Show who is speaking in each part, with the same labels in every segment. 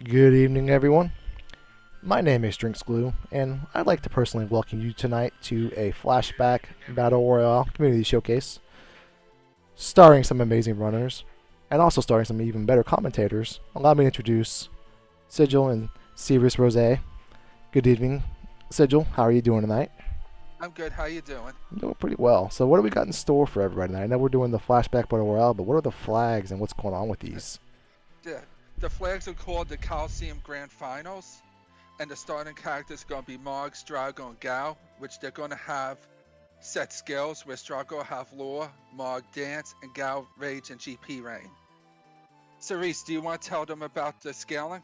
Speaker 1: Good evening, everyone. My name is Drinks Glue, and I'd like to personally welcome you tonight to a Flashback Battle Royale community showcase, starring some amazing runners, and also starring some even better commentators. Allow me to introduce Sigil and Sirius Rose. Good evening, Sigil. How are you doing tonight?
Speaker 2: I'm good. How you doing?
Speaker 1: I'm doing pretty well. So, what do we got in store for everybody tonight? I know we're doing the Flashback Battle Royale, but what are the flags and what's going on with these?
Speaker 2: Yeah, the flags are called the Coliseum Grand Finals, and the starting characters are going to be Moggs, Drago, and Gal, which they're going to have set skills, where Drago will have Lore, Mog Dance, and Gal Rage and GP Rain. Cerise, do you want to tell them about the scaling?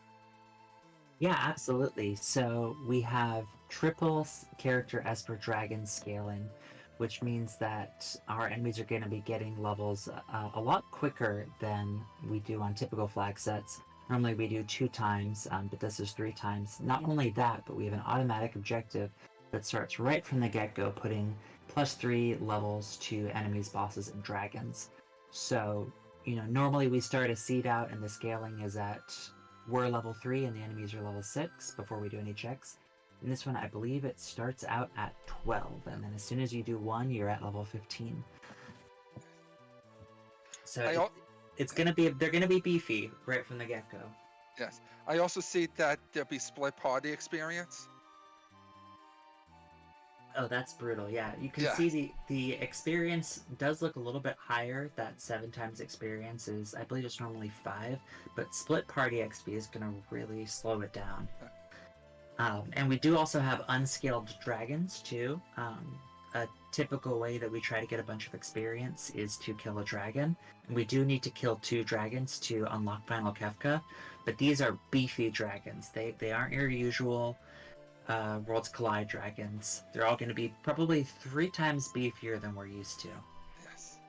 Speaker 3: Yeah, absolutely. So we have triple character Esper Dragon scaling, which means that our enemies are going to be getting levels a lot quicker than we do on typical flag sets. Normally we do 2 times, but this is 3 times. Not only that, but we have an automatic objective that starts right from the get-go, putting +3 levels to enemies, bosses, and dragons. So, normally we start a seed out and the scaling is at we're level 3 and the enemies are level 6 before we do any checks. In this one, I believe it starts out at 12, and then as soon as you do one, you're at level 15. So
Speaker 2: I
Speaker 3: it,
Speaker 2: al-
Speaker 3: it's gonna be they're gonna be beefy right from the get go.
Speaker 2: yes, I also see that there'll be split party experience.
Speaker 3: Oh, that's brutal. Yeah, you can
Speaker 2: Yeah,
Speaker 3: see the experience does look a little bit higher. That 7 times experience is, I believe, it's normally 5, but split party XP is gonna really slow it down. And we do also have unscaled dragons too. A typical way that we try to get a bunch of experience is to kill a dragon. And we do need to kill 2 dragons to unlock Final Kefka, but these are beefy dragons. They aren't your usual Worlds Collide dragons. They're all going to be probably 3 times beefier than we're used to.
Speaker 2: yes.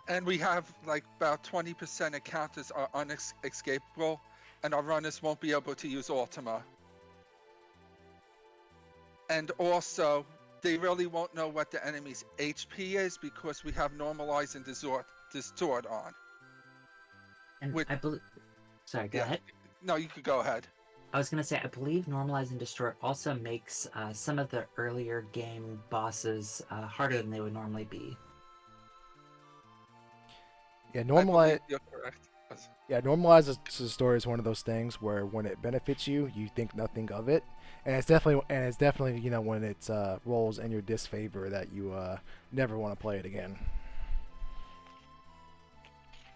Speaker 2: And we have like about 20% encounters are unescapable, and our runners won't be able to use Ultima. And also, they really won't know what the enemy's HP is because we have normalize and distort on.
Speaker 3: And
Speaker 2: With
Speaker 3: I believe, sorry, go
Speaker 2: yeah,
Speaker 3: ahead.
Speaker 2: no, you could go ahead.
Speaker 3: I was going to say, I believe Normalize and Distort also makes some of the earlier game bosses harder than they would normally be.
Speaker 1: Yeah,
Speaker 2: I believe
Speaker 1: normalize.
Speaker 2: you're correct.
Speaker 1: Yeah, normalize the story is one of those things where when it benefits you, you think nothing of it, and it's definitely when it rolls in your disfavor that you never want to play it again.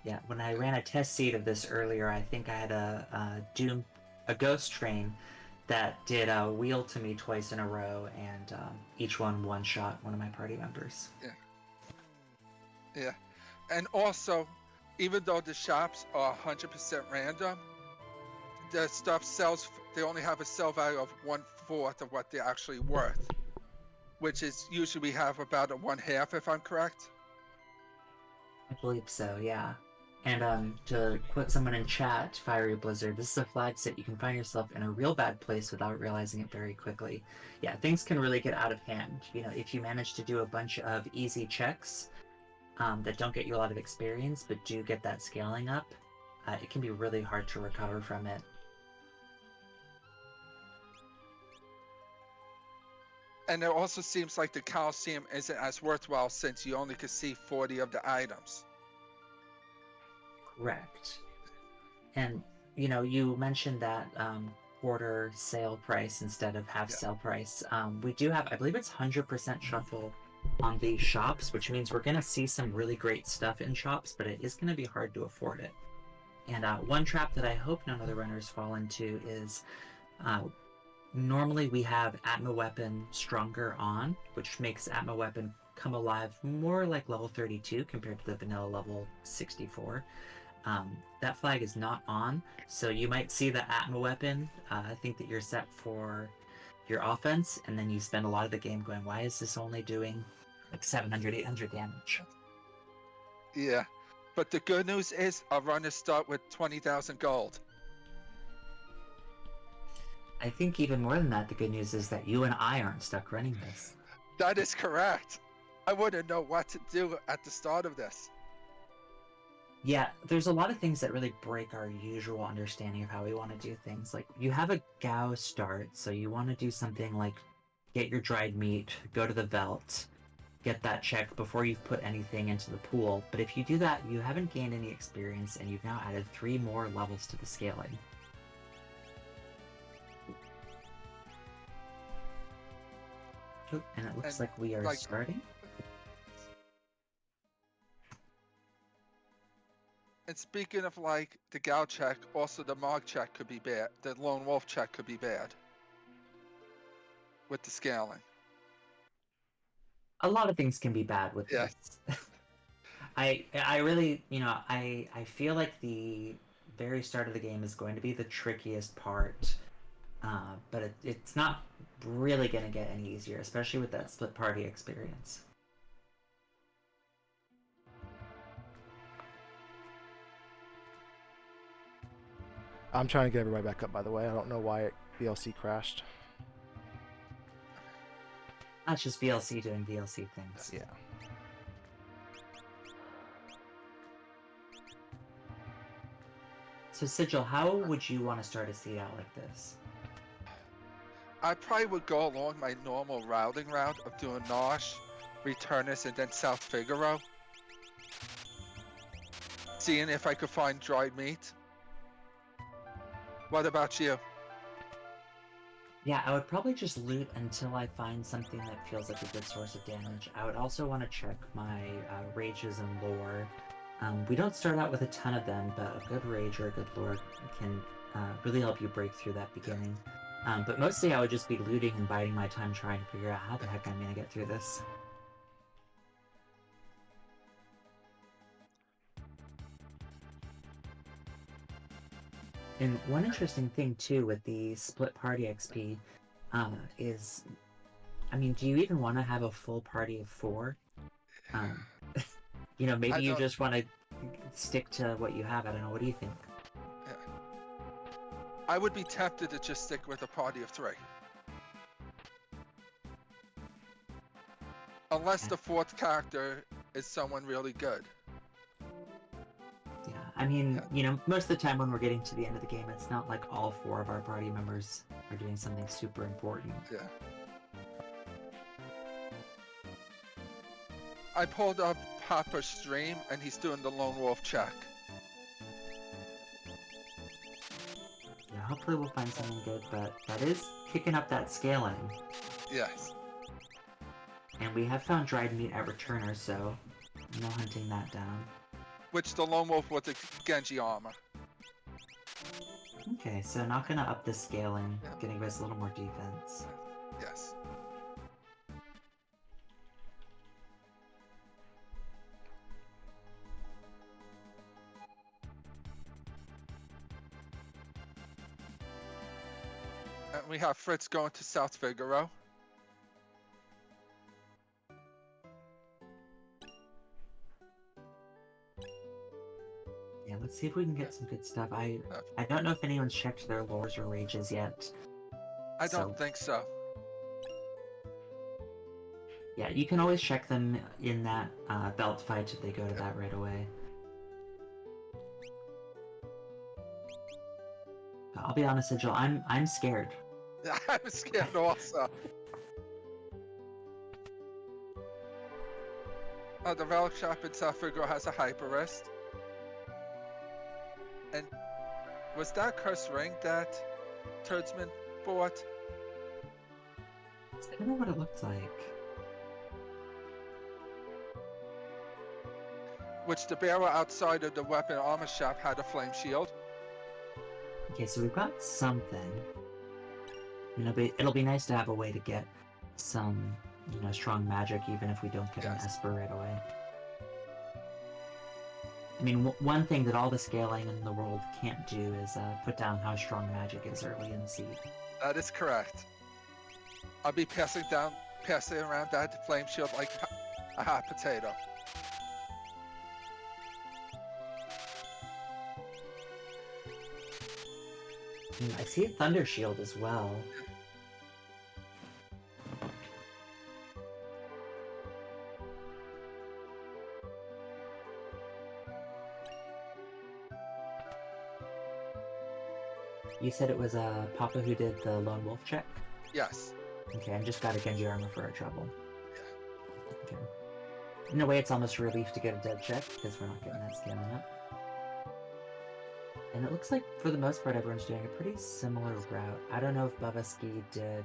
Speaker 3: Yeah, when I ran a test seed of this earlier, I think I had a Ghost Train that did a wheel to me twice in a row, and each one shot one of my party members.
Speaker 2: Yeah, yeah. And also, even though the shops are 100% random, the stuff sells. They only have a sell value of 1/4 of what they're actually worth, which is usually we have about a 1/2, if I'm correct.
Speaker 3: I believe so, yeah. And to quote someone in chat, Fiery Blizzard, this is a flag set you can find yourself in a real bad place without realizing it very quickly. Yeah, things can really get out of hand. If you manage to do a bunch of easy checks that don't get you a lot of experience, but do get that scaling up, it can be really hard to recover from it.
Speaker 2: And it also seems like the Coliseum isn't as worthwhile since you only can see 40 of the items.
Speaker 3: Correct. And you mentioned that quarter sale price instead of half
Speaker 2: Yeah.
Speaker 3: sale price. We do have, I believe it's 100% shuffle on the shops, which means we're going to see some really great stuff in shops, but it is going to be hard to afford it. And one trap that I hope none of the runners fall into is uh, normally we have Atma Weapon stronger on, which makes Atma Weapon come alive more like level 32 compared to the vanilla level 64. That flag is not on, so you might see the Atma weapon. Think that you're set for your offense, and then you spend a lot of the game going, why is this only doing like 700, 800 damage?
Speaker 2: Yeah. But the good news is our runners start with 20,000 gold.
Speaker 3: I think even more than that, the good news is that you and I aren't stuck running this.
Speaker 2: That is correct. I wouldn't know what to do at the start of this.
Speaker 3: Yeah, there's a lot of things that really break our usual understanding of how we want to do things. Like, you have a Gao start, so you want to do something like get your dried meat, go to the Velt, get that check before you've put anything into the pool. But if you do that, you haven't gained any experience, and you've now added 3 more levels to the scaling. Oh, and it looks
Speaker 2: And,
Speaker 3: like we are
Speaker 2: like,
Speaker 3: starting.
Speaker 2: And speaking of like the Gal check, also the Mog check could be bad. The Lone Wolf check could be bad with the scaling.
Speaker 3: A lot of things can be bad with
Speaker 2: Yes.
Speaker 3: this. I really, I feel like the very start of the game is going to be the trickiest part, but it's not really going to get any easier, especially with that split party experience.
Speaker 1: I'm trying to get everybody back up, by the way. I don't know why VLC crashed.
Speaker 3: That's just VLC doing VLC things.
Speaker 1: Yeah.
Speaker 3: So Sigil, how would you want to start a seed out like this?
Speaker 2: I probably would go along my normal routing route of doing Nosh, Returnus, and then South Figaro. Seeing if I could find dried meat. What about you?
Speaker 3: Yeah, I would probably just loot until I find something that feels like a good source of damage. I would also want to check my rages and lore. We don't start out with a ton of them, but a good rage or a good lore can really help you break through that beginning. But mostly I would just be looting and biding my time trying to figure out how the heck I'm going to get through this. And one interesting thing too with the split party XP is, I mean, do you even want to have a full party of 4? Maybe you just want to stick to what you have. I don't know. What do you think?
Speaker 2: Yeah. I would be tempted to just stick with a party of 3. Unless the 4th character is someone really good.
Speaker 3: Yeah, I mean, most of the time when we're getting to the end of the game, it's not like all 4 of our party members are doing something super important.
Speaker 2: Yeah. I pulled up Papa's stream and he's doing the Lone Wolf check.
Speaker 3: Yeah, hopefully we'll find something good, but that is kicking up that scaling.
Speaker 2: Yes.
Speaker 3: And we have found dried meat at Returner, so no hunting that down.
Speaker 2: Which the Lone Wolf with the Genji armor.
Speaker 3: Okay, so not gonna up the scaling, gonna give us a little more defense.
Speaker 2: Yes. And we have Fritz going to South Figaro.
Speaker 3: Yeah, let's see if we can get some good stuff. I don't know if anyone's checked their lores or rages yet.
Speaker 2: I don't think so.
Speaker 3: Yeah, you can always check them in that belt fight if they go to that right away. But I'll be honest, Sigil, I'm scared.
Speaker 2: I'm scared also. Oh, the relic shop in South Figaro has a hyperist. And was that cursed ring that Turdsman bought?
Speaker 3: That's kind of what it looked like.
Speaker 2: Which the bearer outside of the weapon armor shop had a flame shield.
Speaker 3: Okay, so we've got something. It'll be nice to have a way to get some, strong magic, even if we don't get an Esper right away. I mean, one thing that all the scaling in the world can't do is put down how strong magic is early in the seed.
Speaker 2: That is correct. I'll be passing around that flame shield like a hot potato.
Speaker 3: I see a Thunder Shield as well. You said it was Papa who did the lone wolf check?
Speaker 2: Yes.
Speaker 3: Okay, I just got a Genji armor for our trouble. Okay. In a way, it's almost a relief to get a dead check, because we're not getting that scaling up. And it looks like, for the most part, everyone's doing a pretty similar route. I don't know if Bubba Ski did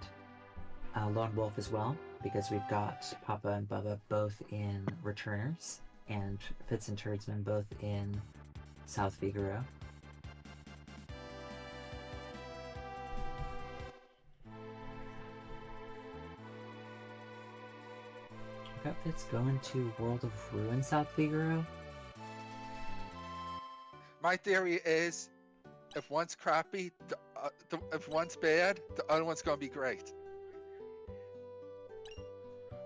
Speaker 3: Lone Wolf as well, because we've got Papa and Bubba both in Returners, and Fitz and Turdsman both in South Figaro. Got Fitz going to World of Ruin South Figaro.
Speaker 2: My theory is, if one's crappy, if one's bad, the other one's gonna be great.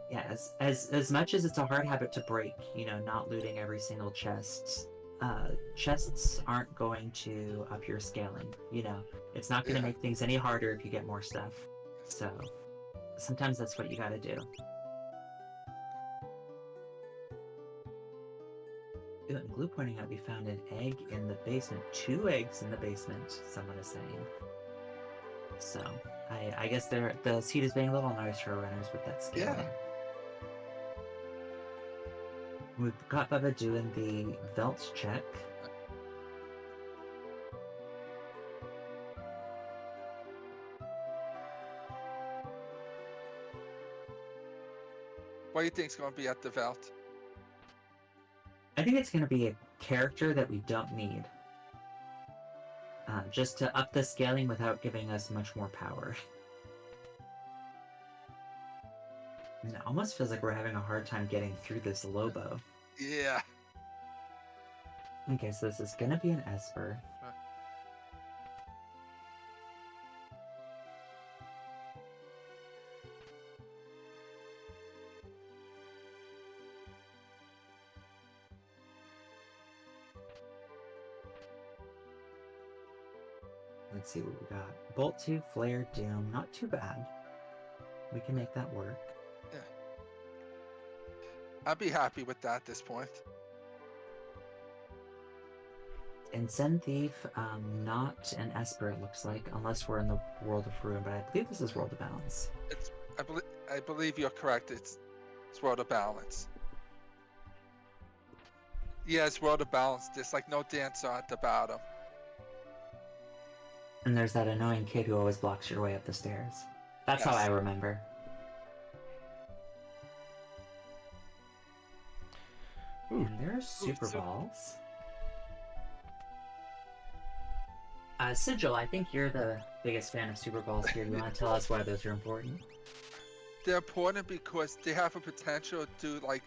Speaker 3: Yeah, as much as it's a hard habit to break, you know, not looting every single chest, chests aren't going to up your scaling, you know. It's not going to make things any harder if you get more stuff. So, sometimes that's what you gotta do. Ooh, and Glue pointing out we found an egg in the basement. 2 eggs in the basement, someone is saying. So, I guess the seed is being a little nice for runners with that scaling.
Speaker 2: Yeah.
Speaker 3: We've got Bubba doing the Velt check.
Speaker 2: What do you think's gonna be at the Velt?
Speaker 3: I think it's going to be a character that we don't need. Just to up the scaling without giving us much more power. And it almost feels like we're having a hard time getting through this Lobo.
Speaker 2: Yeah.
Speaker 3: Okay, so this is going to be an Esper. Let's see what we got. Bolt 2, Flare, Doom. Not too bad. We can make that work.
Speaker 2: Yeah. I'd be happy with that at this point.
Speaker 3: And Send Thief, not an Esper, it looks like, unless we're in the World of Ruin, but I believe this is World of Balance.
Speaker 2: I believe you're correct. It's World of Balance. Yeah, it's World of Balance. There's like no dancer at the bottom.
Speaker 3: And there's that annoying kid who always blocks your way up the stairs. That's how I remember.
Speaker 1: Ooh.
Speaker 3: And there are Super Balls. Sigil, I think you're the biggest fan of Super Balls here. Do you want to tell us why those are important?
Speaker 2: They're important because they have a potential to do like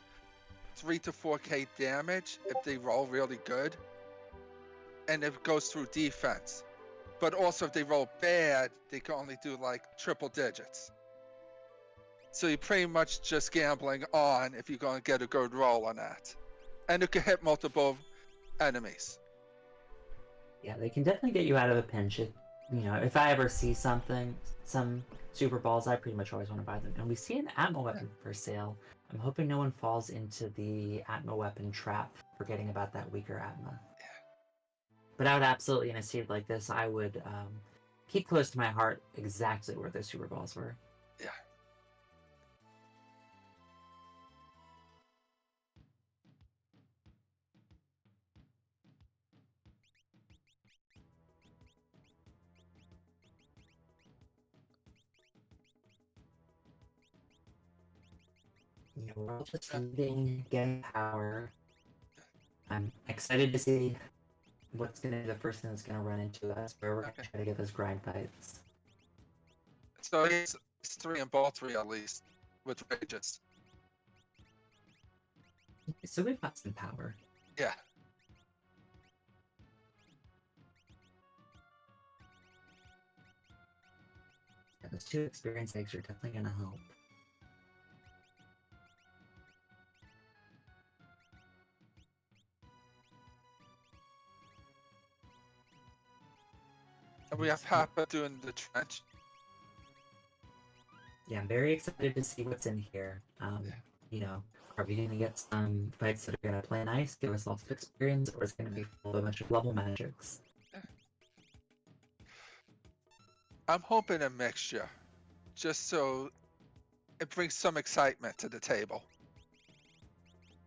Speaker 2: 3 to 4k damage if they roll really good. And it goes through defense. But also if they roll bad, they can only do like triple digits. So you're pretty much just gambling on if you're going to get a good roll on that. And it can hit multiple enemies.
Speaker 3: Yeah, they can definitely get you out of a pinch. If I ever see some Super Balls, I pretty much always want to buy them. And we see an Atmo weapon for sale. I'm hoping no one falls into the Atmo weapon trap, forgetting about that weaker Atma. But I would absolutely, in a seed like this, I would keep close to my heart exactly where those Super Balls were.
Speaker 2: Yeah.
Speaker 3: We're all just looting, getting power. I'm excited to see what's going to be the first thing that's going to run into us, where we're going to try to get those grind fights.
Speaker 2: So it's 3 and ball 3 at least, with rages.
Speaker 3: So we've got some power.
Speaker 2: Yeah.
Speaker 3: Yeah, those 2 experience eggs are definitely going to help.
Speaker 2: And we have Papa doing the trench.
Speaker 3: Yeah, I'm very excited to see what's in here. Are we going to get some fights that are going to play nice, give us lots of experience, or is it going to be full of a bunch of level magics?
Speaker 2: I'm hoping a mixture, just so it brings some excitement to the table.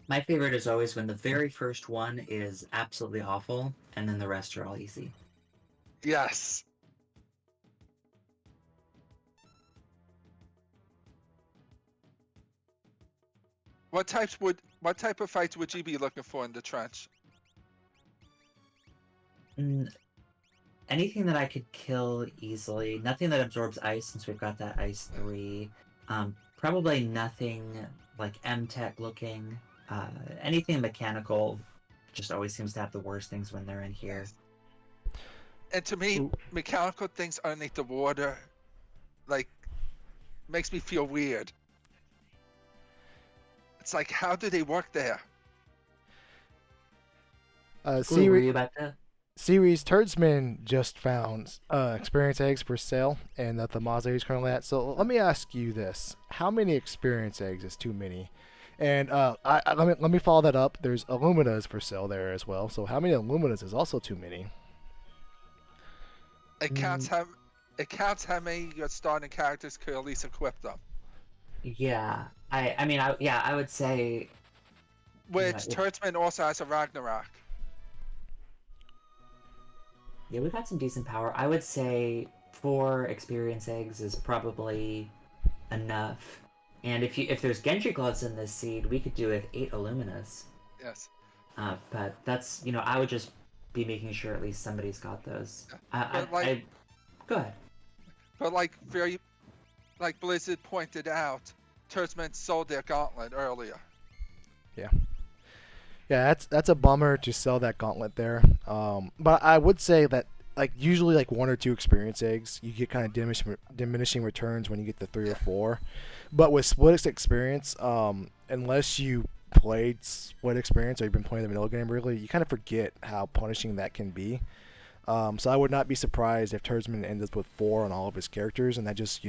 Speaker 3: My favorite is always when the very first one is absolutely awful, and then the rest are all easy.
Speaker 2: Yes. What type of fights would you be looking for in the trench?
Speaker 3: Mm, anything that I could kill easily. Nothing that absorbs ice, since we've got that ice 3. Probably nothing like M-Tech looking. Anything mechanical just always seems to have the worst things when they're in here.
Speaker 2: And to me,
Speaker 1: Ooh.
Speaker 2: mechanical things underneath the water, like, makes me feel weird. It's like, how do they work there?
Speaker 3: Ooh, were
Speaker 1: Series
Speaker 3: you about to?
Speaker 1: Turdsman just found experience eggs for sale, and that the Mazda is currently at. So let me ask you this: how many experience eggs is too many? And let me follow that up. There's Illuminas for sale there as well. So how many Illuminas is also too many?
Speaker 2: It counts how many your starting characters could at least equip them.
Speaker 3: Yeah, I would say,
Speaker 2: Which
Speaker 3: if,
Speaker 2: Turtzman also has a Ragnarok.
Speaker 3: yeah, we've got some decent power. I would say 4 experience eggs is probably enough. And if there's Genji gloves in this seed, we could do it 8 Illuminas.
Speaker 2: Yes.
Speaker 3: But that's, I would just be making sure at least somebody's got those.
Speaker 2: But like,
Speaker 3: Go ahead.
Speaker 2: but like Blizzard pointed out, Turtzman sold their gauntlet earlier.
Speaker 1: Yeah. Yeah, that's a bummer to sell that gauntlet there. But I would say that like usually like 1 or 2 experience eggs, you get kind of diminishing returns when you get the 3 or 4. But with split experience, unless you played split experience or you've been playing the vanilla game really, you kind of forget how punishing that can be. So I would not be surprised if Turdsman ends up with 4 on all of his characters, and that just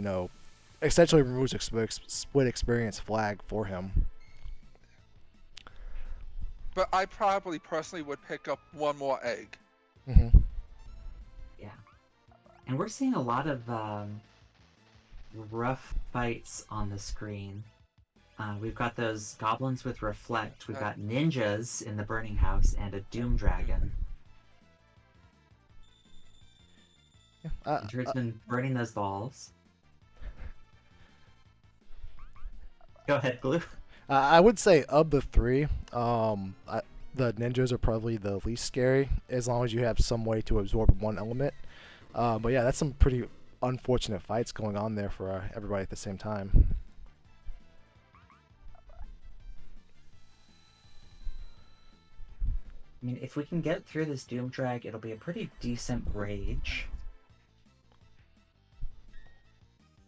Speaker 1: essentially removes a split experience flag for him.
Speaker 2: But I probably personally would pick up 1 more egg.
Speaker 1: Mm-hmm.
Speaker 3: Yeah. And we're seeing a lot of rough fights on the screen. We've got those goblins with reflect. We've got ninjas in the burning house and a doom dragon. Turdsman burning those balls. Go ahead, Glue.
Speaker 1: I would say of the 3, the ninjas are probably the least scary as long as you have some way to absorb 1 element. But yeah, that's some pretty unfortunate fights going on there for everybody at the same time.
Speaker 3: I mean, if we can get through this doom drag, it'll be a pretty decent rage.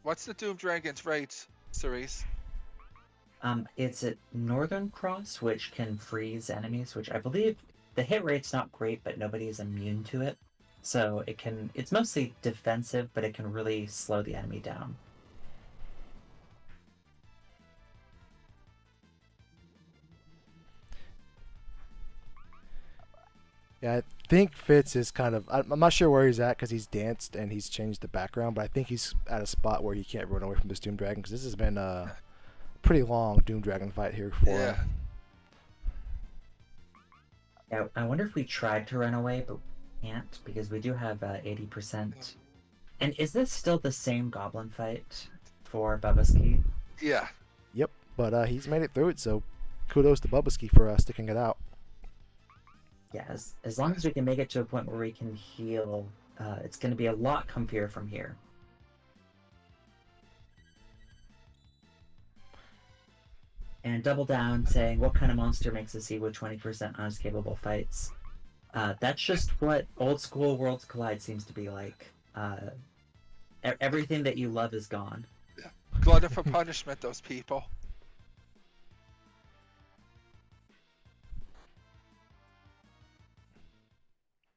Speaker 2: What's the Doom Dragon's rates, Cerise?
Speaker 3: It's at Northern Cross, which can freeze enemies, which I believe the hit rate's not great, but nobody is immune to it. So it's mostly defensive, but it can really slow the enemy down.
Speaker 1: Yeah, I think Fitz is kind of. I'm not sure where he's at because he's danced and he's changed the background, but I think he's at a spot where he can't run away from this Doom Dragon because this has been a pretty long Doom Dragon fight here for him.
Speaker 3: Yeah, I wonder if we tried to run away, but we can't because we do have 80%. And is this still the same goblin fight for Babaski?
Speaker 2: Yeah.
Speaker 1: Yep, but he's made it through it, so kudos to Bubbaski for sticking it out.
Speaker 3: Yeah, as long as we can make it to a point where we can heal, it's going to be a lot comfier from here. And double down saying, what kind of monster makes a seed with 20% unescapable fights? That's just what old school Worlds Collide seems to be like. Everything that you love is gone.
Speaker 2: Yeah. Glutton for punishment, those people.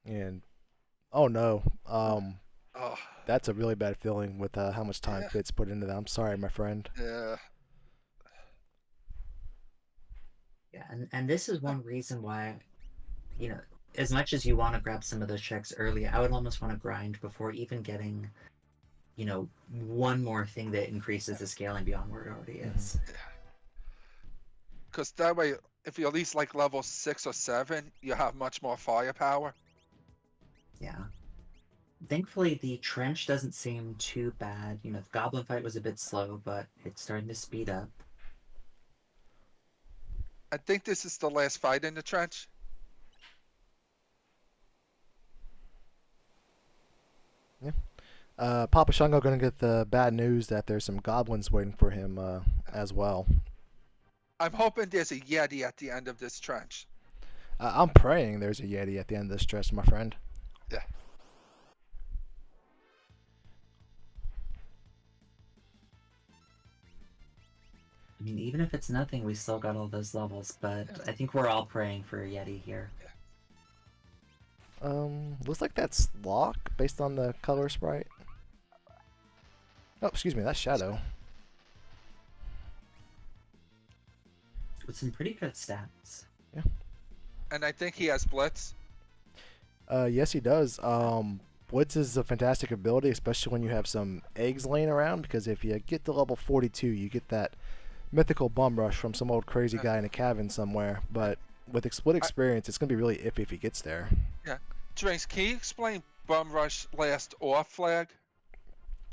Speaker 1: And oh no,
Speaker 2: Oh.
Speaker 1: that's a really bad feeling with how much time Fitz put into that. I'm sorry, my friend.
Speaker 2: Yeah.
Speaker 3: Yeah, and this is one reason why, as much as you want to grab some of those checks early, I would almost want to grind before even getting one more thing that increases the scaling beyond where it already is.
Speaker 2: Because that way, if you're at least like level 6 or 7, you have much more firepower.
Speaker 3: Yeah. Thankfully, the trench doesn't seem too bad. The goblin fight was a bit slow, but it's starting to speed up.
Speaker 2: I think this is the last fight in the trench.
Speaker 1: Papa Shango gonna get the bad news that there's some goblins waiting for him as well.
Speaker 2: I'm hoping there's a Yeti at the end of this trench.
Speaker 1: I'm praying there's a Yeti at the end of this stretch, my friend.
Speaker 2: Yeah.
Speaker 3: I mean, even if it's nothing, we still got all those levels, but I think we're all praying for a Yeti here.
Speaker 1: Looks like that's Lock based on the color sprite. Oh, excuse me, that's Shadow.
Speaker 3: With some pretty good stats.
Speaker 1: Yeah.
Speaker 2: And I think he has Blitz.
Speaker 1: Yes, he does. Blitz is a fantastic ability, especially when you have some eggs laying around, because if you get to level 42, you get that mythical bum rush from some old crazy guy in a cabin somewhere. But with split experience, it's going to be really iffy if he gets there.
Speaker 2: Yeah. Drinks, can you explain Bum Rush last off flag?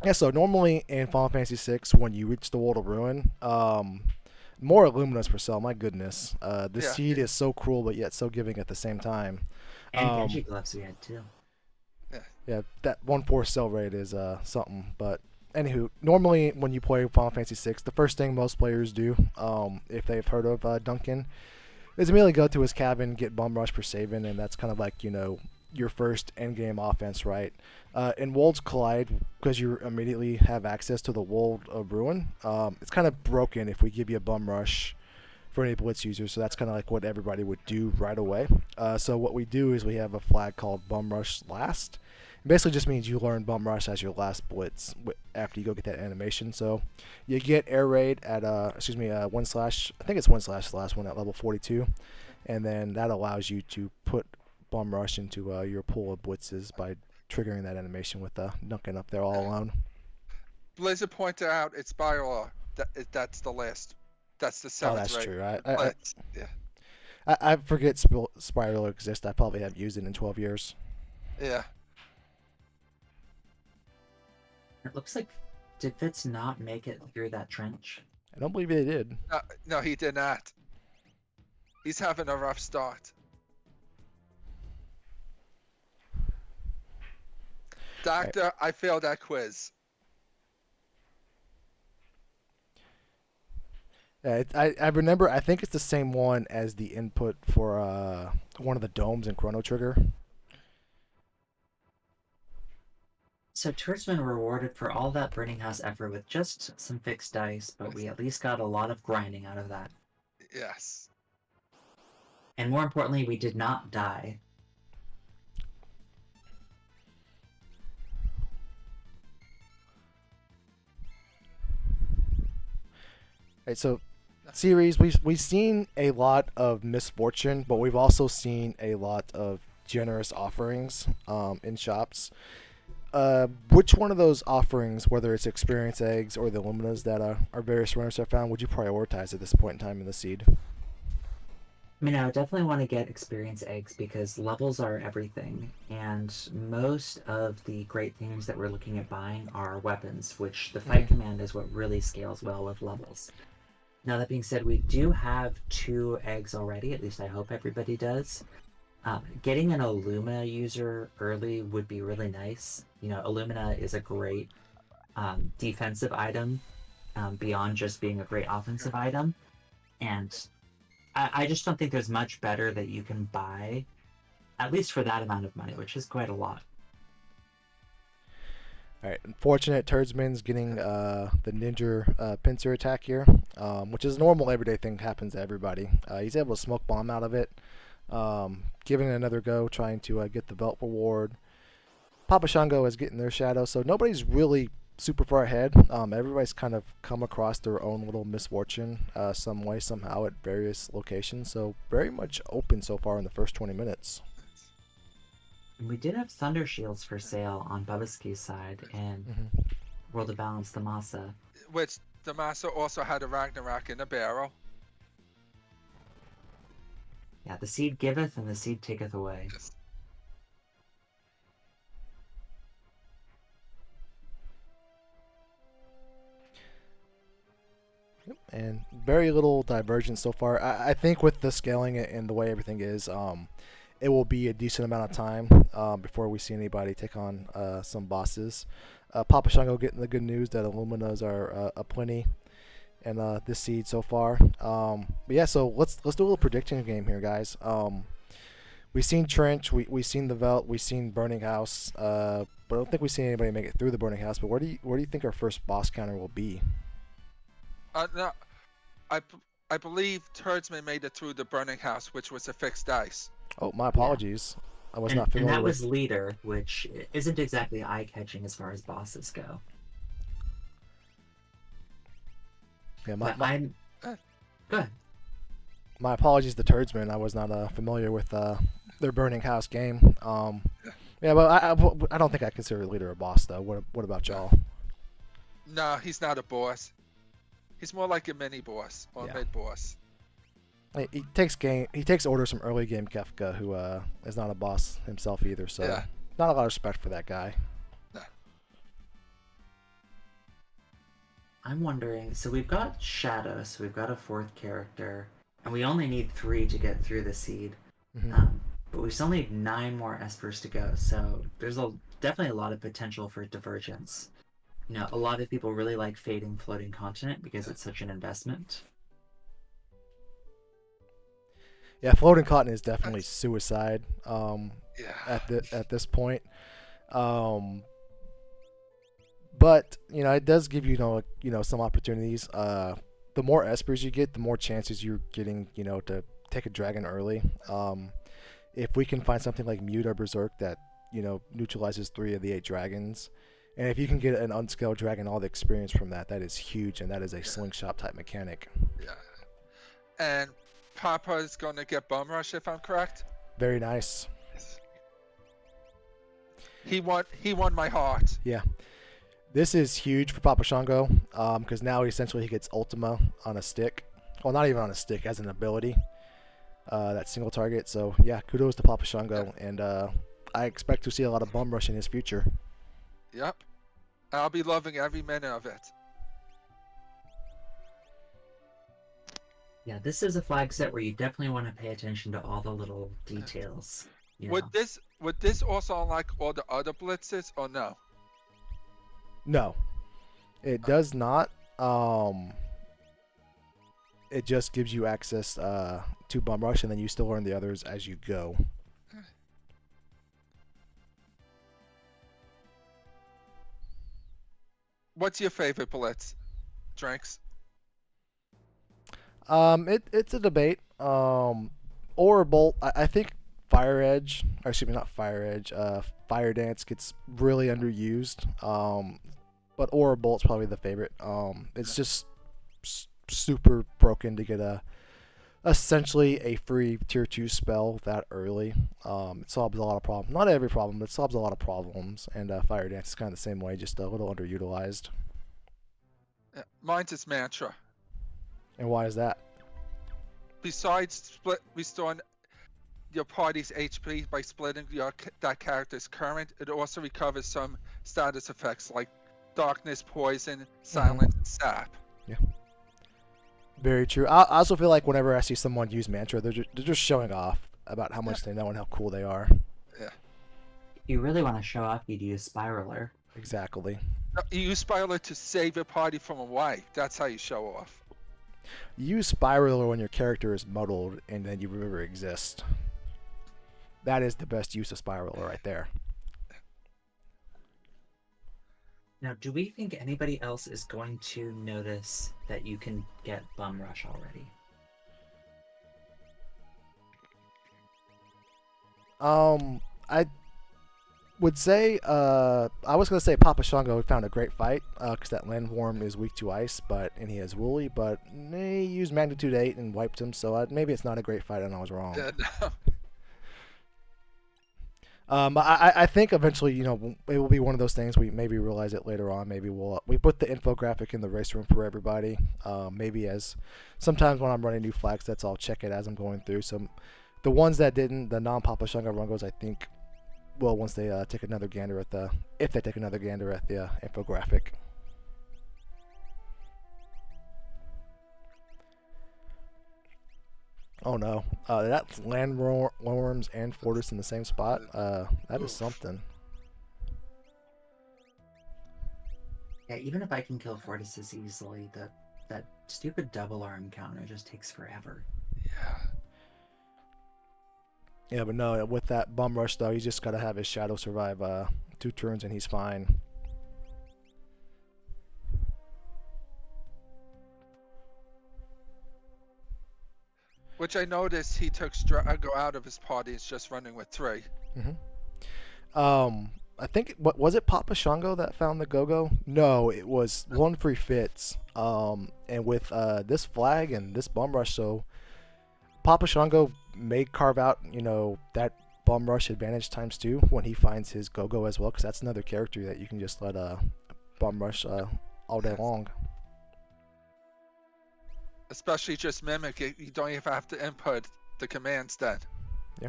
Speaker 1: Yeah, so normally in Final Fantasy VI, when you reach the World of Ruin, more Illuminas per cell, my goodness. This seed is so cruel, but yet so giving at the same time.
Speaker 3: And Genji gloves we had too.
Speaker 1: Yeah, that 1/4 cell rate is something. But anywho, normally when you play Final Fantasy VI, the first thing most players do, if they've heard of Duncan, is immediately go to his cabin, get Bum Rush for saving, and that's kind of like, your first endgame offense, right? In Worlds Collide, because you immediately have access to the World of Ruin, it's kind of broken if we give you a Bum Rush for any Blitz users, so that's kind of like what everybody would do right away. So what we do is we have a flag called Bum Rush Last. It basically just means you learn Bum Rush as your last Blitz after you go get that animation. So you get Air Raid at, 1/, I think it's 1/ the last one at level 42, and then that allows you to put Bum Rush into your pool of Blitzes by triggering that animation with Duncan up there all alone.
Speaker 2: Blizzard pointed out it's Spiralar. That's the last. That's the 7th,
Speaker 1: that's
Speaker 2: right?
Speaker 1: true.
Speaker 2: Yeah.
Speaker 1: I forget Spiral exists. I probably haven't used it in 12 years.
Speaker 2: Yeah.
Speaker 3: It looks like, did Fitz not make it through that trench?
Speaker 1: I don't believe they did.
Speaker 2: No, he did not. He's having a rough start. Doctor, I failed that quiz.
Speaker 1: I remember, I think it's the same one as the input for one of the domes in Chrono Trigger.
Speaker 3: So Turdsman rewarded for all that Burning House effort with just some fixed dice, but we at least got a lot of grinding out of that.
Speaker 2: Yes.
Speaker 3: And more importantly, we did not die.
Speaker 1: Right, so series, we've seen a lot of misfortune, but we've also seen a lot of generous offerings in shops. Which one of those offerings, whether it's experience eggs or the Luminas that our various runners have found, would you prioritize at this point in time in the seed?
Speaker 3: I mean, I would definitely want to get experience eggs because levels are everything, and most of the great things that we're looking at buying are weapons, which the fight command is what really scales well with levels. Now, that being said, we do have 2 eggs already, at least I hope everybody does. Getting an Illumina user early would be really nice. Illumina is a great defensive item beyond just being a great offensive item. And I just don't think there's much better that you can buy, at least for that amount of money, which is quite a lot.
Speaker 1: Alright, unfortunate Turdsman's getting the Ninja pincer attack here, which is a normal everyday thing, happens to everybody. He's able to smoke bomb out of it. Giving it another go, trying to get the belt reward. Papa Shango is getting their shadow, so nobody's really super far ahead. Everybody's kind of come across their own little misfortune some way, somehow at various locations, so very much open so far in the first 20 minutes.
Speaker 3: We did have Thunder Shields for sale on Bubbaski's side, and World of Balance, the Masa.
Speaker 2: which the master also had a Ragnarok in a barrel.
Speaker 3: Yeah, the seed giveth and the seed taketh away.
Speaker 2: Yes.
Speaker 1: And very little divergence so far. I think with the scaling and the way everything is, it will be a decent amount of time before we see anybody take on some bosses. Papa Shango getting the good news that Illuminas are aplenty in this seed so far. But yeah, so let's do a little prediction game here, guys. We've seen Trench, we've seen the Velt, we've seen Burning House, but I don't think we've seen anybody make it through the Burning House. But where do you think our first boss counter will be?
Speaker 2: No, I believe Turdsman made it through the Burning House, which was a fixed dice.
Speaker 1: Oh, my apologies. I was not
Speaker 3: And
Speaker 1: familiar
Speaker 3: that
Speaker 1: with.
Speaker 3: was Leader, which isn't exactly eye-catching as far as bosses go.
Speaker 1: Yeah,
Speaker 3: But I'm... Go ahead.
Speaker 1: my apologies to Turdsman. I was not familiar with their Burning House game. Yeah, but I don't think I consider Leader a boss though. What about y'all?
Speaker 2: No, he's not a boss. He's more like a mini boss or
Speaker 1: Yeah.
Speaker 2: mid boss.
Speaker 1: He takes orders from early game Kefka, who is not a boss himself either. So
Speaker 2: Yeah.
Speaker 1: not a lot of respect for that guy.
Speaker 3: I'm wondering, so we've got Shadow, so we've got a fourth character, and we only need 3 to get through the seed. But we still need 9 more Espers to go, so there's definitely a lot of potential for divergence. You know, a lot of people really like Fading Floating Continent because it's such an investment.
Speaker 1: Yeah, Floating Cotton is definitely suicide.
Speaker 2: Yeah.
Speaker 1: At this point. But it does give you some opportunities. The more espers you get, the more chances you're getting to take a dragon early. If we can find something like Mute or Berserk that neutralizes 3 of the 8 dragons, and if you can get an unscaled dragon, all the experience from that is huge, and that is a slingshot type mechanic.
Speaker 2: Yeah. And Papa is going to get Bum Rush, if I'm correct.
Speaker 1: Very nice.
Speaker 2: He won my heart.
Speaker 1: Yeah. This is huge for Papa Shango, because now essentially he gets Ultima on a stick. Well, not even on a stick, as an ability. That single target. So yeah, kudos to Papa Shango, and I expect to see a lot of Bum Rush in his future.
Speaker 2: Yep. I'll be loving every minute of it.
Speaker 3: Yeah, this is a flag set where you definitely want to pay attention to all the little details.
Speaker 2: Would this also unlock all the other blitzes or no?
Speaker 1: No, it does not. It just gives you access to Bum Rush, and then you still learn the others as you go.
Speaker 2: What's your favorite blitz, Drinks?
Speaker 1: It's a debate. Or Bolt. I think Fire Edge, or excuse me, not Fire Edge. Fire Dance gets really underused. But Aura Bolt's probably the favorite. It's just super broken to get essentially a free tier 2 spell that early. It solves a lot of problems. Not every problem, but it solves a lot of problems. And Fire Dance is kind of the same way, just a little underutilized.
Speaker 2: Yeah, mine's is Mantra.
Speaker 1: And why is that?
Speaker 2: Besides restoring your party's HP by splitting that character's current, it also recovers some status effects like darkness, poison, silence, and sap.
Speaker 1: Yeah. Very true. I also feel like whenever I see someone use Mantra, they're just showing off about how much they know and how cool they are.
Speaker 2: Yeah.
Speaker 3: If you really want to show off, you'd use Spiraler.
Speaker 1: Exactly.
Speaker 2: You use Spiraler to save your party from a wipe. That's how you show off.
Speaker 1: You use Spiraler when your character is muddled and then you remember exist. That is the best use of Spiraler right there.
Speaker 3: Now, do we think anybody else is going to notice that you can get Bum Rush already?
Speaker 1: I would say, I was going to say Papa Shango found a great fight, because that Landworm is weak to ice, and he has Woolly, but he used Magnitude 8 and wiped him, so maybe it's not a great fight and I was wrong.
Speaker 2: Yeah, no.
Speaker 1: I think eventually, it will be one of those things. We maybe realize it later on. Maybe we put the infographic in the race room for everybody. Maybe as sometimes when I'm running new flag sets, I'll check it as I'm going through. Some the ones that didn't, the non-Papa Shunga Rungos, I think, well, once they take another gander at the, if they take another gander at the infographic. Oh no, that's landworms and Fortis in the same spot. That is something.
Speaker 3: Yeah, even if I can kill Fortises easily, that stupid double arm counter just takes forever.
Speaker 2: Yeah.
Speaker 1: Yeah, but no, with that bum rush though, he's just gotta have his shadow survive 2 turns and he's fine.
Speaker 2: Which I noticed he took Strago out of his party. It's just running with 3.
Speaker 1: I think what was it, Papa Shango that found the go-go? No, it was one free Fitz. And with this flag and this bum rush, so Papa Shango may carve out, that bum rush advantage ×2 when he finds his go-go as well, because that's another character that you can just let bum rush all day long.
Speaker 2: Especially just mimic it. You don't even have to input the commands then.
Speaker 1: Yeah.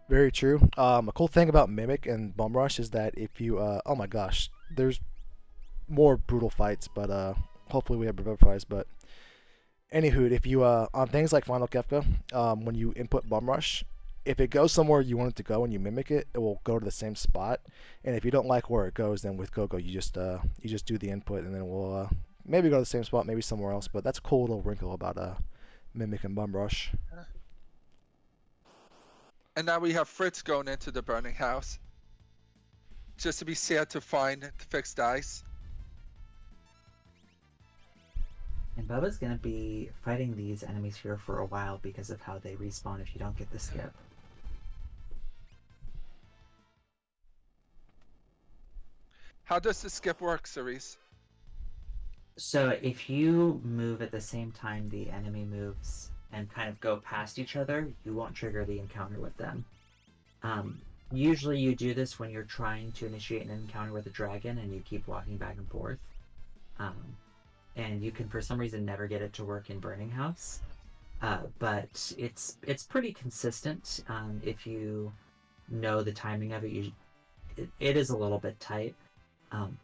Speaker 1: Very true. A cool thing about Mimic and Bum Rush is that if you, oh my gosh, there's more brutal fights, but hopefully we have better fights. But anywho, if you, on things like Final Kefka, when you input Bum Rush, if it goes somewhere you want it to go and you mimic it, it will go to the same spot. And if you don't like where it goes, then with Go-Go, you just do the input and then it will maybe go to the same spot, maybe somewhere else. But that's a cool little wrinkle about Mimic and Bum Rush.
Speaker 2: And now we have Fritz going into the burning house. Just to be sad to find the fixed dice.
Speaker 3: And Bubba's gonna be fighting these enemies here for a while because of how they respawn if you don't get the skip.
Speaker 2: How does the skip work, Cerise?
Speaker 3: So if you move at the same time the enemy moves and kind of go past each other, you won't trigger the encounter with them. Usually you do this when you're trying to initiate an encounter with a dragon and you keep walking back and forth. And you can, for some reason, never get it to work in Burning House. But it's pretty consistent if you know the timing of it. It is a little bit tight,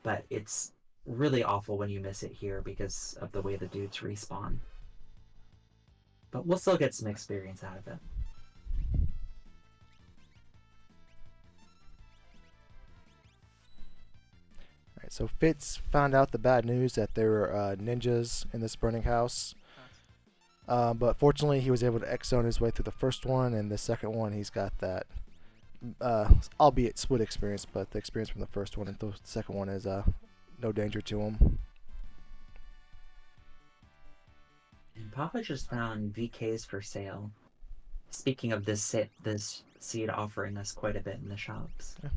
Speaker 3: but it's really awful when you miss it here because of the way the dudes respawn. But we'll still get some experience out of it.
Speaker 1: Alright, so Fitz found out the bad news that there were ninjas in this burning house. But fortunately, he was able to X-zone his way through the first one, and the second one, he's got that, albeit split experience, but the experience from the first one, and the second one is no danger to him.
Speaker 3: And Papa just found VKs for sale. Speaking of this seed offering us quite a bit in the shops.
Speaker 1: Yeah.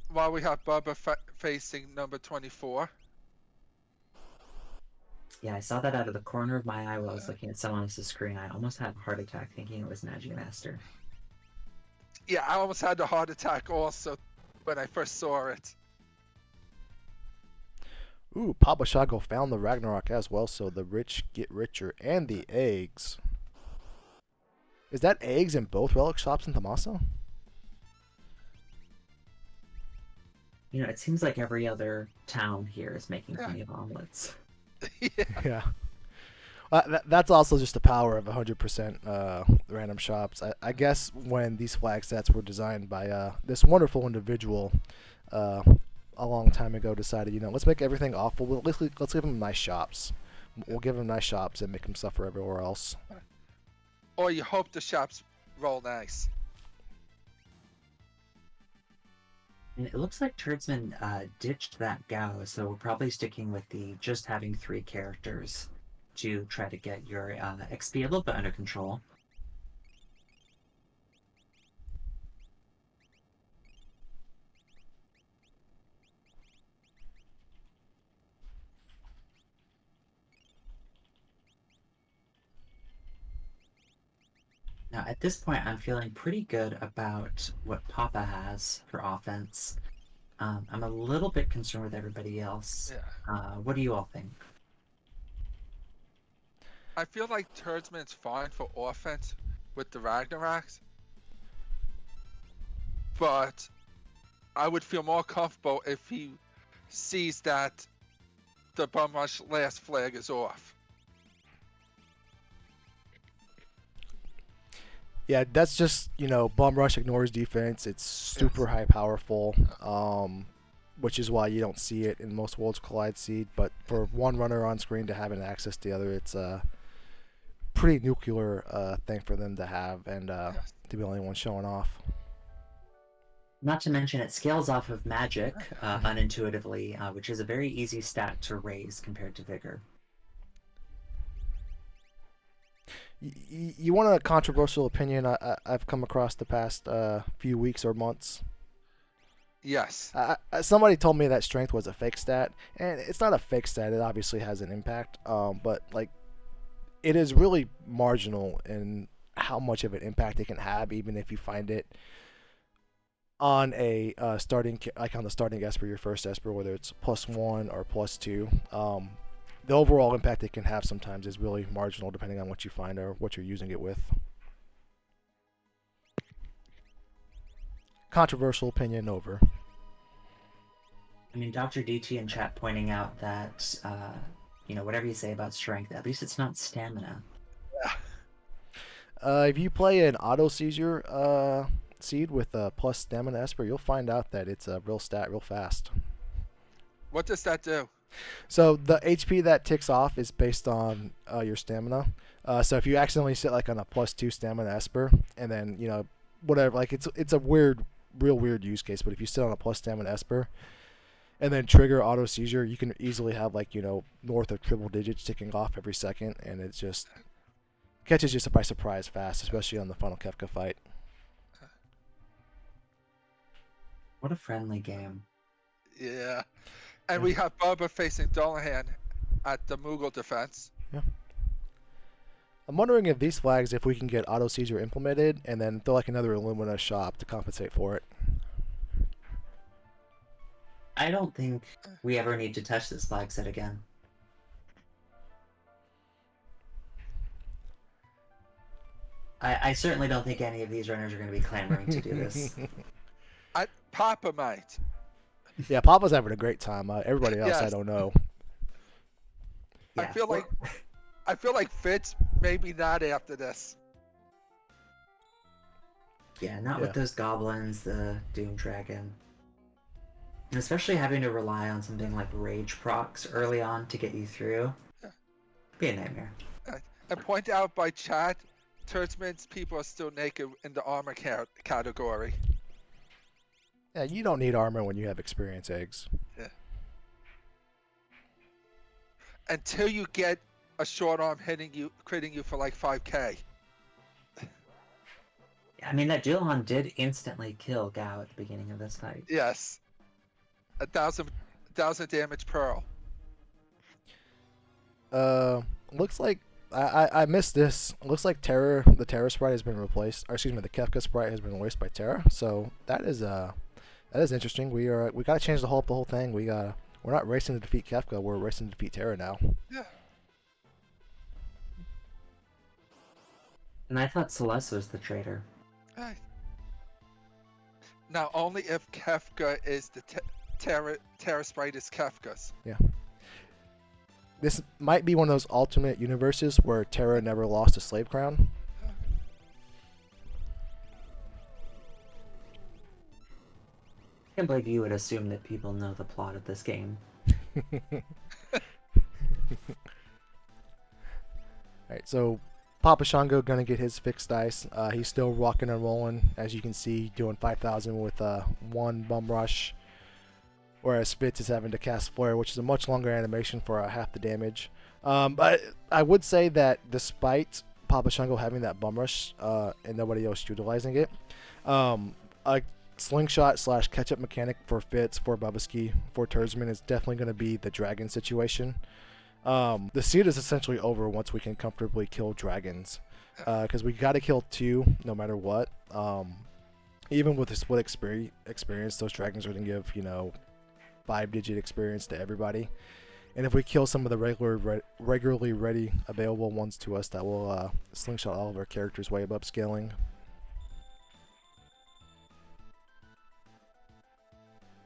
Speaker 2: While we have Bubba facing number 24.
Speaker 3: Yeah, I saw that out of the corner of my eye while I was looking at someone else's screen. I almost had a heart attack thinking it was Nagi Master.
Speaker 2: Yeah, I almost had a heart attack also when I first saw it.
Speaker 1: Ooh, Papa Shago found the Ragnarok as well, so the rich get richer, and the eggs. Is that eggs in both relic shops in Tommaso?
Speaker 3: You know, it seems like every other town here is making plenty of omelets.
Speaker 1: Yeah. That's also just the power of 100% random shops. I guess when these flag sets were designed by this wonderful individual a long time ago, decided, let's make everything awful. Let's give them nice shops. We'll give them nice shops and make them suffer everywhere else.
Speaker 2: Or you hope the shops roll nice.
Speaker 3: And it looks like Turdsman ditched that Gao, so we're probably sticking with the just having 3 characters to try to get your XP a little bit under control. Now, at this point, I'm feeling pretty good about what Papa has for offense. I'm a little bit concerned with everybody else.
Speaker 2: Yeah.
Speaker 3: What do you all think?
Speaker 2: I feel like Turdsman's fine for offense with the Ragnaraks, but I would feel more comfortable if he sees that the Bum Rush last flag is off.
Speaker 1: Yeah, that's just, Bum Rush ignores defense. It's super high powerful, which is why you don't see it in most Worlds Collide seed. But for one runner on screen to have an access to the other, it's a pretty nuclear thing for them to have and
Speaker 2: Yes.
Speaker 1: to be the only one showing off.
Speaker 3: Not to mention, it scales off of magic unintuitively, which is a very easy stat to raise compared to vigor.
Speaker 1: You want a controversial opinion I've come across the past few weeks or months?
Speaker 2: Yes.
Speaker 1: Somebody told me that strength was a fake stat, and it's not a fake stat. It obviously has an impact, but like it is really marginal in how much of an impact it can have, even if you find it on a starting like on the starting Esper, your first Esper, whether it's +1 or +2. The overall impact it can have sometimes is really marginal depending on what you find or what you're using it with. Controversial opinion over.
Speaker 3: I mean, Dr. DT in chat pointing out that, whatever you say about strength, at least it's not stamina.
Speaker 1: If you play an auto seizure seed with a plus stamina Esper, you'll find out that it's a real stat real fast.
Speaker 2: What does that do?
Speaker 1: So the HP that ticks off is based on your stamina. So if you accidentally sit like on a +2 stamina Esper, and then whatever, like it's a real weird use case. But if you sit on a plus stamina Esper, and then trigger auto seizure, you can easily have like north of triple digits ticking off every second, and it just catches you by surprise fast, especially on the final Kefka fight.
Speaker 3: What a friendly game.
Speaker 2: Yeah. And we have Bubba facing Dullahan at the Moogle defense.
Speaker 1: Yeah. I'm wondering if these flags, if we can get auto seizure implemented, and then throw like another Illumina shop to compensate for it.
Speaker 3: I don't think we ever need to touch this flag set again. I certainly don't think any of these runners are going to be clamoring to do this.
Speaker 2: Papa might.
Speaker 1: Yeah, Papa's having a great time. Everybody else,
Speaker 2: Yes.
Speaker 1: I don't know.
Speaker 2: I feel like Fitz maybe not after this.
Speaker 3: Yeah, not with those goblins, the Doom Dragon. And especially having to rely on something like Rage procs early on to get you through. Be a nightmare.
Speaker 2: And point out by chat, Turdsman's people are still naked in the armor category.
Speaker 1: Yeah, you don't need armor when you have experience eggs.
Speaker 2: Yeah. Until you get a short arm critting you for like 5k.
Speaker 3: I mean, that Jilhan did instantly kill Gao at the beginning of this fight.
Speaker 2: Yes. 1,000 damage Pearl.
Speaker 1: Looks like I missed this. Looks like the Terror sprite has been replaced. Or excuse me, the Kefka sprite has been replaced by Terra. So that is interesting. We got to change the whole thing. We're not racing to defeat Kefka. We're racing to defeat Terra now.
Speaker 2: Yeah.
Speaker 3: And I thought Celeste was the traitor.
Speaker 2: Hey. Now only if Kefka is the Terra sprite is Kefka's.
Speaker 1: Yeah. This might be one of those alternate universes where Terra never lost a slave crown.
Speaker 3: I can't believe you would assume that people know the plot of this game.
Speaker 1: Alright, so Papa Shango gonna get his fixed dice. He's still rocking and rolling, as you can see, doing 5,000 with one Bum Rush. Whereas Fitz is having to cast Flare, which is a much longer animation for half the damage. But I would say that despite Papa Shango having that Bum Rush and nobody else utilizing it, a slingshot / catch-up mechanic for Fitz, for Bubbaski, for Turdsman is definitely going to be the dragon situation. The seed is essentially over once we can comfortably kill dragons. because we got to kill 2 no matter what. Even with the split experience, those dragons are going to give 5-digit experience to everybody. And if we kill some of the regularly ready available ones to us, that will slingshot all of our characters way above scaling.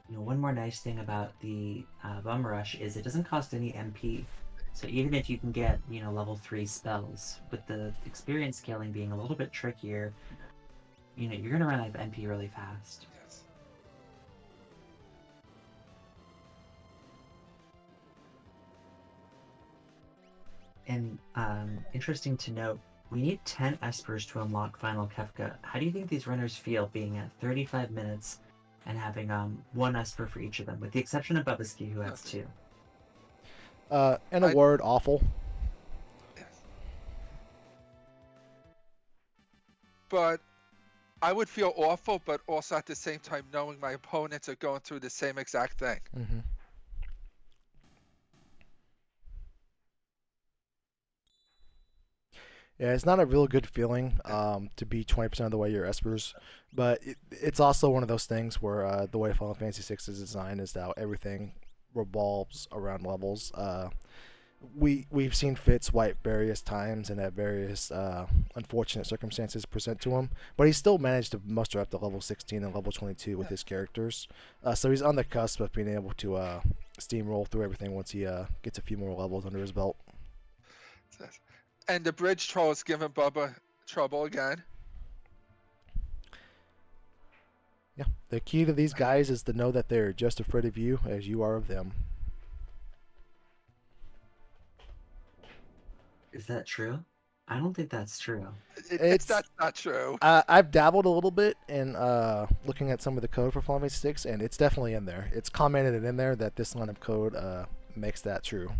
Speaker 3: One more nice thing about the Bum Rush is it doesn't cost any MP. So even if you can get, level 3 spells, with the experience scaling being a little bit trickier, you're going to run out of MP really fast.
Speaker 2: Yes.
Speaker 3: And interesting to note, we need 10 Espers to unlock Final Kefka. How do you think these runners feel being at 35 minutes and having 1 Esper for each of them, with the exception of Bubbaski, who has 2?
Speaker 1: In a word, awful.
Speaker 2: Yes. But I would feel awful, but also at the same time knowing my opponents are going through the same exact thing.
Speaker 1: Mm-hmm. Yeah, it's not a real good feeling to be 20% of the way your Espers, but it's also one of those things where the way Final Fantasy VI is designed is that everything revolves around levels. We've seen Fitz wipe various times and have various unfortunate circumstances present to him, but he still managed to muster up to level 16 and level 22 with his characters. So he's on the cusp of being able to steamroll through everything once he gets a few more levels under his belt.
Speaker 2: And the bridge troll is giving Bubba trouble again.
Speaker 1: Yeah, the key to these guys is to know that they're just as afraid of you as you are of them.
Speaker 3: Is that true? I don't think that's true.
Speaker 2: It's not true.
Speaker 1: I've dabbled a little bit in looking at some of the code for Final Fantasy VI, and it's definitely in there. It's commented in there that this line of code makes that true.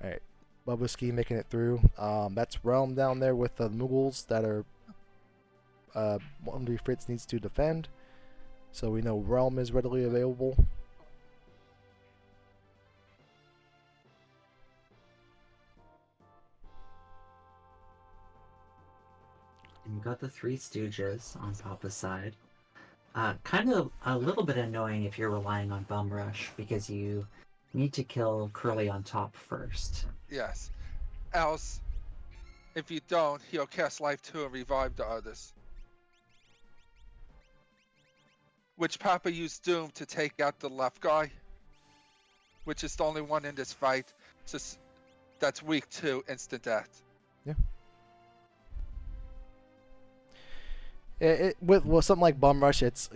Speaker 1: Alright, Bubbaski making it through. That's Realm down there with the Muggles that are Wonder Fritz needs to defend. So we know Realm is readily available.
Speaker 3: And you got the 3 Stooges on Papa's side. Kind of a little bit annoying if you're relying on Bum Rush, because you need to kill Curly on top first.
Speaker 2: Yes. Else, if you don't, he'll cast Life 2 and revive the others. Which Papa used Doom to take out the left guy, which is the only one in this fight. So that's weak 2, instant death.
Speaker 1: Yeah. With something like Bum Rush, it's,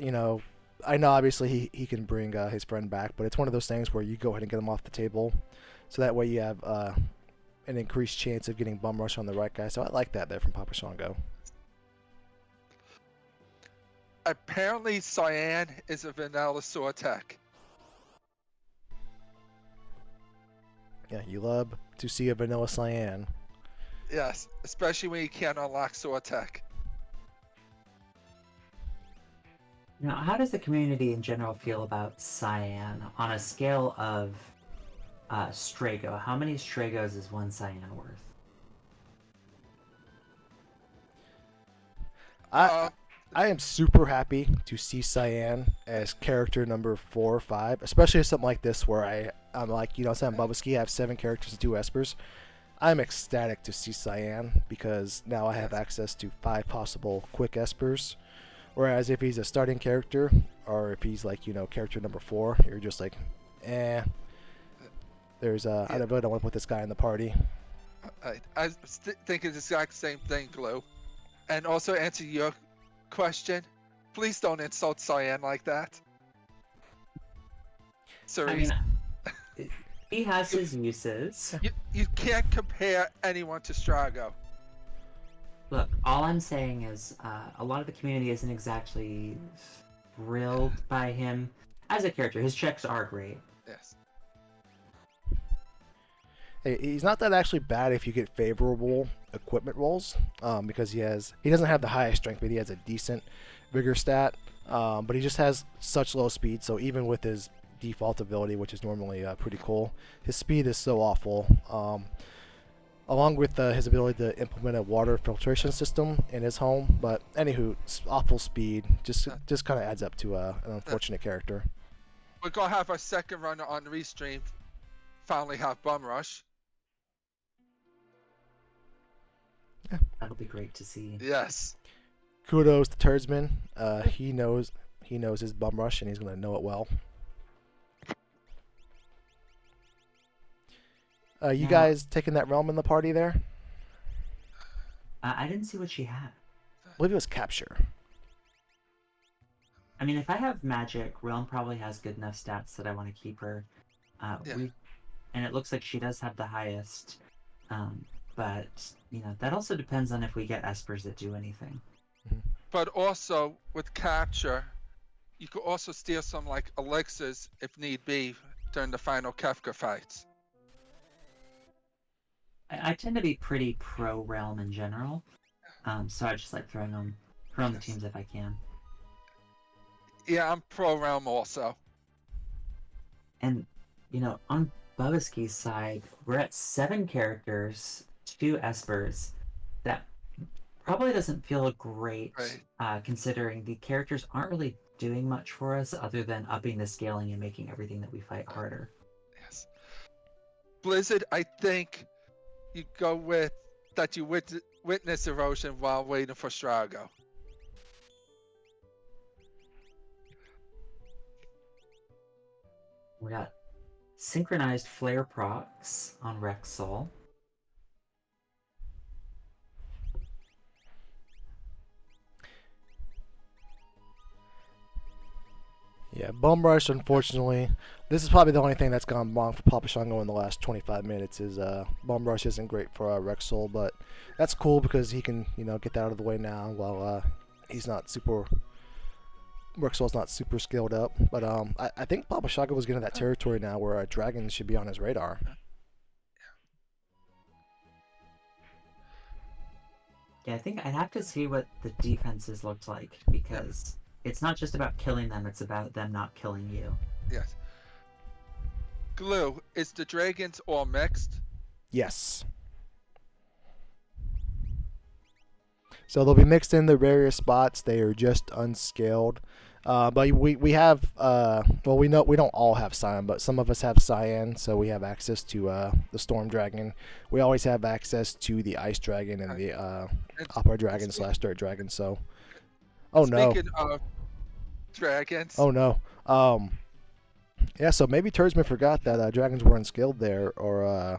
Speaker 1: I know obviously he can bring his friend back, but it's one of those things where you go ahead and get him off the table, so that way you have an increased chance of getting Bum Rush on the right guy. So I like that there from Papa Shango.
Speaker 2: Apparently, Cyan is a vanilla sword tech.
Speaker 1: Yeah, you love to see a vanilla Cyan.
Speaker 2: Yes, especially when you can't unlock sword tech.
Speaker 3: Now, how does the community in general feel about Cyan on a scale of Strago? How many Stragos is 1 Cyan worth?
Speaker 1: I am super happy to see Cyan as character number 4 or 5, especially something like this where I'm like, Sam Bubbaski, I have 7 characters and 2 Espers. I'm ecstatic to see Cyan because now I have access to 5 possible quick Espers. Whereas if he's a starting character, or if he's like, character number 4, you're just like, I really don't want to put this guy in the party.
Speaker 2: I think it's the exact same thing, Glue. And also answer your question, please don't insult Cyan like that. Sorry.
Speaker 3: He has his uses.
Speaker 2: You can't compare anyone to Strago.
Speaker 3: Look, all I'm saying is a lot of the community isn't exactly thrilled by him as a character. His checks are great.
Speaker 2: Yes.
Speaker 1: Hey, he's not that actually bad if you get favorable equipment rolls, because he doesn't have the highest strength, but he has a decent vigor stat. But he just has such low speed, so even with his default ability, which is normally pretty cool, his speed is so awful. along with his ability to implement a water filtration system in his home. But anywho, awful speed just kind of adds up to an unfortunate character.
Speaker 2: We're gonna have our second runner on Restream finally have Bum Rush.
Speaker 3: That'll be great to see.
Speaker 2: Yes.
Speaker 1: Kudos to Turdsman. He knows his bum rush, and he's gonna know it well. You
Speaker 3: Now-
Speaker 1: guys taking that realm in the party there?
Speaker 3: I didn't see what she had.
Speaker 1: I believe it was capture.
Speaker 3: I mean, if I have magic, Realm probably has good enough stats that I want to keep her.
Speaker 2: Yeah.
Speaker 3: And it looks like she does have the highest. But you know, that also depends on if we get espers that do anything.
Speaker 2: But also with capture, you could also steal some like elixirs if need be during the final Kefka fights.
Speaker 3: I tend to be pretty pro Realm in general, so I just like throwing them the
Speaker 2: Yes.
Speaker 3: teams if I can.
Speaker 2: Yeah, I'm pro realm also.
Speaker 3: And you know, on Bubbaski's side, we're at 7 characters, 2 espers. That probably doesn't feel great,
Speaker 2: Right.
Speaker 3: considering the characters aren't really doing much for us other than upping the scaling and making everything that we fight harder.
Speaker 2: Yes. Blizzard, I think you go with that you witness erosion while waiting for Strago.
Speaker 3: We got synchronized flare procs on Rexol.
Speaker 1: Yeah, bum rush. Unfortunately, this is probably the only thing that's gone wrong for Papa Shango in the last 25 minutes. Is bum rush isn't great for Rexol, but that's cool because he can get that out of the way now while he's not super. Rexol's not super scaled up, but I think Papa Shango was getting that territory now where dragons should be on his radar.
Speaker 3: Yeah, I think I'd have to see what the defenses looked like because it's not just about killing them, it's about them not killing you.
Speaker 2: Yes. Glue, is the dragons all mixed?
Speaker 1: Yes. So they'll be mixed in the various spots. They are just unscaled. But we have well, we don't all have cyan, but some of us have cyan, so we have access to the storm dragon. We always have access to the ice dragon and the opera dragon / dirt dragon. So, oh no,
Speaker 2: Speaking of dragons,
Speaker 1: oh no. Yeah, so maybe Turdsman forgot that dragons were unscaled there, or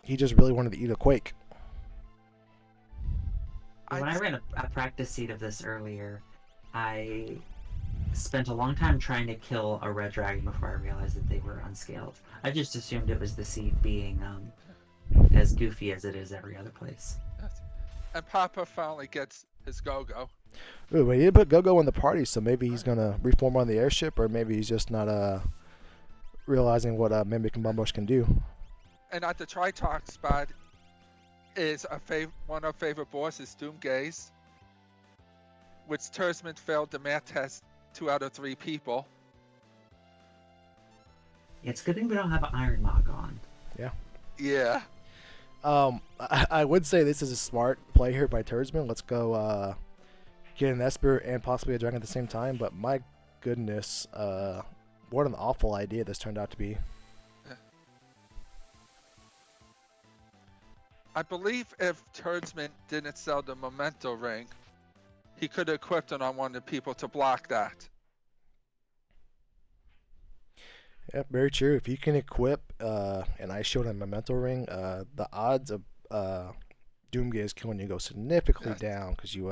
Speaker 1: he just really wanted to eat a quake.
Speaker 3: When I ran a practice seed of this earlier, I spent a long time trying to kill a red dragon before I realized that they were unscaled. I just assumed it was the seed being as goofy as it is every other place.
Speaker 2: and Papa finally gets his go-go.
Speaker 1: Ooh, but he didn't put Go-Go in the party, so maybe he's gonna reform on the airship, or maybe he's just not realizing what Mimic and Bumrush can do.
Speaker 2: And at the Tritalk spot is one of our favorite bosses, Doomgaze, which Tersman failed the math test 2 out of 3 people.
Speaker 3: It's a good thing we don't have Iron Mog on.
Speaker 2: Yeah.
Speaker 1: I would say this is a smart play here by Turdsman. Let's go get an Esper and possibly a dragon at the same time. But my goodness, what an awful idea this turned out to be.
Speaker 2: I believe if Turdsman didn't sell the Memento ring, he could have equipped it on one of the people to block that.
Speaker 1: Yeah, very true. If you can equip an Ice Shield and Memento Ring, the odds of Doomgaze killing you go significantly down because you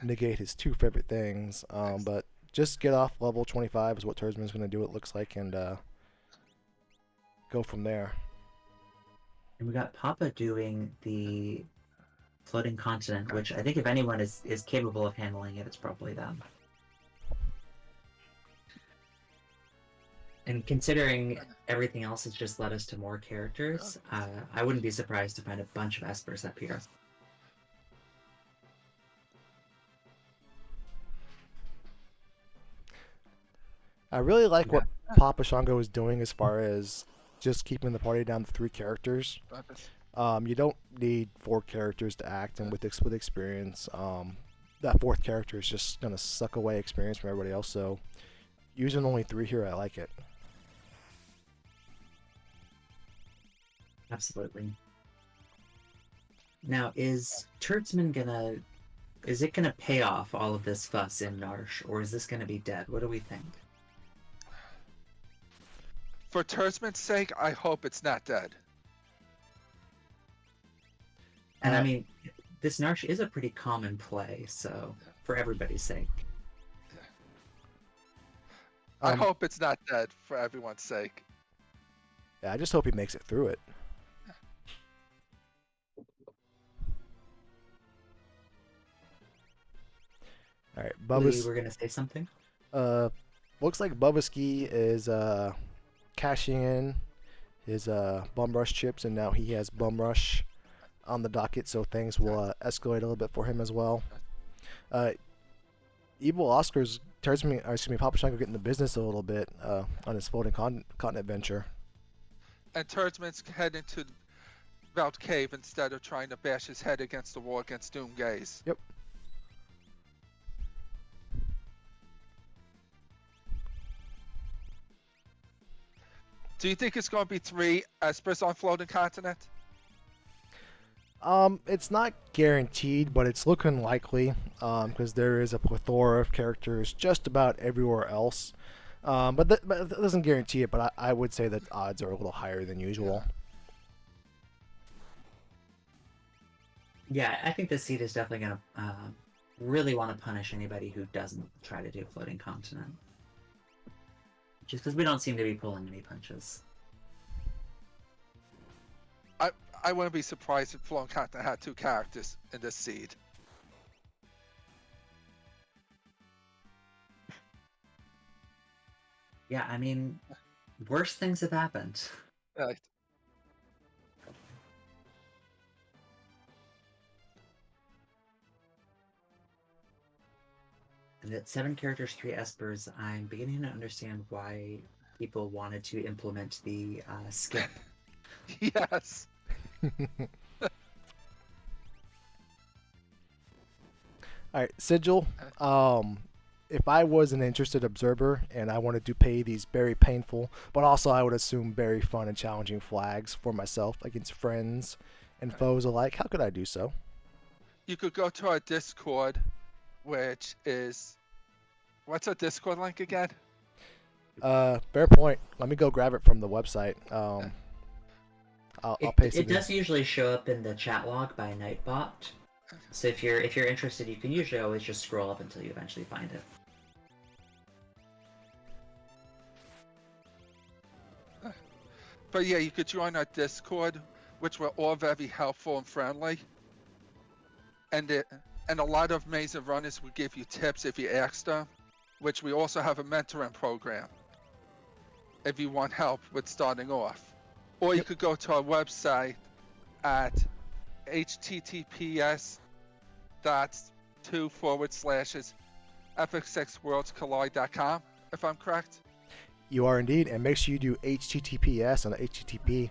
Speaker 1: negate his 2 favorite things. But just get off level 25 is what Turdsman's going to do, it looks like, and go from there.
Speaker 3: And we got Papa doing the floating continent, which I think if anyone is capable of handling it, it's probably them. And considering everything else has just led us to more characters, I wouldn't be surprised to find a bunch of espers up here.
Speaker 1: I really like what Papa Shango is doing as far as just keeping the party down to 3 characters. You don't need 4 characters to act, and with experience, that 4th character is just gonna suck away experience from everybody else. So using only 3 here, I like it.
Speaker 3: Absolutely. Now, is it gonna pay off all of this fuss in Narsh, or is this gonna be dead? What do we think?
Speaker 2: For Tersman's sake, I hope it's not dead.
Speaker 3: And I mean, this Narsh is a pretty common play, so for everybody's sake.
Speaker 2: I hope it's not dead for everyone's sake.
Speaker 1: Yeah, I just hope he makes it through it. All right,
Speaker 3: We were gonna say something.
Speaker 1: Looks like Bubbaski is cashing in his Bum Rush chips, and now he has Bum Rush on the docket, so things will escalate a little bit for him as well. Evil Oscar's Papa Shango getting the business a little bit on his floating continent venture.
Speaker 2: And Tersman's heading to Veld Cave instead of trying to bash his head against the wall against Doomgaze.
Speaker 1: Yep.
Speaker 2: Do you think it's going to be 3 Espers on Floating Continent?
Speaker 1: It's not guaranteed, but it's looking likely because there is a plethora of characters just about everywhere else. But that doesn't guarantee it, but I would say that odds are a little higher than usual.
Speaker 3: Yeah, I think this seed is definitely gonna really want to punish anybody who doesn't try to do Floating Continent. Just because we don't seem to be pulling any punches.
Speaker 2: I wouldn't be surprised if Floating Continent had 2 characters in this seed.
Speaker 3: Yeah, I mean, worse things have happened.
Speaker 2: Right.
Speaker 3: And at 7 characters, 3 Espers, I'm beginning to understand why people wanted to implement the skip.
Speaker 2: Yes.
Speaker 1: Alright, Sigil. If I was an interested observer and I wanted to pay these very painful, but also I would assume very fun and challenging flags for myself against friends and foes alike, how could I do so?
Speaker 2: You could go to our Discord, which is... What's our Discord link again?
Speaker 1: Fair point. Let me go grab it from the website. I'll paste it.
Speaker 3: It does usually show up in the chat log by Nightbot. So if you're interested, you can usually always just scroll up until you eventually find it.
Speaker 2: But yeah, you could join our Discord, which we're all very helpful and friendly. And a lot of amazing runners will give you tips if you ask them, which we also have a mentoring program if you want help with starting off. Or you could go to our website at https://fx6worldscollide.com, if I'm correct.
Speaker 1: You are indeed, and make sure you do HTTPS on the HTTP.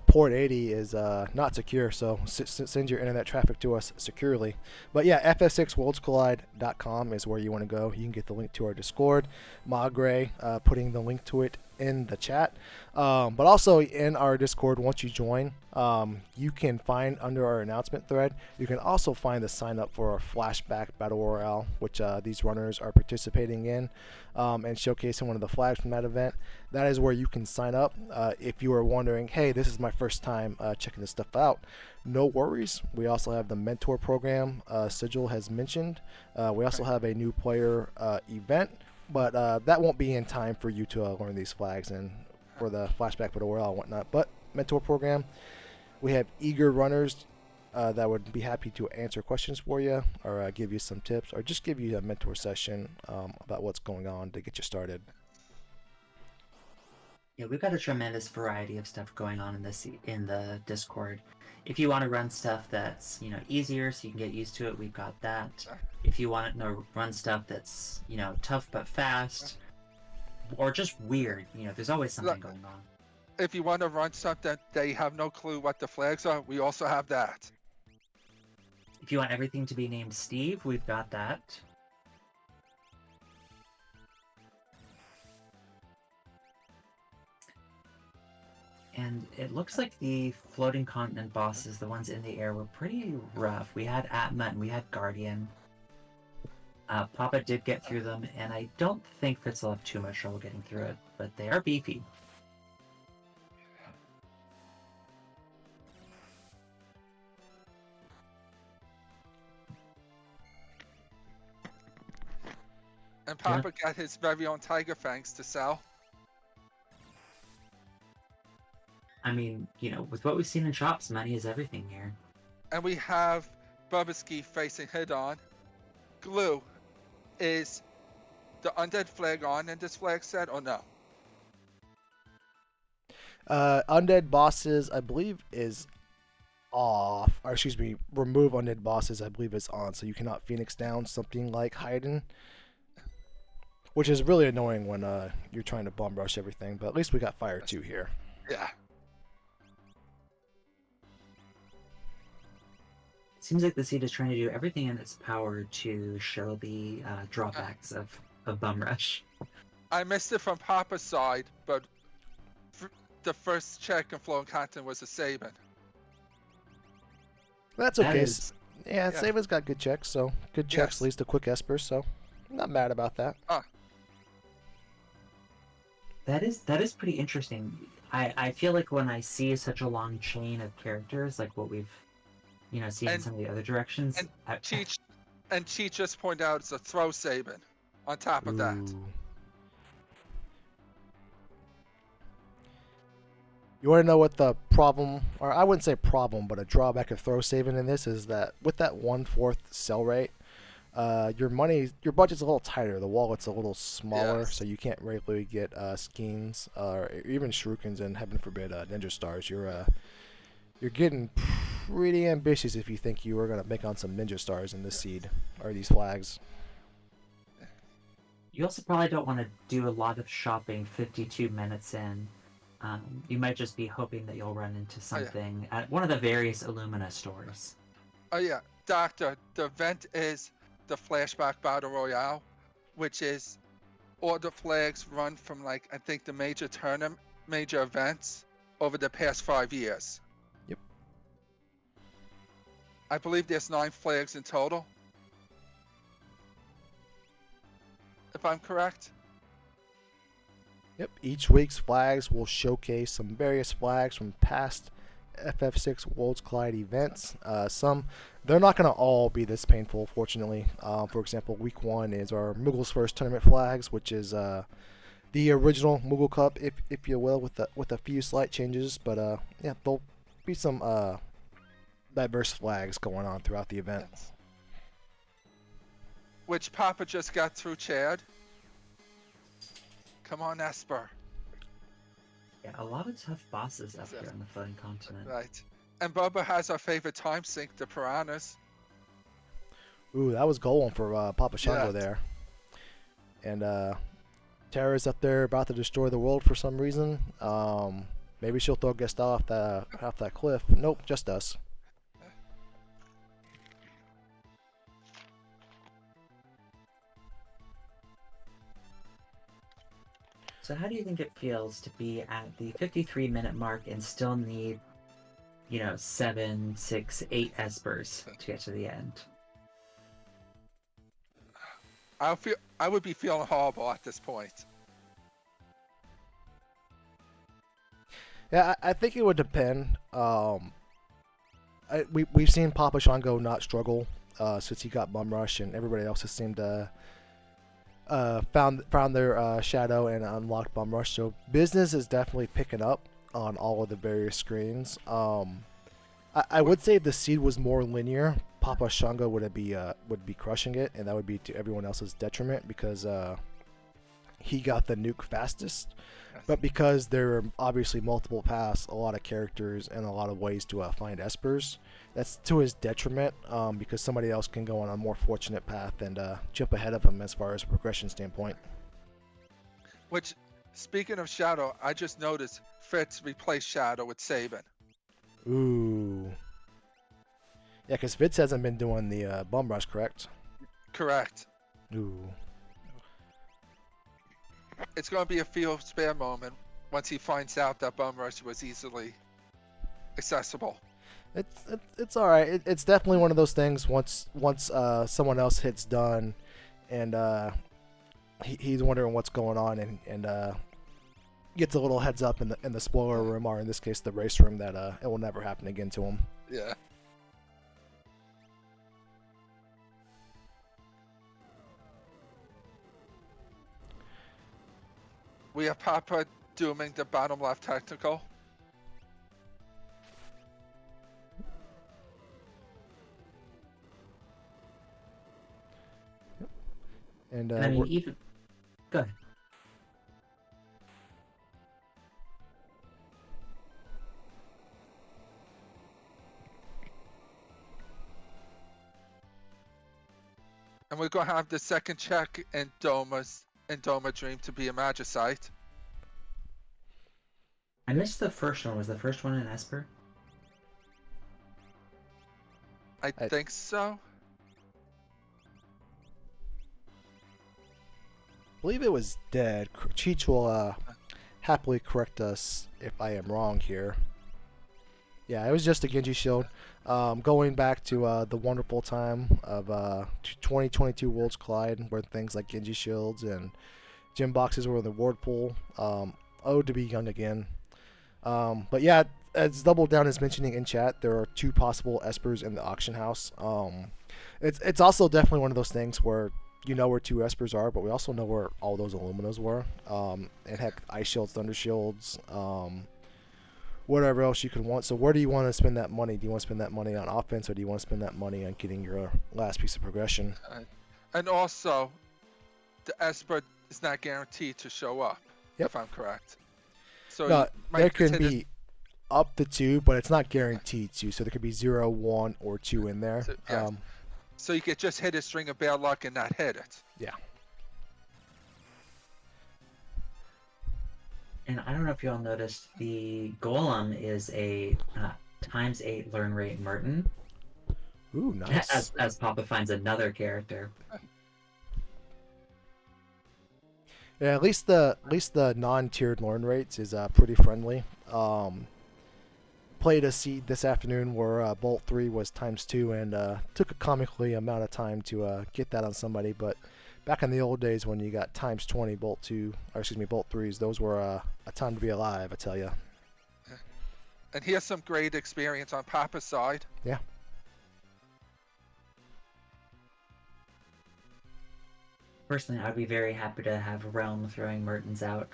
Speaker 1: Port 80 is not secure, so send your internet traffic to us securely. But yeah, fs6worldscollide.com is where you want to go. You can get the link to our Discord. Magre putting the link to it in the chat. But also in our Discord, once you join, you can find under our announcement thread, you can also find the sign up for our Flashback Battle Royale, which these runners are participating in and showcasing one of the flags from that event. That is where you can sign up. If you are wondering, hey, this is my first time checking this stuff out, no worries. We also have the mentor program Sigil has mentioned. We also have a new player event, but that won't be in time for you to learn these flags and for the Flashback Battle Royale and whatnot. But mentor program, we have eager runners that would be happy to answer questions for you or give you some tips or just give you a mentor session about what's going on to get you started.
Speaker 3: Yeah, we've got a tremendous variety of stuff going on in the Discord. If you want to run stuff that's easier, so you can get used to it, we've got that. If you want to run stuff that's tough but fast, or just weird, there's always something going on.
Speaker 2: if you want to run something, they have no clue what the flags are. We also have that.
Speaker 3: If you want everything to be named Steve, we've got that. And it looks like the floating continent bosses, the ones in the air, were pretty rough. We had Atma and we had Guardian. Papa did get through them, and I don't think Fitz will have too much trouble getting through it, but they are beefy.
Speaker 2: And Papa got his very own Tiger Fangs to sell.
Speaker 3: I mean, you know, with what we've seen in shops, money is everything here.
Speaker 2: And we have Bubbaski facing Hidon. Glue, is the undead flag on in this flag set or no?
Speaker 1: Undead bosses, I believe, is off. Or excuse me, remove undead bosses, I believe, is on. So you cannot Phoenix down something like Haydn. Which is really annoying when you're trying to bum rush everything. But at least we got Fire 2 here.
Speaker 2: Yeah.
Speaker 3: It seems like the seed is trying to do everything in its power to show the drawbacks of Bum Rush.
Speaker 2: I missed it from Papa's side, but the first check in Flowing Content was a Sabin.
Speaker 1: That's okay. Yeah, Saban's got good checks, so good checks leads to quick Espers, so I'm not mad about that.
Speaker 3: That is pretty interesting. I feel like when I see such a long chain of characters, like what we've, you know, seen in some of the other directions.
Speaker 2: And Cheech just pointed out it's a throw Sabin on top of that.
Speaker 1: You want to know what the problem, or I wouldn't say problem, but a drawback of throw saving in this is that with that 1/4 sell rate, your budget's a little tighter. The wallet's a little smaller, so you can't regularly get skeins or even shurikens, and heaven forbid ninja stars. You're getting pretty ambitious if you think you are gonna make on some ninja stars in this seed or these flags.
Speaker 3: You also probably don't want to do a lot of shopping 52 minutes in. You might just be hoping that you'll run into something at one of the various Illumina stores.
Speaker 2: Oh yeah, Doctor, the event is the Flashback Battle Royale, which is all the flags run from, like, I think the major events over the past 5 years.
Speaker 1: Yep.
Speaker 2: I believe there's 9 flags in total, if I'm correct.
Speaker 1: Yep, each week's flags will showcase some various flags from past FF6 Worlds Collide events. They're not going to all be this painful, fortunately. For example, week 1 is our Moogle's First Tournament flags, which is the original Moogle Cup, if you will, with a few slight changes. But yeah, there'll be some diverse flags going on throughout the event.
Speaker 2: Which Papa just got through Chad. Come on, Esper.
Speaker 3: Yeah, a lot of tough bosses up here on the floating continent.
Speaker 2: Right. And Bubba has our favorite time sink, the Piranhas.
Speaker 1: Ooh, that was golden for Papa Shango there. And Terra's up there about to destroy the world for some reason. Maybe she'll throw Gestal off that cliff. Nope, just us.
Speaker 3: So how do you think it feels to be at the 53-minute mark and still need, 7, 6, 8 Espers to get to the end?
Speaker 2: I would be feeling horrible at this point.
Speaker 1: Yeah, I think it would depend. We've seen Papa Shango not struggle since he got Bum Rush, and everybody else has seemed to found their shadow and unlocked Bum Rush. So business is definitely picking up on all of the various screens. I would say if the seed was more linear, Papa Shango would be crushing it, and that would be to everyone else's detriment because he got the nuke fastest. But because there are obviously multiple paths, a lot of characters, and a lot of ways to find Espers, that's to his detriment because somebody else can go on a more fortunate path and jump ahead of him as far as a progression standpoint.
Speaker 2: Which Speaking of Shadow, I just noticed Fritz replaced Shadow with Saban.
Speaker 1: Ooh. Yeah, because Fitz hasn't been doing the bum rush, correct?
Speaker 2: Correct.
Speaker 1: Ooh.
Speaker 2: It's going to be a feel spare moment once he finds out that bum rush was easily accessible.
Speaker 1: It's all right. It's definitely one of those things. Once someone else hits done, and he's wondering what's going on, and gets a little heads up in the spoiler room, or in this case the race room, that it will never happen again to him.
Speaker 2: Yeah. We have Papa dooming the bottom left technical.
Speaker 1: And
Speaker 3: And I mean, even go ahead.
Speaker 2: And we're going to have the second check in Doma Dream to be a Magicite.
Speaker 3: I missed the first one. Was the first one an Esper?
Speaker 2: I think so.
Speaker 1: I believe it was dead. Cheech will happily correct us if I am wrong here. Yeah, it was just a Genji shield. Going back to the wonderful time of 2022 Worlds Collide, where things like Genji shields and gym boxes were in the reward pool. Oh, to be young again. But yeah, as Double Down is mentioning in chat, there are 2 possible Espers in the auction house. It's also definitely one of those things where you know where 2 Espers are, but we also know where all those Illuminas were. And heck, Ice Shields, Thunder Shields, whatever else you could want. So where do you want to spend that money? Do you want to spend that money on offense, or do you want to spend that money on getting your last piece of progression?
Speaker 2: And also, the Esper is not guaranteed to show up, if I'm correct. So
Speaker 1: No,
Speaker 2: you might
Speaker 1: there
Speaker 2: just
Speaker 1: can
Speaker 2: hit
Speaker 1: be up to 2, but it's not guaranteed to. So there could be 0, 1, or 2 in there.
Speaker 2: So, yeah. So you could just hit a string of bad luck and not hit it.
Speaker 1: Yeah.
Speaker 3: And I don't know if you all noticed, the Golem is a ×8 learn rate Merton.
Speaker 1: Ooh, nice.
Speaker 3: As Papa finds another character.
Speaker 1: Yeah, at least the non-tiered learn rates is pretty friendly. Played a seed this afternoon where Bolt 3 was ×2, and took a comically amount of time to get that on somebody. But back in the old days when you got ×20 Bolt 3s, those were a time to be alive, I tell you.
Speaker 2: And here's some great experience on Papa's side.
Speaker 1: Yeah.
Speaker 3: Personally, I'd be very happy to have Realm throwing Mertens out,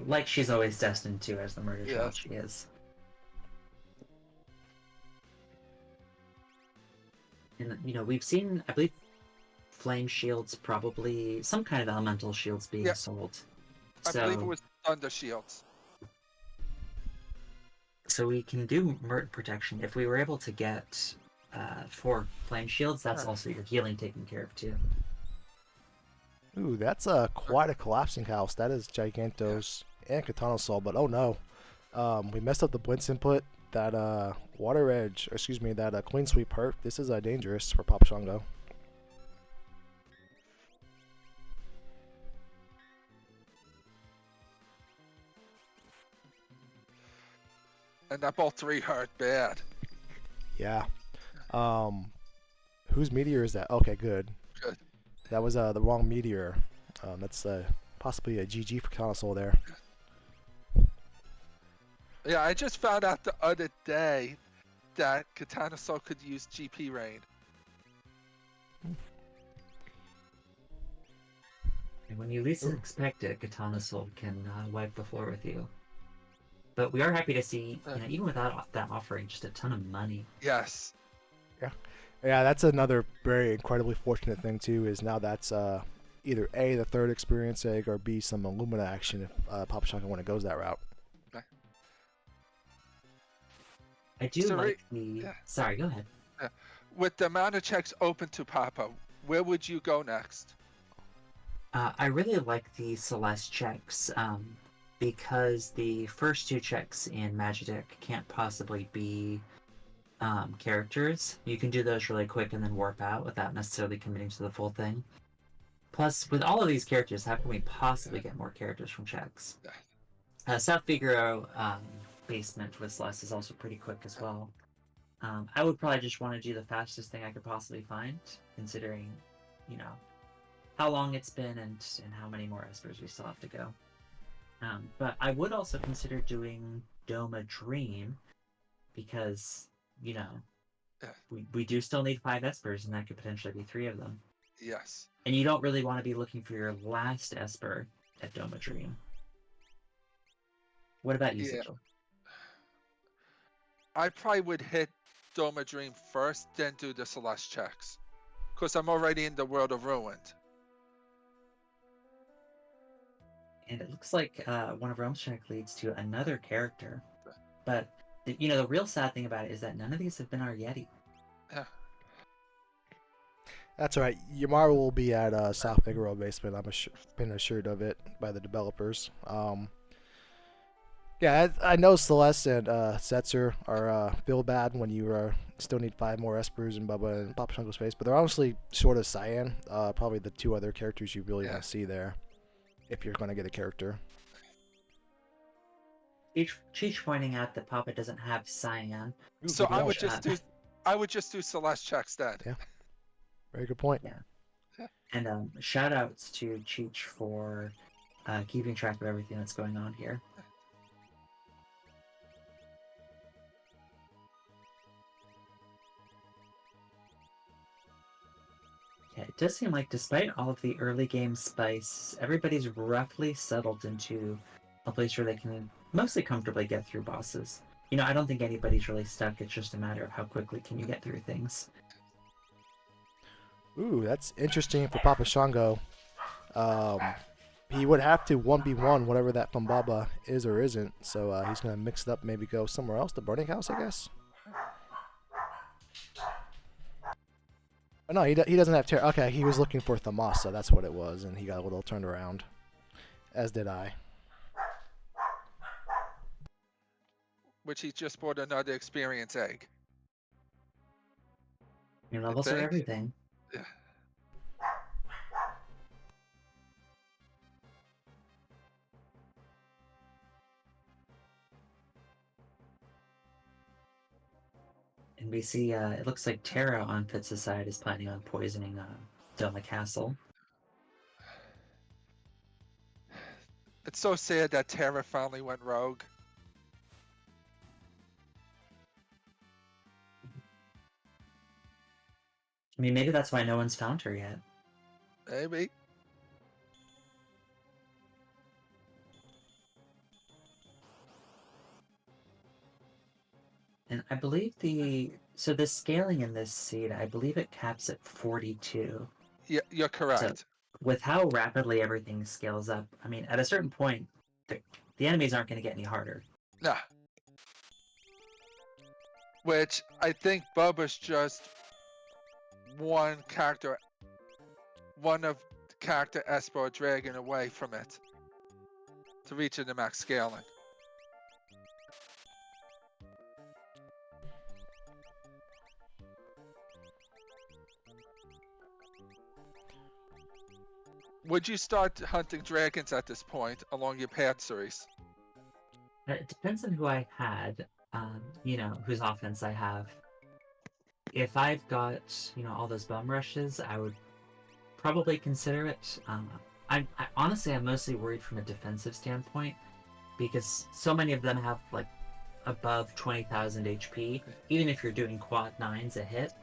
Speaker 3: like she's always destined to as the murder child she is. And, you know, we've seen, I believe, flame shields, probably some kind of elemental shields being sold.
Speaker 2: I believe it was Thunder Shields.
Speaker 3: So we can do Mert protection. If we were able to get 4 flame shields, that's also your healing taken care of too.
Speaker 1: Ooh, that's quite a collapsing house. That is Gigantos and Katana Soul, but oh no. We messed up the Blitz input. That Water Edge, or excuse me, that Clean Sweep perk. This is dangerous for Papa Shango.
Speaker 2: And that Bolt 3 hurt bad.
Speaker 1: Yeah. Whose meteor is that? Okay, good.
Speaker 2: Good.
Speaker 1: That was the wrong meteor. That's possibly a GG for Console there.
Speaker 2: Yeah, I just found out the other day that Katana Soul could use GP Rain.
Speaker 3: And when you least expect it, Katana Soul can wipe the floor with you. But we are happy to see, you know, even without that offering, just a ton of money.
Speaker 2: Yes.
Speaker 1: Yeah, that's another very incredibly fortunate thing too. Is now that's either A, the 3rd experience egg, or B, some Illumina action if Papa Shango when it goes that route.
Speaker 3: I do like the... Sorry, go ahead.
Speaker 2: With the amount of checks open to Papa, where would you go next?
Speaker 3: I really like the Celeste checks. because the first two checks in Magideck can't possibly be characters, you can do those really quick and then warp out without necessarily committing to the full thing. Plus, with all of these characters, how can we possibly get more characters from checks? South Figaro basement with Celeste is also pretty quick as well. I would probably just want to do the fastest thing I could possibly find, considering, you know, how long it's been and how many more espers we still have to go. But I would also consider doing Doma Dream, because, you know, we do still need 5 espers, and that could potentially be 3 of them.
Speaker 2: Yes.
Speaker 3: And you don't really want to be looking for your last esper at Doma Dream. What about you, Sigil?
Speaker 2: I probably would hit Doma Dream first, then do the Celeste checks. Because I'm already in the World of Ruined.
Speaker 3: And it looks like one of Rome's check leads to another character. But, you know, the real sad thing about it is that none of these have been our Yeti.
Speaker 2: Yeah.
Speaker 1: That's all right. Yamara will be at South Figaro basement. I'm been assured of it by the developers. Yeah, I know Celeste and Setzer are feel bad when you still need 5 more espers in Bubba and Papa Shango Space, but they're honestly short of Cyan. Probably the 2 other characters you really want to see there, if you're going to get a character.
Speaker 3: Cheech pointing out that Papa doesn't have Cyan.
Speaker 2: So I would just do Celeste checks then.
Speaker 1: Yeah. Very good point.
Speaker 3: Yeah. And shout outs to Cheech for keeping track of everything that's going on here. Yeah, it does seem like despite all of the early game spice, everybody's roughly settled into a place where they can mostly comfortably get through bosses. You know, I don't think anybody's really stuck. It's just a matter of how quickly can you get through things.
Speaker 1: Ooh, that's interesting for Papa Shango. He would have to 1v1 whatever that Fumbaba is or isn't, so he's going to mix it up, maybe go somewhere else, the Burning House, I guess? Oh, no, he doesn't have Terra. Okay, he was looking for Thamasa, that's what it was, and he got a little turned around. As did I.
Speaker 2: Which he just bought another experience egg.
Speaker 3: New levels are everything.
Speaker 2: Yeah.
Speaker 3: And we see, it looks like Terra on Fitz's side is planning on poisoning Doma Castle.
Speaker 2: It's so sad that Terra finally went rogue.
Speaker 3: I mean, maybe that's why no one's found her yet.
Speaker 2: Maybe.
Speaker 3: And I believe the scaling in this seed, I believe it caps at 42.
Speaker 2: Yeah, you're correct.
Speaker 3: So, with how rapidly everything scales up, I mean, at a certain point, the enemies aren't going to get any harder.
Speaker 2: Nah. Which I think Bubba's just one of character Esper or Dragon away from it to reaching the max scaling. Would you start hunting dragons at this point along your path series?
Speaker 3: It depends on who I had, you know, whose offense I have. If I've got, you know, all those bum rushes, I would probably consider it. I honestly, I'm mostly worried from a defensive standpoint, because so many of them have, like, above 20,000 HP. Even if you're doing quad 9s a hit,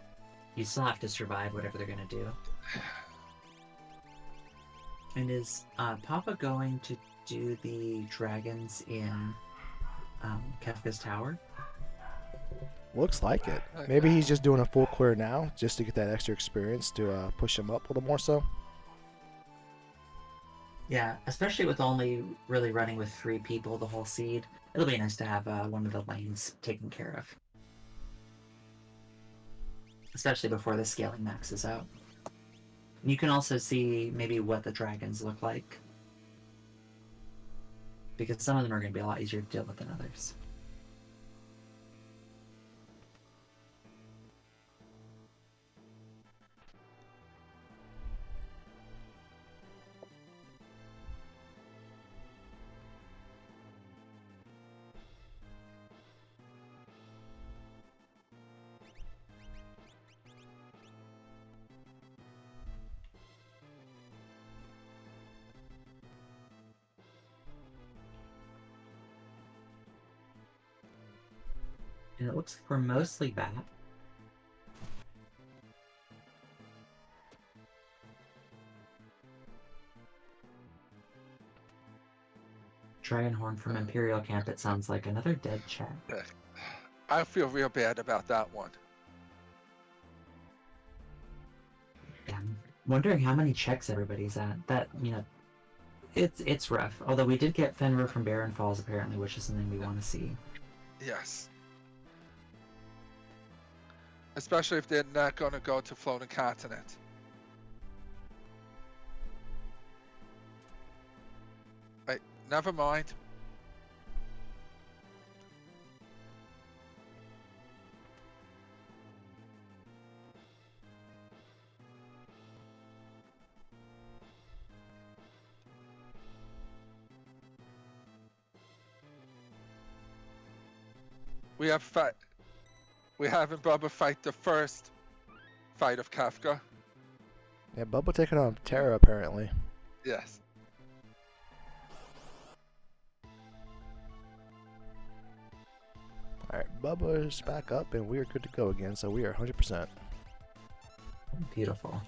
Speaker 3: you still have to survive whatever they're going to do. And is Papa going to do the dragons in Kefka's Tower?
Speaker 1: Looks like it. Maybe he's just doing a full clear now, just to get that extra experience to push him up a little more so.
Speaker 3: Yeah, especially with only really running with 3 people the whole seed. It'll be nice to have one of the lanes taken care of. Especially before the scaling maxes out. You can also see maybe what the dragons look like. because some of them are going to be a lot easier to deal with than others. And it looks like we're mostly back. Dragonhorn from Imperial Camp, it sounds like another dead check.
Speaker 2: I feel real bad about that one.
Speaker 3: Yeah, I'm wondering how many checks everybody's at. That, you know, it's rough. Although we did get Fenrir from Barren Falls apparently, which is something we want to see.
Speaker 2: Yes. Especially if they're not going to go to Floating Continent. Wait, never mind. We have We're having Bubba fight the first fight of Kafka.
Speaker 1: Yeah, Bubba taking on Terra apparently.
Speaker 2: Yes.
Speaker 1: Alright, Bubba is back up and we are good to go again, so we are 100%.
Speaker 3: Beautiful.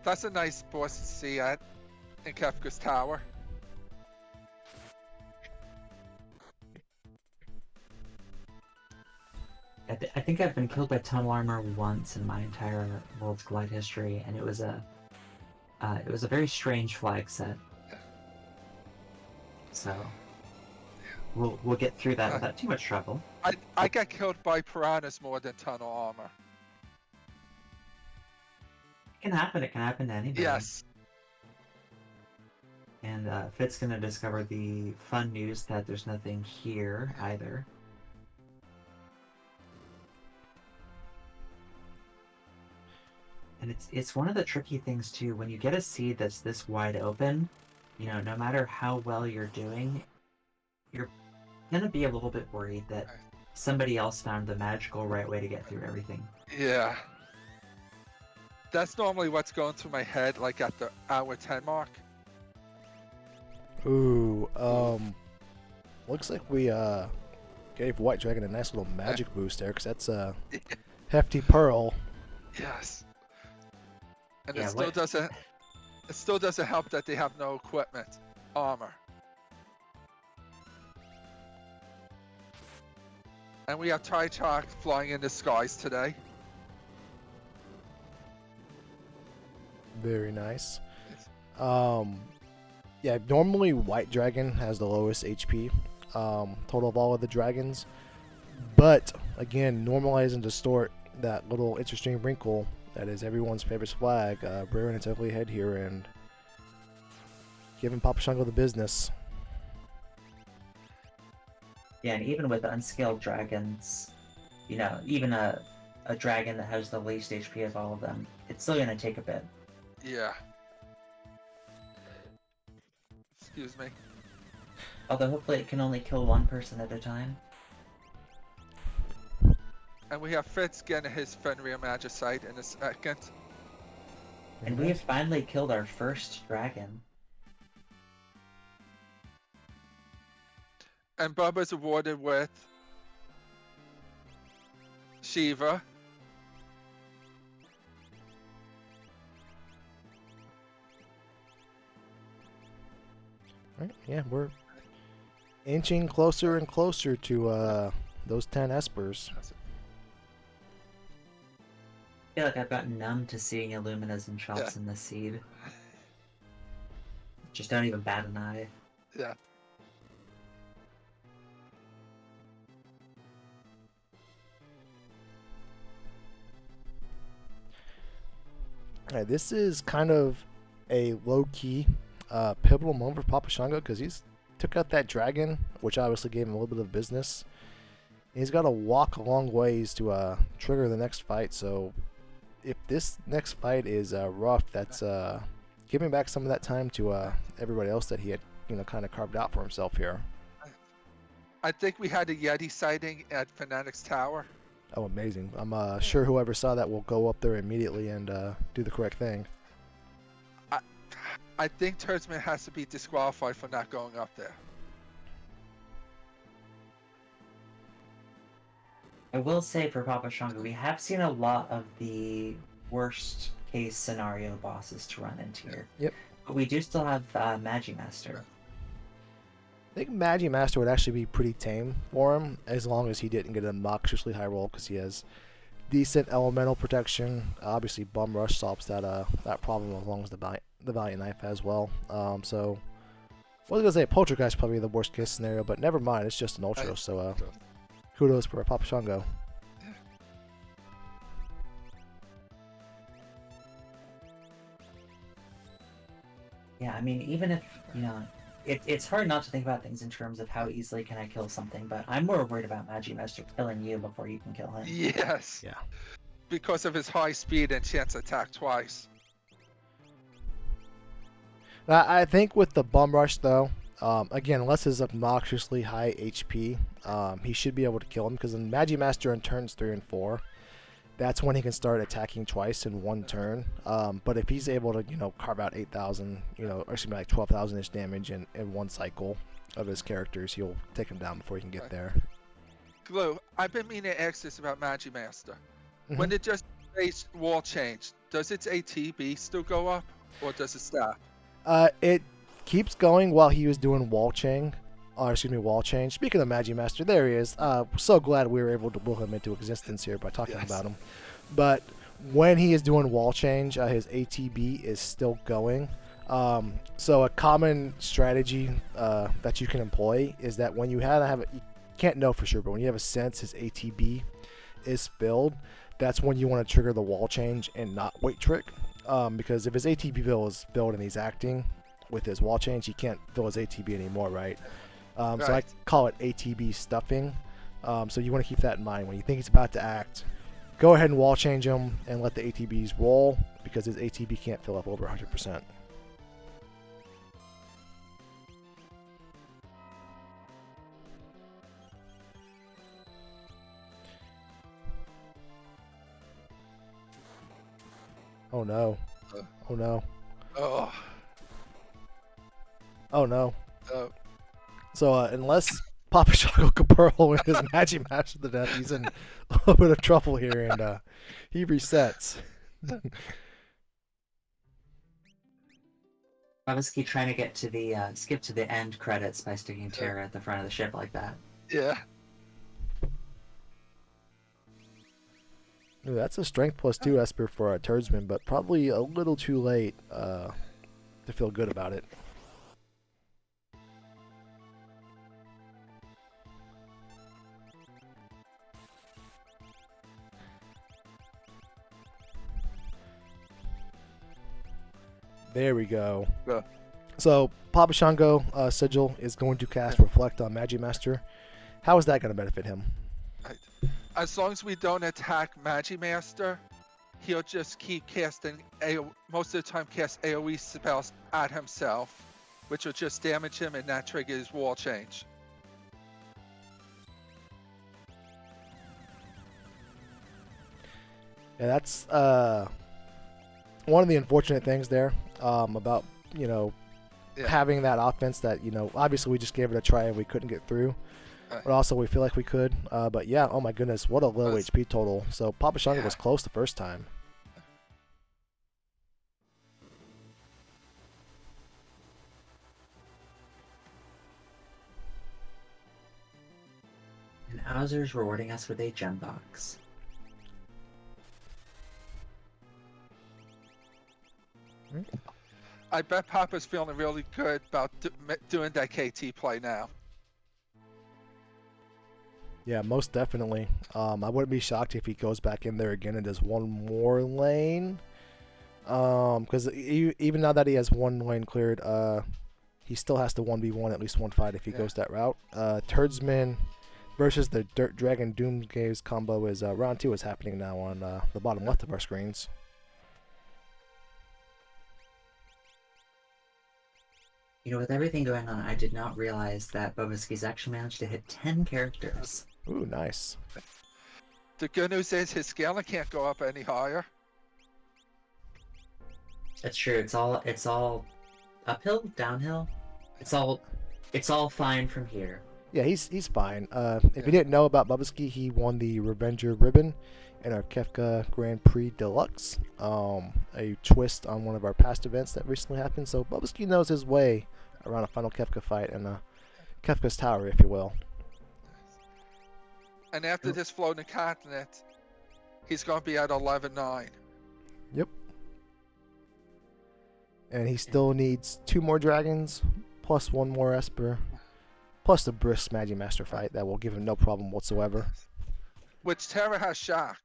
Speaker 2: That's a nice boss to see at in Kafka's Tower.
Speaker 3: I think I've been killed by tunnel armor once in my entire Worlds Collide history, and it was a very strange flag set. So we'll get through that without too much trouble.
Speaker 2: I got killed by piranhas more than tunnel armor.
Speaker 3: It can happen. It can happen to anybody.
Speaker 2: Yes.
Speaker 3: And Fit's gonna discover the fun news that there's nothing here either. And it's one of the tricky things too, when you get a seed that's this wide open, you know, no matter how well you're doing, you're gonna be a little bit worried that somebody else found the magical right way to get through everything.
Speaker 2: Yeah. That's normally what's going through my head, like at the hour 10 mark.
Speaker 1: Ooh, looks like we gave White Dragon a nice little magic boost there, because that's a hefty pearl.
Speaker 2: Yes. And
Speaker 3: Yeah,
Speaker 2: it still doesn't help that they have no equipment, armor. And we have Trichark flying in the skies today.
Speaker 1: Very nice. Yeah, normally White Dragon has the lowest HP total of all of the dragons, but again, normalize and distort that little interesting wrinkle that is everyone's favorite flag, rearing its ugly head here and giving Papa Shango the business.
Speaker 3: Yeah, and even with unscaled dragons, you know, even a dragon that has the least HP of all of them, it's still gonna take a bit.
Speaker 2: Yeah. Excuse me.
Speaker 3: Although hopefully it can only kill one person at a time.
Speaker 2: And we have Fitz getting his Fenrir Magicite in a second.
Speaker 3: And we have finally killed our first dragon.
Speaker 2: And Bubba's awarded with Shiva.
Speaker 1: Right, yeah, we're inching closer and closer to those 10 espers.
Speaker 3: I feel like I've gotten numb to seeing Illuminas and shops in the seed. Just don't even bat an eye.
Speaker 2: Yeah.
Speaker 1: Alright, this is kind of a low-key pivotal moment for Papa Shango because he's took out that dragon, which obviously gave him a little bit of business. He's got to walk a long ways to trigger the next fight. So if this next fight is rough, that's giving back some of that time to everybody else that he had, kind of carved out for himself here.
Speaker 2: I think we had a Yeti sighting at Fanatic's Tower.
Speaker 1: Oh, amazing! I'm sure whoever saw that will go up there immediately and do the correct thing.
Speaker 2: I think Turdsman has to be disqualified for not going up there.
Speaker 3: I will say for Papa Shango, we have seen a lot of the worst case scenario bosses to run into here.
Speaker 1: Yep.
Speaker 3: But we do still have Magimaster.
Speaker 1: I think Magimaster would actually be pretty tame for him as long as he didn't get an obnoxiously high roll because he has decent elemental protection. Obviously, Bum Rush solves that problem as long as the Valiant Knife as well. So I was gonna say Poltergeist probably the worst case scenario, but never mind. It's just an Ultra, so kudos for Papa Shango.
Speaker 3: Yeah, I mean, even if, it's hard not to think about things in terms of how easily can I kill something, but I'm more worried about Magimaster killing you before you can kill him.
Speaker 2: Yes.
Speaker 1: Yeah.
Speaker 2: Because of his high speed and chance attack twice.
Speaker 1: I think with the Bum Rush, though, again, unless it's obnoxiously high HP, he should be able to kill him because in Magimaster in turns 3 and 4, that's when he can start attacking twice in one turn. But if he's able to, carve out 8,000, or excuse me, like 12,000-ish damage in one cycle of his characters, he'll take him down before he can get there.
Speaker 2: Glue, I've been meaning to ask this about Magimaster.
Speaker 1: Mhm.
Speaker 2: When it just face wall change, does its ATB still go up, or does it stop?
Speaker 1: It keeps going while he was doing wall change. Speaking of Magimaster, there he is. So glad we were able to will him into existence here by talking about him. But when he is doing wall change, his ATB is still going. So a common strategy that you can employ is that when you you can't know for sure, but when you have a sense his ATB is filled, that's when you want to trigger the wall change and not wait trick. Because if his ATB bill is filled and he's acting with his wall change, he can't fill his ATB anymore, right? So I call it ATB stuffing. So you want to keep that in mind. When you think he's about to act, go ahead and wall change him and let the ATBs roll because his ATB can't fill up over 100%. Oh no. Oh no.
Speaker 2: Oh.
Speaker 1: Oh no.
Speaker 2: Oh.
Speaker 1: So unless Papa Shango can pearl with his Magimaster to death, he's in a little bit of trouble here, and he resets.
Speaker 3: I was keep trying to get to the skip to the end credits by sticking Terra at the front of the ship like that.
Speaker 2: Yeah.
Speaker 1: Ooh, that's a strength +2 Esper for a Turdsman, but probably a little too late to feel good about it. There we go.
Speaker 2: Yeah.
Speaker 1: So Papa Shango Sigil is going to cast Reflect on Magimaster. How is that going to benefit him?
Speaker 2: As long as we don't attack Magimaster, he'll just keep casting most of the time cast AoE spells at himself, which will just damage him and not trigger his wall change.
Speaker 1: Yeah, that's one of the unfortunate things there about having that offense that obviously we just gave it a try and we couldn't get through, but also we feel like we could. But yeah, oh my goodness, what a low HP total. So Papa Shango was close the first time.
Speaker 3: And Owzer's rewarding us with a gem box.
Speaker 2: I bet Papa's feeling really good about doing that KT play now.
Speaker 1: Yeah, most definitely. I wouldn't be shocked if he goes back in there again and does one more lane. Because even now that he has one lane cleared, he still has to 1v1 at least one fight if he goes that route. Turdsman versus the Dirt Dragon Doomgaze combo is round 2 is happening now on the bottom left of our screens.
Speaker 3: You know, with everything going on, I did not realize that Bobuski's actually managed to hit 10 characters.
Speaker 1: Ooh, nice.
Speaker 2: The good news is his scaling can't go up any higher.
Speaker 3: That's true. It's all uphill, downhill. It's all fine from here.
Speaker 1: Yeah, he's fine. If you didn't know about Bobuski, he won the Revenger ribbon in our Kefka Grand Prix Deluxe. A twist on one of our past events that recently happened. So Bobuski knows his way around a final Kefka fight and Kefka's Tower, if you will.
Speaker 2: And after this floating continent, he's going to be at 11-9.
Speaker 1: Yep. And he still needs 2 more dragons, plus 1 more Esper, plus the brisk Magi Master fight that will give him no problem whatsoever.
Speaker 2: Which Terra has shock.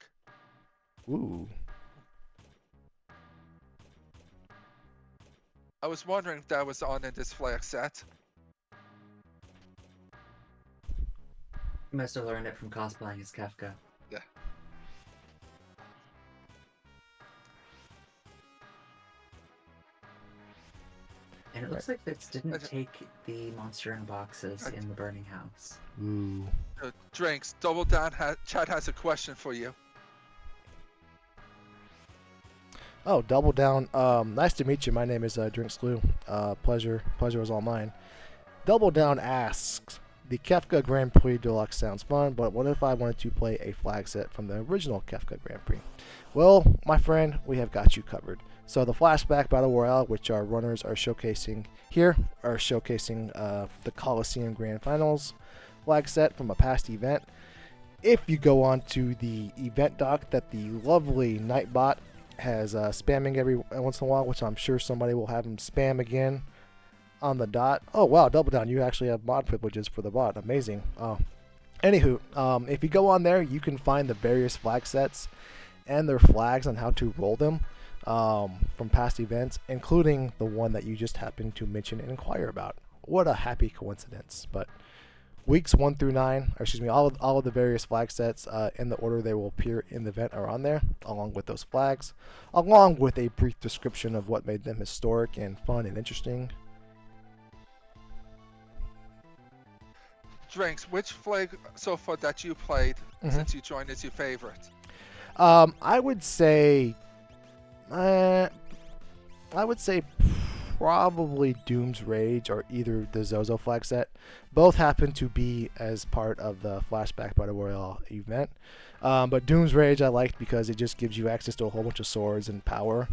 Speaker 1: Ooh.
Speaker 2: I was wondering if that was on in this flag set.
Speaker 3: You must have learned it from cosplaying as Kefka.
Speaker 2: Yeah.
Speaker 3: And it looks like Fitz didn't take the monster in boxes in the burning house.
Speaker 1: Ooh.
Speaker 2: Drinks, Double Down Chad has a question for you.
Speaker 1: Oh, Double Down. Nice to meet you. My name is Drinks Glue. Pleasure was all mine. Double Down asks, the Kefka Grand Prix Deluxe sounds fun, but what if I wanted to play a flag set from the original Kefka Grand Prix? Well, my friend, we have got you covered. So the Flashback Battle Royale, which our runners are showcasing here, are showcasing the Coliseum Grand Finals flag set from a past event. If you go on to the event doc that the lovely Nightbot has spamming every once in a while, which I'm sure somebody will have him spam again on the dot. Oh wow, Double Down, you actually have mod privileges for the bot. Amazing. Anywho, if you go on there, you can find the various flag sets and their flags on how to roll them from past events, including the one that you just happened to mention and inquire about. What a happy coincidence. But weeks 1 through 9, or excuse me, all of the various flag sets in the order they will appear in the event are on there, along with those flags, along with a brief description of what made them historic and fun and interesting.
Speaker 2: Drinks, which flag so far that you played since you joined is your favorite?
Speaker 1: I would say probably Doom's Rage or either the Zozo flag set. Both happen to be as part of the Flashback Battle Royale event. But Doom's Rage I liked because it just gives you access to a whole bunch of swords and power.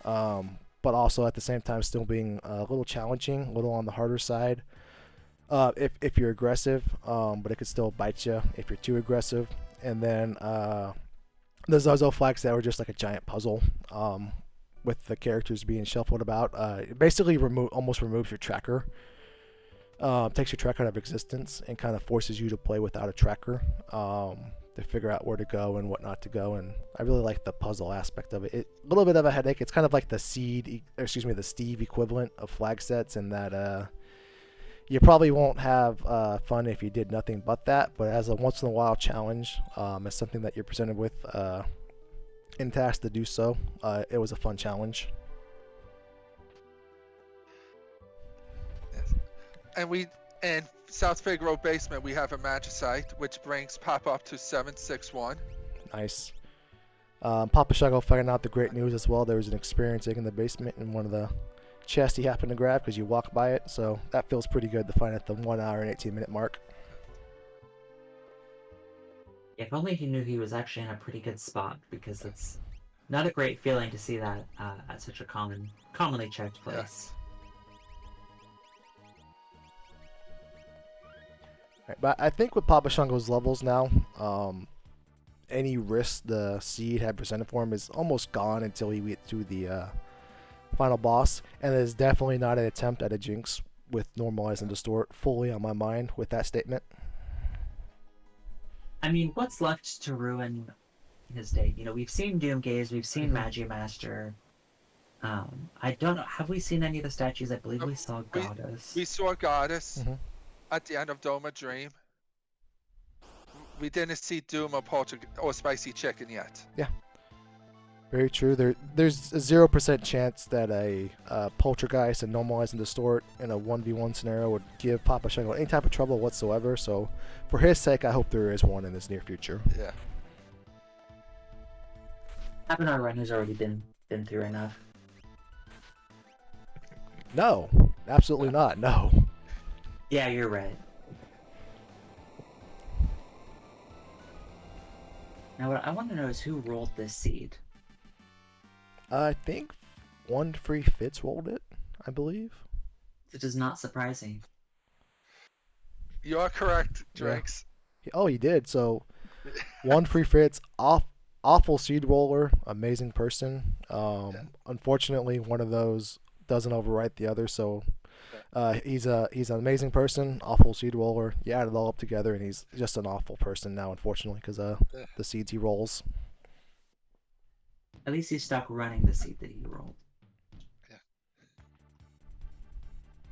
Speaker 1: But also at the same time still being a little challenging, a little on the harder side. If you're aggressive, but it could still bite you if you're too aggressive. And then the Zozo flags that were just like a giant puzzle, with the characters being shuffled about. It basically almost removes your tracker, takes your tracker out of existence, and kind of forces you to play without a tracker to figure out where to go and what not to go. And I really like the puzzle aspect of it. A little bit of a headache. It's kind of like the Steve equivalent of flag sets, in that you probably won't have fun if you did nothing but that, but as a once in a while challenge, as something that you're presented with and tasked to do so, it was a fun challenge.
Speaker 2: Yes. And in South Figaro Basement, we have a Magicite, which brings Pop up to 761.
Speaker 1: Nice. Papa Shago finding out the great news as well. There was an experiencing in the basement in one of the chest he happened to grab because you walk by it, so that feels pretty good to find at the 1 hour and 18-minute mark.
Speaker 3: If only he knew he was actually in a pretty good spot, because it's not a great feeling to see that at such a commonly checked place.
Speaker 2: Yes.
Speaker 1: Right, but I think with Papa Shango's levels now, any risk the seed had presented for him is almost gone until he gets to the final boss, and there's definitely not an attempt at a jinx with normalize and distort fully on my mind with that statement.
Speaker 3: I mean, what's left to ruin his day? You know, we've seen Doomgaze, we've seen Magi Master. I don't know. Have we seen any of the statues? I believe
Speaker 2: Uh,
Speaker 3: we saw
Speaker 2: we-
Speaker 3: Goddess.
Speaker 2: We saw Goddess
Speaker 1: Mhm.
Speaker 2: at the end of Doma Dream. We didn't see Doom or Spicy Chicken yet.
Speaker 1: Very true. There's a 0% chance that a poltergeist and normalize and distort in a 1v1 scenario would give Papa Shango any type of trouble whatsoever. So, for his sake, I hope there is one in this near future.
Speaker 2: Yeah.
Speaker 3: Haven't our runners already been through enough?
Speaker 1: No, absolutely not. No.
Speaker 3: Yeah, you're right. Now, what I want to know is who rolled this seed.
Speaker 1: I think one free Fitz rolled it, I believe.
Speaker 3: It is not surprising.
Speaker 2: You're correct,
Speaker 1: Yeah.
Speaker 2: Drinks.
Speaker 1: Oh, he did. So, one free Fitz, awful seed roller, amazing person. Unfortunately, one of those doesn't overwrite the other. So, he's an amazing person, awful seed roller. You add it all up together, and he's just an awful person now, unfortunately, because the seeds he rolls.
Speaker 3: At least he stuck running the seed that he rolled.
Speaker 2: Yeah.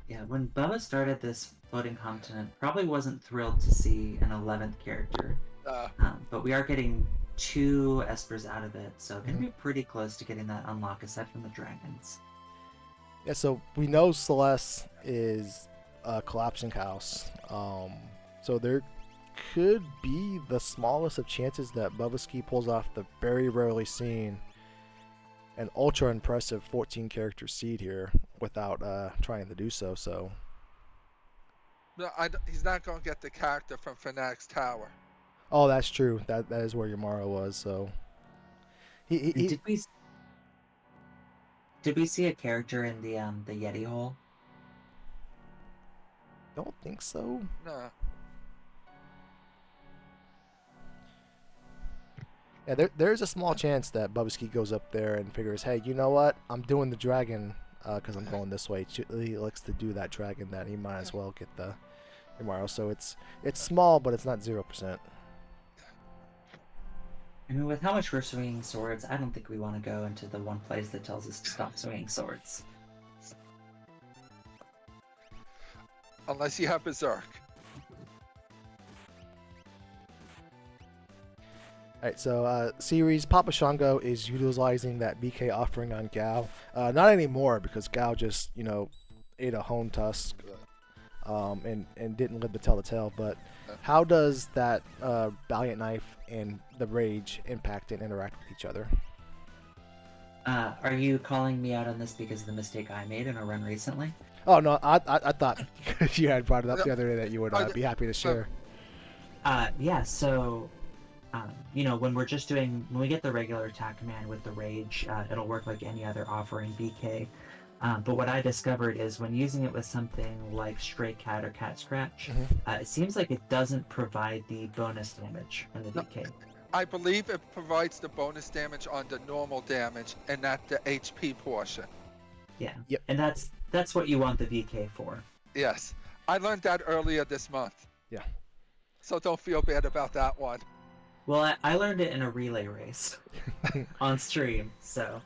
Speaker 3: Yeah, when Bubba started this floating continent, probably wasn't thrilled to see an 11th character. But we are getting 2 espers out of it, so gonna be pretty close to getting that unlock aside from the dragons.
Speaker 1: Yeah, so we know Celeste is a collapsing house. So there could be the smallest of chances that Bubbaski pulls off the very rarely seen an ultra impressive 14 character seed here without trying to do so. So
Speaker 2: No, he's not going to get the character from Fanatic's Tower.
Speaker 1: oh, that's true. That is where Yamara was. So he
Speaker 3: Did we see a character in the Yeti hole?
Speaker 1: don't think so.
Speaker 2: No.
Speaker 1: Yeah, there's a small chance that Bubbaski goes up there and figures, hey, you know what? I'm doing the dragon because I'm going this way. He likes to do that dragon that he might as well get the Yamaro. So it's small, but it's not 0%.
Speaker 3: I mean, with how much we're swinging swords, I don't think we want to go into the one place that tells us to stop swinging swords.
Speaker 2: Unless you have Berserk.
Speaker 1: Alright, so series Papa Shango is utilizing that BK offering on Gao. Not anymore because Gao just, ate a hone tusk and didn't live to tell the tale. But how does that Valiant Knife and the Rage impact and interact with each other?
Speaker 3: Are you calling me out on this because of the mistake I made in a run recently?
Speaker 1: Oh, no, I thought you had brought it up the other day that you would be happy to share.
Speaker 3: Yeah, so... when we get the regular attack command with the Rage, it'll work like any other offering BK. But what I discovered is when using it with something like Stray Cat or Cat Scratch, it seems like it doesn't provide the bonus damage in the BK.
Speaker 2: I believe it provides the bonus damage on the normal damage and not the HP portion.
Speaker 3: Yeah,
Speaker 1: Yep.
Speaker 3: And that's what you want the VK for.
Speaker 2: Yes. I learned that earlier this month.
Speaker 1: Yeah.
Speaker 2: So don't feel bad about that one.
Speaker 3: Well, I learned it in a relay race on stream, so...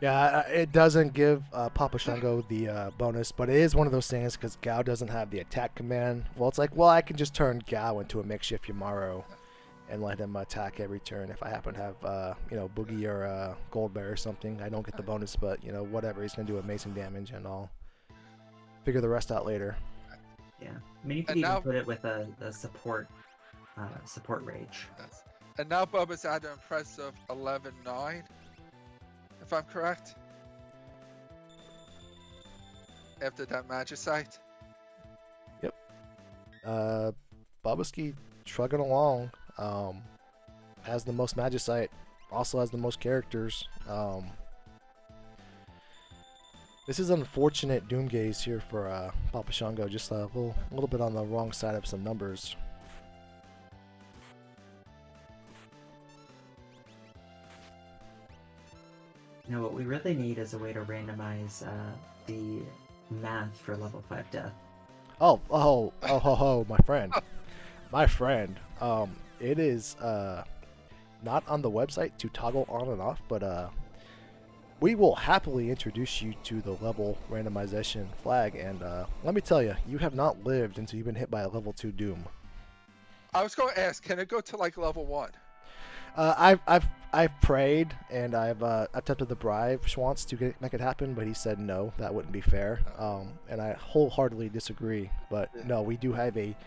Speaker 1: Yeah, it doesn't give Papa Shango the bonus, but it is one of those things because Gao doesn't have the attack command. Well, it's like, I can just turn Gao into a makeshift Yamaro and let him attack every turn. If I happen to have, Boogie or Gold Bear or something, I don't get the bonus, but, whatever. He's going to do amazing damage, and I'll figure the rest out later.
Speaker 3: Yeah, I mean, you could even put it with a support Rage.
Speaker 2: Yes. And now Bubba's at an impressive 11-9. If I'm correct. After that Magicite.
Speaker 1: Yep. Bubbaski trugging along. Has the most Magicite. Also has the most characters. This is unfortunate Doomgaze here for Papa Shango. Just a little bit on the wrong side of some numbers.
Speaker 3: What we really need is a way to randomize the math for level 5 death.
Speaker 1: My friend. My friend. It is not on the website to toggle on and off, but we will happily introduce you to the level randomization flag. And let me tell you, you have not lived until you've been hit by a level 2 Doom.
Speaker 2: I was going to ask, can it go to like level 1?
Speaker 1: I've prayed and I've attempted to bribe Schwantz to make it happen, but he said no, that wouldn't be fair. And I wholeheartedly disagree. But
Speaker 2: Yeah.
Speaker 1: no, we do have a.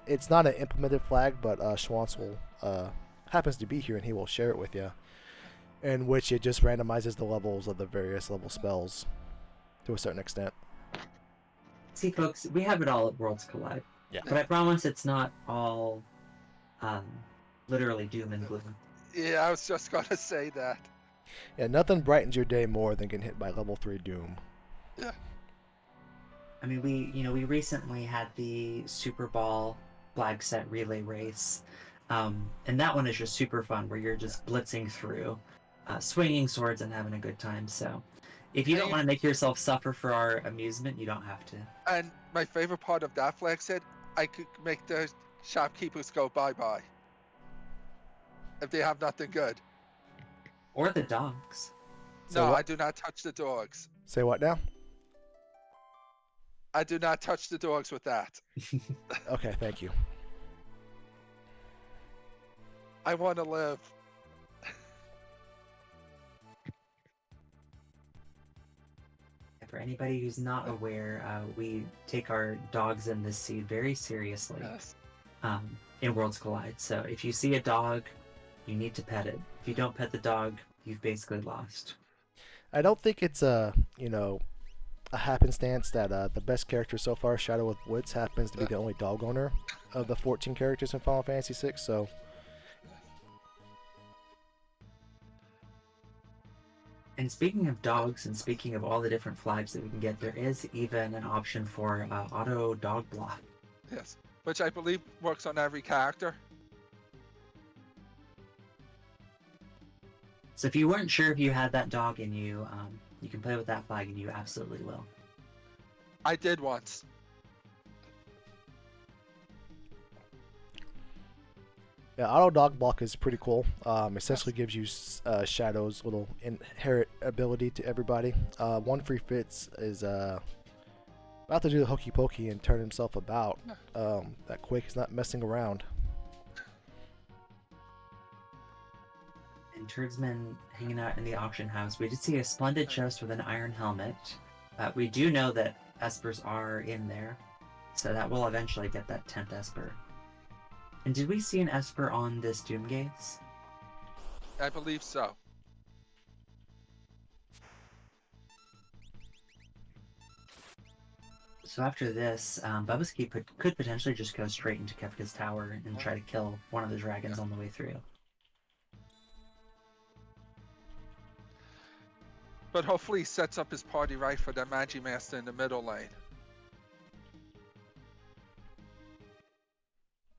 Speaker 1: It's not an implemented flag, but Schwantz will happens to be here and he will share it with you, in which it just randomizes the levels of the various level spells to a certain extent.
Speaker 3: See, folks, we have it all at Worlds Collide.
Speaker 1: Yeah.
Speaker 3: But I promise it's not all literally doom and gloom.
Speaker 2: Yeah, I was just going to say that.
Speaker 1: Yeah, nothing brightens your day more than getting hit by level 3 Doom.
Speaker 2: Yeah.
Speaker 3: I mean, we recently had the Super Ball flag set relay race, and that one is just super fun, where you're just blitzing through, swinging swords and having a good time. So, if you don't want to make yourself suffer for our amusement, you don't have to.
Speaker 2: And my favorite part of that flag set, I could make the shopkeepers go bye-bye if they have nothing good.
Speaker 3: Or the dogs.
Speaker 1: Say
Speaker 2: No,
Speaker 1: what?
Speaker 2: I do not touch the dogs.
Speaker 1: Say what now?
Speaker 2: I do not touch the dogs with that.
Speaker 1: Okay, thank you.
Speaker 2: I want to live.
Speaker 3: For anybody who's not aware, we take our dogs in this seed very seriously
Speaker 2: Yes.
Speaker 3: in Worlds Collide. So if you see a dog, you need to pet it. If you don't pet the dog, you've basically lost.
Speaker 1: I don't think it's a happenstance that the best character so far, Shadow of Woods, happens to be the only dog owner of the 14 characters in Final Fantasy VI. So
Speaker 3: And speaking of dogs, and speaking of all the different flags that we can get, there is even an option for auto dog block.
Speaker 2: Yes. Which I believe works on every character.
Speaker 3: So if you weren't sure if you had that dog in you, you can play with that flag, and you absolutely will.
Speaker 2: I did once.
Speaker 1: yeah, auto dog block is pretty cool. Essentially gives you Shadow's little inherent ability to everybody. One free fits is about to do the hokey pokey and turn himself about. That quick. He's not messing around.
Speaker 3: And Turdsman hanging out in the auction house. We did see a splendid chest with an iron helmet. We do know that Espers are in there, so that will eventually get that 10th Esper. And did we see an Esper on this Doomgaze?
Speaker 2: I believe so.
Speaker 3: So after this, Bubbaski could potentially just go straight into Kefka's tower and try to kill one of the dragons on the way through.
Speaker 2: But hopefully he sets up his party right for the Magi Master in the middle lane.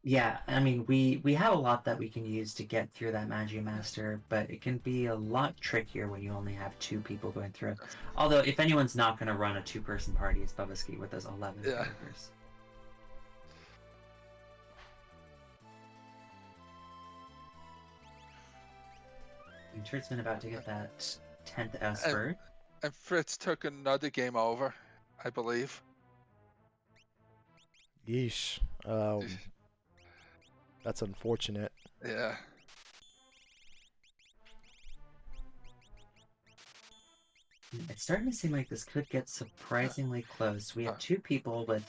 Speaker 3: Yeah, I mean, we have a lot that we can use to get through that Magi Master, but it can be a lot trickier when you only have 2 people going through. Although, if anyone's not going to run a 2-person party, it's Bubbaski with those 11 characters. And Turt's about to get that 10th Esper.
Speaker 2: And Fritz took another game over, I believe.
Speaker 1: Yeesh. That's unfortunate.
Speaker 2: Yeah.
Speaker 3: It's starting to seem like this could get surprisingly close. We have 2 people with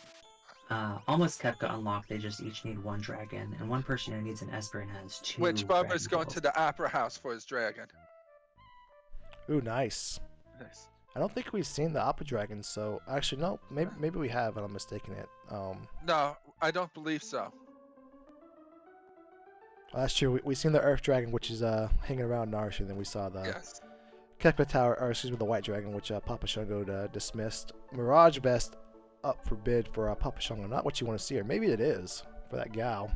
Speaker 3: almost Kefka unlocked. They just each need 1 dragon, and 1 person who needs an Esper and has 2.
Speaker 2: Which Bubba's going to the Opera House for his dragon.
Speaker 1: Ooh, nice.
Speaker 2: Nice.
Speaker 1: I don't think we've seen the Opera Dragon, so actually no, maybe we have, and I'm mistaken it.
Speaker 2: No, I don't believe so.
Speaker 1: Last year we seen the Earth Dragon, which is hanging around Narsha, and then we saw the
Speaker 2: Yes.
Speaker 1: Kekla Tower, or excuse me, the White Dragon, which Papa Shango dismissed. Mirage Vest up for bid for Papa Shango. Not what you want to see, or maybe it is for that gal.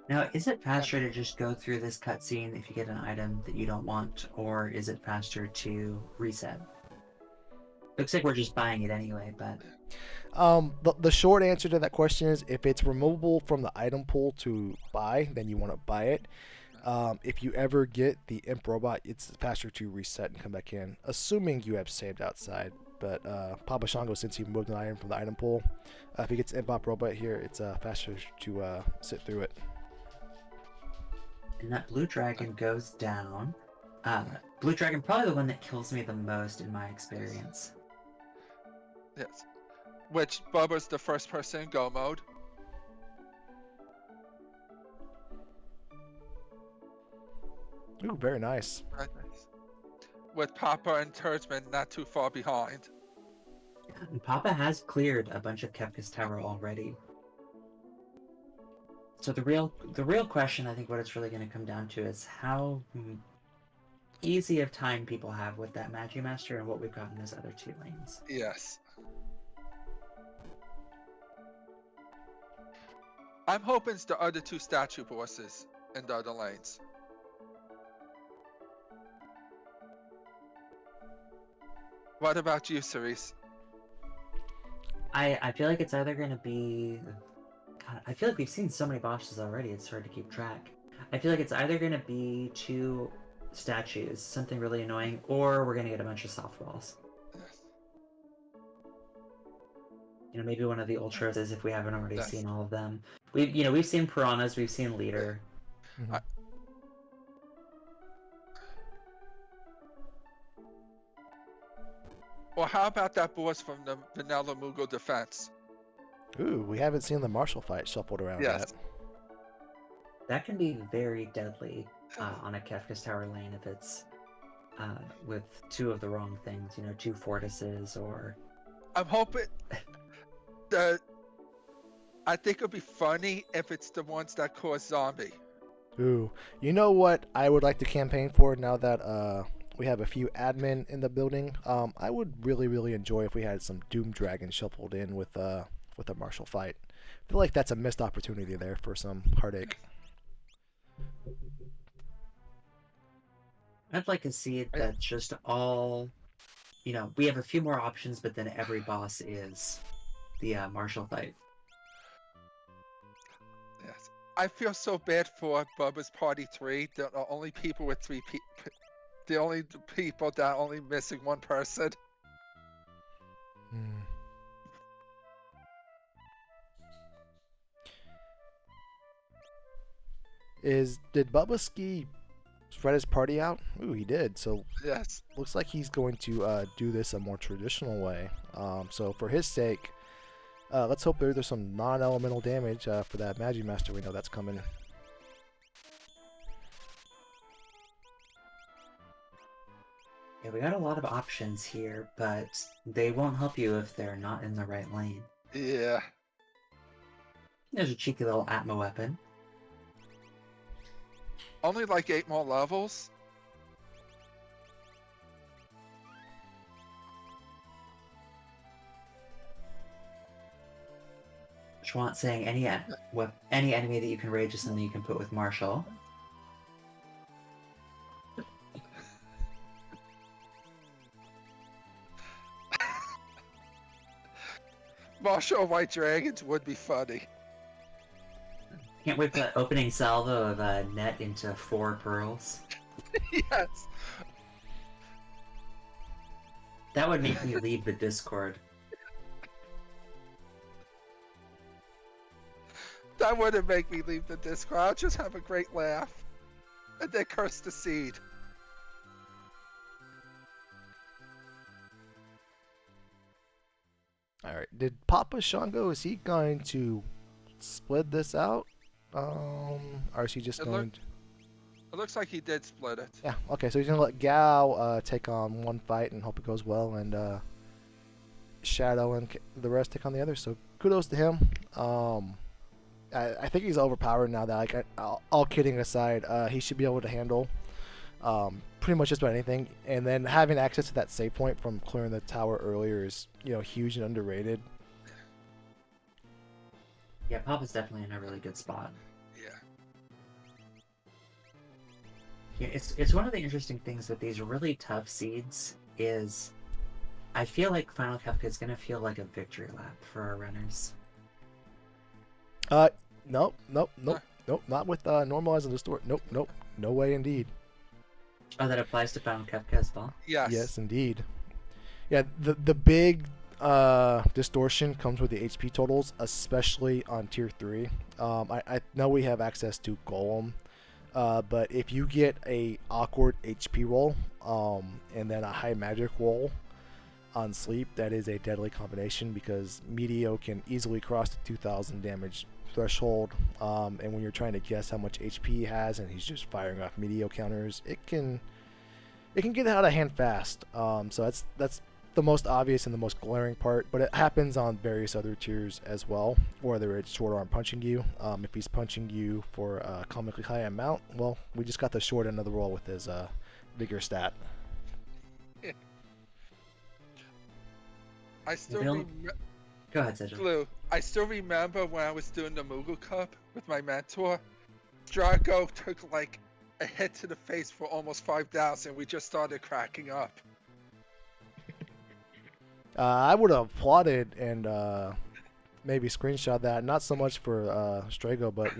Speaker 3: Now, is it faster to just go through this cutscene if you get an item that you don't want, or is it faster to reset? Looks like we're just buying it anyway, but
Speaker 1: The short answer to that question is if it's removable from the item pool to buy, then you want to buy it. If you ever get the imp robot, it's faster to reset and come back in, assuming you have saved outside. But Papa Shango, since you moved an item from the item pool, if he gets imp robot here, it's faster to sit through it.
Speaker 3: and that blue dragon goes down. Blue dragon probably the one that kills me the most in my experience.
Speaker 2: Yes. Which Bubba's the first person in go mode.
Speaker 1: Ooh, very nice.
Speaker 2: Right, nice. With Papa and Turdsman not too far behind.
Speaker 3: And Papa has cleared a bunch of Kefka's Tower already. So the real question, I think, what it's really going to come down to is how easy of time people have with that Magi Master and what we've got in those other two lanes.
Speaker 2: Yes. I'm hoping it's the other two statue bosses in the other lanes. What about you, Cerise?
Speaker 3: I feel like it's either going to be... God, I feel like we've seen so many bosses already, it's hard to keep track. I feel like it's either going to be two statues, something really annoying, or we're going to get a bunch of soft walls.
Speaker 2: Yes.
Speaker 3: You know, maybe one of the ultras if we haven't already
Speaker 2: Yes.
Speaker 3: seen all of them. We've seen piranhas, we've seen leader.
Speaker 1: Mhm.
Speaker 2: Well, how about that boss from the Vanilla Mughal defense?
Speaker 1: Ooh, we haven't seen the Marshall fight shuffled around
Speaker 2: Yes.
Speaker 1: yet.
Speaker 3: That can be very deadly on a Kefka's Tower lane if it's with two of the wrong things, you know, two fortresses or...
Speaker 2: I'm hoping I think it'll be funny if it's the ones that cause zombie.
Speaker 1: Ooh, you know what I would like to campaign for now that we have a few admin in the building? I would really enjoy if we had some Doom Dragon shuffled in with a Marshall fight. I feel like that's a missed opportunity there for some heartache.
Speaker 3: I'd like to see it that just all... You know, we have a few more options, but then every boss is the Marshall fight.
Speaker 2: Yes. I feel so bad for Bubba's Party 3. The only people with the only people that are only missing one person.
Speaker 1: Hmm. Did Bubba Ski spread his party out? Ooh, he did. So
Speaker 2: Yes.
Speaker 1: looks like he's going to do this a more traditional way. So for his sake, let's hope there's some non-elemental damage for that Magi Master we know that's coming.
Speaker 3: Yeah, we got a lot of options here, but they won't help you if they're not in the right lane.
Speaker 2: Yeah.
Speaker 3: There's a cheeky little Atma weapon.
Speaker 2: Only like 8 more levels.
Speaker 3: Schwant saying any enemy that you can rage is something you can put with Marshall.
Speaker 2: Marshall White Dragons would be funny.
Speaker 3: Can't wait for that opening salvo of net into 4 pearls.
Speaker 2: Yes.
Speaker 3: That would make me leave the Discord.
Speaker 2: That wouldn't make me leave the Discord. I'll just have a great laugh. And then curse the seed.
Speaker 1: Alright, did Papa Shango, is he going to split this out? Or is he just going to...
Speaker 2: It looks like he did split it.
Speaker 1: Yeah, okay, so he's going to let Gao take on one fight and hope it goes well, and Shadow and the rest take on the other, so kudos to him. I think he's overpowered now that, like, all kidding aside, he should be able to handle pretty much just about anything, and then having access to that save point from clearing the tower earlier is, you know, huge and underrated.
Speaker 3: Yeah, Papa's definitely in a really good spot.
Speaker 2: Yeah.
Speaker 3: Yeah, it's one of the interesting things with these really tough seeds is I feel like Final Kefka is going to feel like a victory lap for our runners.
Speaker 1: Nope, not with normalizing the store. Nope, no way indeed.
Speaker 3: Oh, that applies to Final Kefka as well?
Speaker 2: Yes.
Speaker 1: Indeed. Yeah, the big distortion comes with the HP totals, especially on tier 3. I know we have access to Golem, but if you get a awkward HP roll and then a high magic roll on sleep, that is a deadly combination because Meteo can easily cross the 2,000 damage threshold, and when you're trying to guess how much HP he has and he's just firing off Meteo counters, it can get out of hand fast. So that's the most obvious and the most glaring part, but it happens on various other tiers as well, whether it's short arm punching you. If he's punching you for a comically high amount, well, we just got the short end of the roll with his bigger stat.
Speaker 2: I still
Speaker 3: Go ahead, Cedric.
Speaker 2: Glue. I still remember when I was doing the Moogle Cup with my mentor. Drago took like a hit to the face for almost 5,000. We just started cracking up.
Speaker 1: I would have applauded and maybe screenshot that. Not so much for Strago, but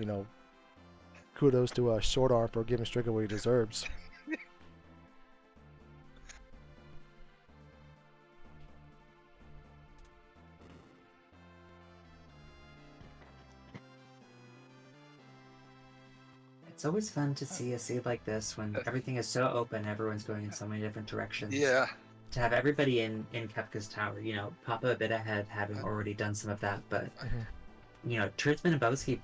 Speaker 1: kudos to Short Arm for giving Strago what he deserves.
Speaker 3: It's always fun to see a seed like this when everything is so open, everyone's going in so many different directions.
Speaker 2: Yeah.
Speaker 3: To have everybody in Kefka's tower, Papa a bit ahead, having already done some of that, but Trisman and Boski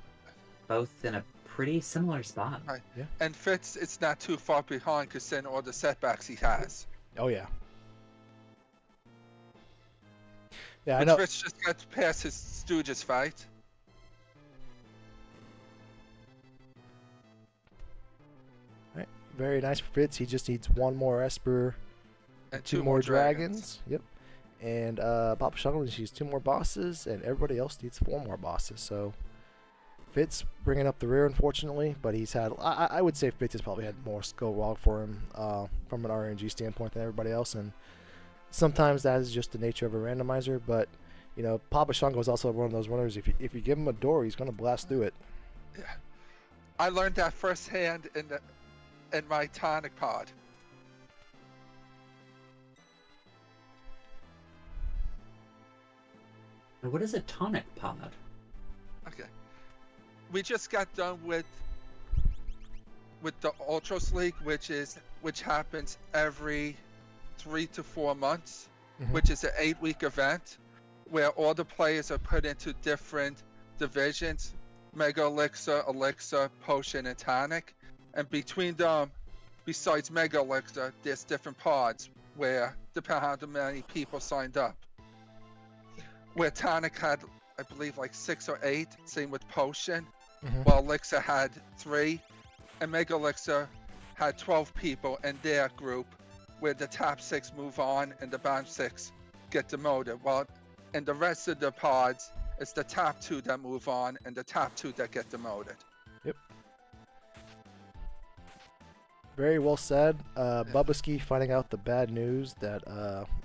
Speaker 3: both in a pretty similar spot.
Speaker 2: Right. Yeah. And Fitz, it's not too far behind considering all the setbacks he has.
Speaker 1: Oh yeah. Yeah, I know.
Speaker 2: Fitz just got past his Stooges fight.
Speaker 1: Right. Very nice for Fitz. He just needs one more Esper.
Speaker 2: And
Speaker 1: two more dragons. Yep. And Papa Shango needs 2 more bosses, and everybody else needs 4 more bosses. So Fitz bringing up the rear, unfortunately, but he's had. I would say Fitz has probably had more skill log for him from an RNG standpoint than everybody else, and sometimes that is just the nature of a randomizer. But Papa Shango is also one of those runners. If you give him a door, he's gonna blast through it.
Speaker 2: Yeah. I learned that firsthand in my tonic pod.
Speaker 3: What is a tonic pod?
Speaker 2: Okay. We just got done with the Ultros League, which happens every 3 to 4 months, which is an 8-week event where all the players are put into different divisions: Mega Elixir, Elixir, Potion, and Tonic. And between them, besides Mega Elixir, there's different pods where, depending on how many people signed up. Where Tonic had, I believe, like 6 or 8, same with Potion, while Elixir had 3, and Mega Elixir had 12 people in their group, where the top 6 move on and the bottom 6 get demoted. While in the rest of the pods, it's the top 2 that move on and the top 2 that get demoted.
Speaker 1: Yep. Very well said. Bubaski finding out the bad news that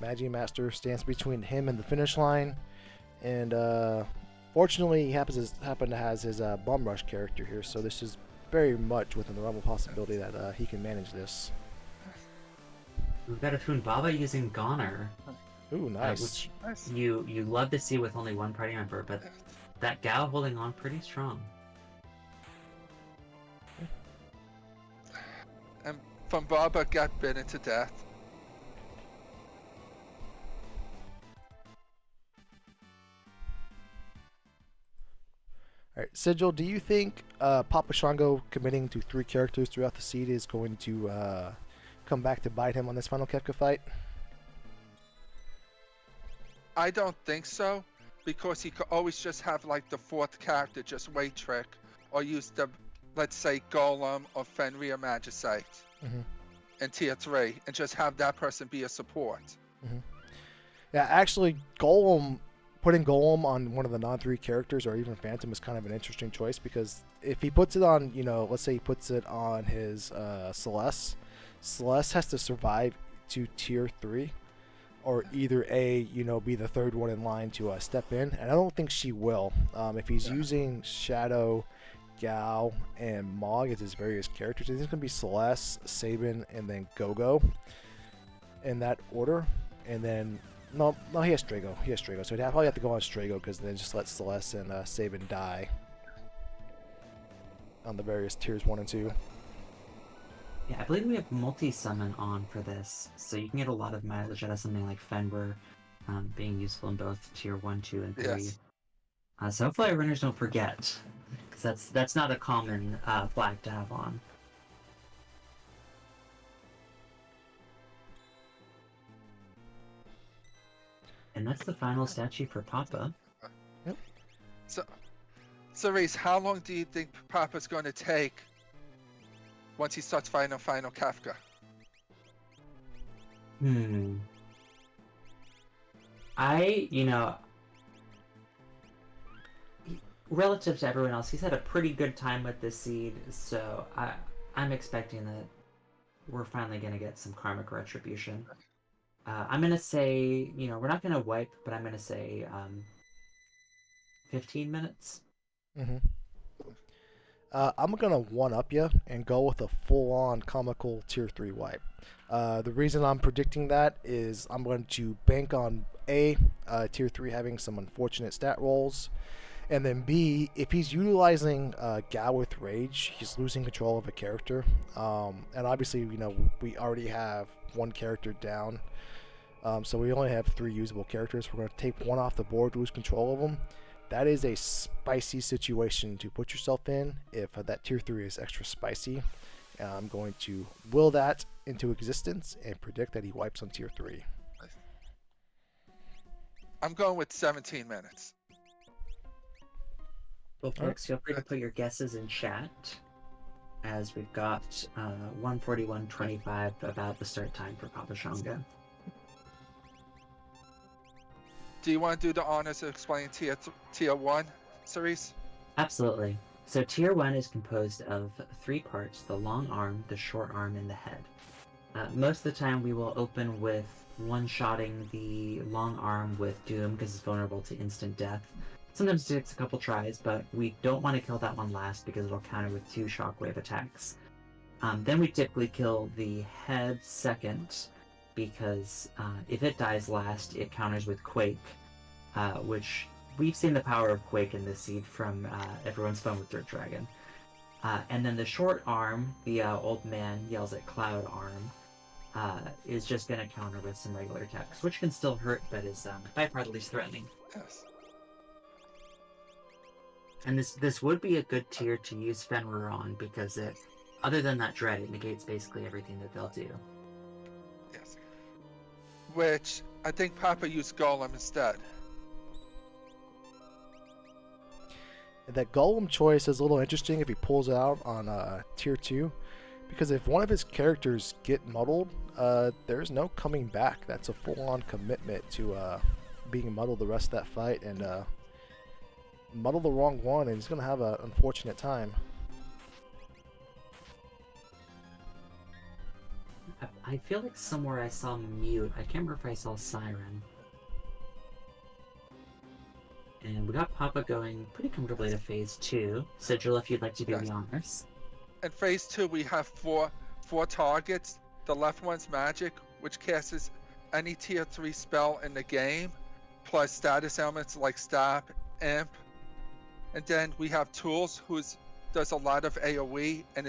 Speaker 1: Magi Master stands between him and the finish line. And fortunately, he happened to has his Bomb Rush character here, so this is very much within the realm of possibility that he can manage this.
Speaker 3: We've got a Funbaba using Goner.
Speaker 1: Ooh, nice.
Speaker 3: Which you love to see with only one party member, but that Gao holding on pretty strong.
Speaker 2: And Funbaba got bitten to death.
Speaker 1: Alright, Sigil, do you think Papa Shango committing to 3 characters throughout the seed is going to come back to bite him on this final Kefka fight?
Speaker 2: I don't think so, because he could always just have like the 4th character just wait trick, or use the, let's say, Golem or Fenrir Magicite in tier 3, and just have that person be a support.
Speaker 1: Yeah, actually, putting Golem on one of the non-3 characters or even Phantom is kind of an interesting choice, because if he puts it on, let's say he puts it on his Celeste has to survive to tier 3. or either A, be the third one in line to step in, and I don't think she will. If he's
Speaker 2: Yeah.
Speaker 1: using Shadow, Gal, and Mog as his various characters, I think it's going to be Celeste, Sabin, and then Gogo in that order. And then, no, he has Strago. So he'd probably have to go on Strago because then just let Celeste and Sabin die on the various tiers 1 and 2.
Speaker 3: Yeah, I believe we have multi-summon on for this, so you can get a lot of mileage out of something like Fenrir being useful in both tier 1, 2, and 3.
Speaker 2: Yes.
Speaker 3: So hopefully our runners don't forget, because that's not a common flag to have on. And that's the final statue for Papa.
Speaker 2: So Reese, how long do you think Papa's going to take once he starts fighting Final Kafka?
Speaker 3: Relative to everyone else, he's had a pretty good time with this seed, so I'm expecting that we're finally going to get some karmic retribution. I'm going to say, we're not going to wipe, but I'm going to say 15 minutes.
Speaker 1: I'm going to one-up you and go with a full-on comical tier 3 wipe. The reason I'm predicting that is I'm going to bank on A, tier 3 having some unfortunate stat rolls, and then B, if he's utilizing Gal with Rage, he's losing control of a character. And obviously, we already have one character down, so we only have 3 usable characters. We're going to take one off the board, lose control of them. That is a spicy situation to put yourself in if that tier 3 is extra spicy. I'm going to will that into existence and predict that he wipes on tier 3.
Speaker 2: I'm going with 17 minutes.
Speaker 3: Well, folks, feel free to put your guesses in chat, as we've got 1:41:25 about the start time for Papa Shango.
Speaker 2: Do you want to do the honors of explaining tier 1, Cerise?
Speaker 3: Absolutely. So tier 1 is composed of 3 parts: the long arm, the short arm, and the head. Most of the time we will open with one-shotting the long arm with Doom because it's vulnerable to instant death. Sometimes it takes a couple tries, but we don't want to kill that one last because it'll counter with 2 shockwave attacks. Then we typically kill the head second, because if it dies last, it counters with Quake, which we've seen the power of Quake in this seed from Everyone's Fun with Dirt Dragon. And then the short arm, the old man yells at Cloud arm, is just going to counter with some regular attacks, which can still hurt, but is by far the least threatening.
Speaker 2: Yes.
Speaker 3: And this would be a good tier to use Fenrir on, because it, other than that dread, it negates basically everything that they'll do.
Speaker 2: Yes. Which I think Papa used Golem instead.
Speaker 1: That Golem choice is a little interesting if he pulls it out on tier 2, because if one of his characters get muddled, there's no coming back. That's a full-on commitment to being muddled the rest of that fight, and muddle the wrong one, and he's going to have an unfortunate time.
Speaker 3: I feel like somewhere I saw Mute. I can't remember if I saw Siren. And we got Papa going pretty comfortably to phase 2. Sigil, if you'd like to do the honors.
Speaker 2: In phase 2, we have four targets. The left one's magic, which casts any tier 3 spell in the game, plus status elements like stab, imp. And then we have tools, who does a lot of AoE and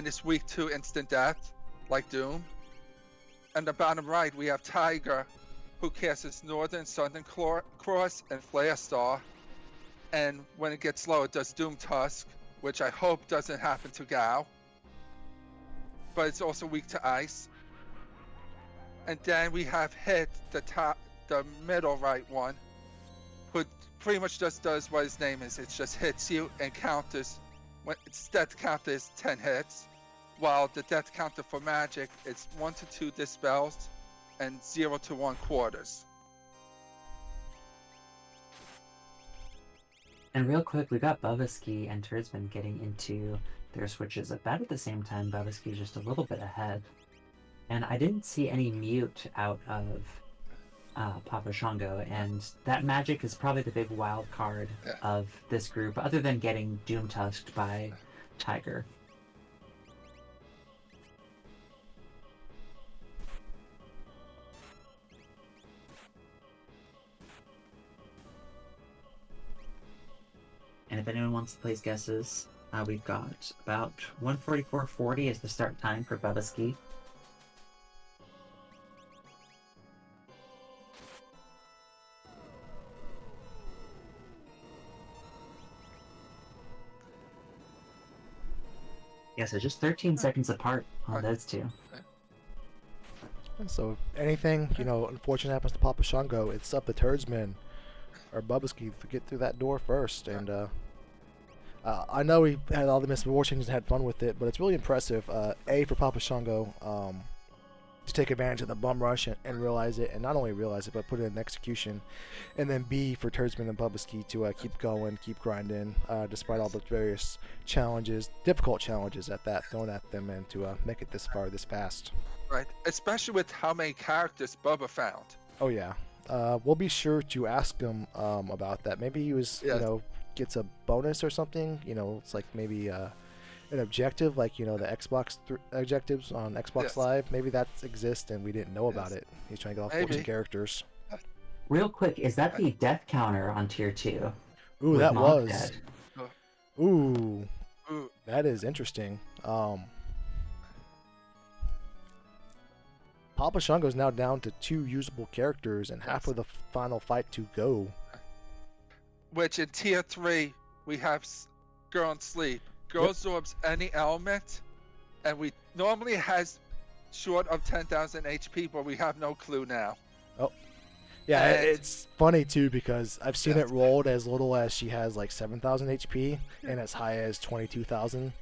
Speaker 2: is weak to instant death, like Doom. And the bottom right, we have Tiger, who casts Northern, Southern Cross, and Flare Star. And when it gets low, it does Doom Tusk, which I hope doesn't happen to Gao. But it's also weak to ice. And then we have Hit, the middle right one, who pretty much just does what his name is. It just hits you and counters. When its death counter is 10 hits, while the death counter for magic is 1 to 2 dispels and 0 to 1 quarters.
Speaker 3: And real quick, we got Bubbaski and Turdsman getting into their switches about at the same time. Bubbaski's just a little bit ahead. And I didn't see any mute out of Papa Shango, and that magic is probably the big wild card
Speaker 2: Yeah.
Speaker 3: of this group, other than getting Doom Tusked by Tiger. And if anyone wants to place guesses, we've got about 1:44:40 is the start time for Bubba Ski. Yeah, so just 13 seconds apart on those two.
Speaker 1: So if anything, unfortunate happens to Papa Shango, it's up to Turdsman or Bubbaski to get through that door first. And I know he had all the misfortunes and had fun with it, but it's really impressive. A, for Papa Shango, to take advantage of the bum rush and realize it, and not only realize it, but put it in execution. And then B, for Turdsman and Bubbaski to keep going, keep grinding, despite all the various challenges, difficult challenges at that, thrown at them, and to make it this far, this fast.
Speaker 2: Right, especially with how many characters Bubba found.
Speaker 1: Oh yeah, we'll be sure to ask him about that. Maybe he was, gets a bonus or something. It's like maybe an objective, like the Xbox objectives on Xbox Live. Maybe that exists and we didn't know about it. He's trying to get all 14 characters.
Speaker 3: Real quick, is that the death counter on tier 2?
Speaker 1: Ooh, that was.
Speaker 3: Dead?
Speaker 1: Ooh, that is interesting. Papa Shango's now down to 2 usable characters and half of the final fight to go.
Speaker 2: Which in tier 3 we have Girl and Sleep. Girl absorbs any element, and we normally has short of 10,000 HP, but we have no clue now.
Speaker 1: Oh, yeah, and it's funny too because I've seen it rolled as little as she has like 7,000 HP and as high as 22,000.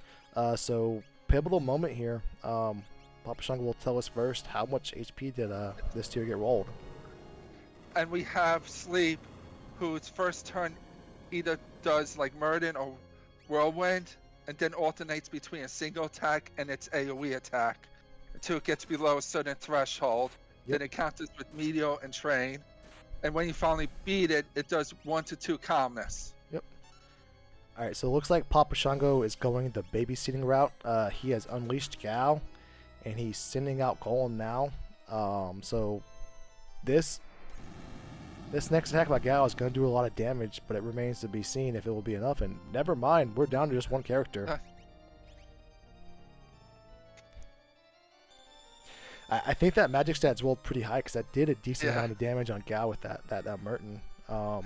Speaker 1: So pivotal moment here. Papa Shango will tell us first how much HP did this tier get rolled.
Speaker 2: And we have Sleep, whose first turn either does like Murden or Whirlwind, and then alternates between a single attack and its AoE attack until it gets below a certain threshold. Then it counters with Meteor and Train. And when you finally beat it, it does 1 to 2 calmness.
Speaker 1: Yep. Alright, so it looks like Papa Shango is going the babysitting route. He has unleashed Gao, and he's sending out Golem now. So this next attack by Gao is going to do a lot of damage, but it remains to be seen if it will be enough. And never mind, we're down to just one character. I think that magic stat's rolled pretty high because that did a decent amount of damage on Gao with that Merton. Yeah,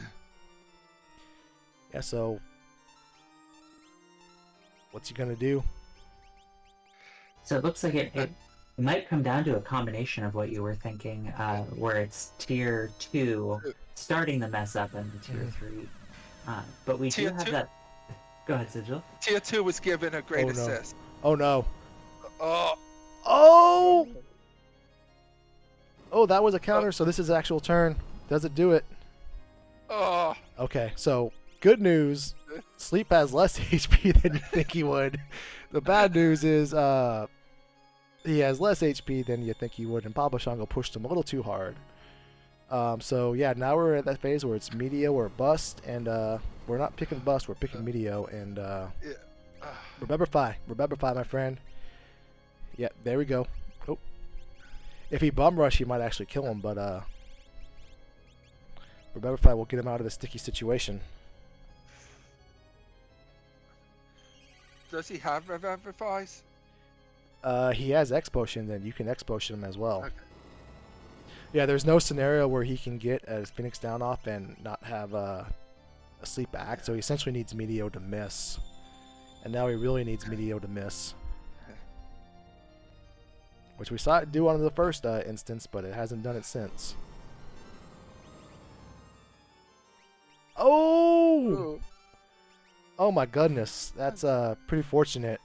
Speaker 1: so what's he going to do?
Speaker 3: So it looks like it might come down to a combination of what you were thinking, where it's tier 2 starting the mess up and tier 3. But we do have that. Go ahead, Sigil.
Speaker 2: Tier 2 was given a great assist.
Speaker 1: Oh no.
Speaker 2: Oh,
Speaker 1: that was a counter, so this is actual turn. Does it do it?
Speaker 2: Oh.
Speaker 1: Okay, so good news. Sleep has less HP than you think he would. The bad news is he has less HP than you think he would, and Papa Shango pushed him a little too hard. So yeah, now we're at that phase where it's Meteo or Bust, and we're not picking Bust, we're picking Meteo, and remember Fi, my friend. Yeah, there we go. Oh, if he bum rush, he might actually kill him, but remember Fi will get him out of the sticky situation.
Speaker 2: Does he have Revivifies?
Speaker 1: He has X Potion, then you can X Potion him as well.
Speaker 2: Okay.
Speaker 1: Yeah, there's no scenario where he can get a Phoenix down off and not have a sleep act, so he essentially needs Meteo to miss. And now he really needs Meteo to miss. Which we saw it do on the first instance, but it hasn't done it since. Oh! Oh my goodness, that's pretty fortunate.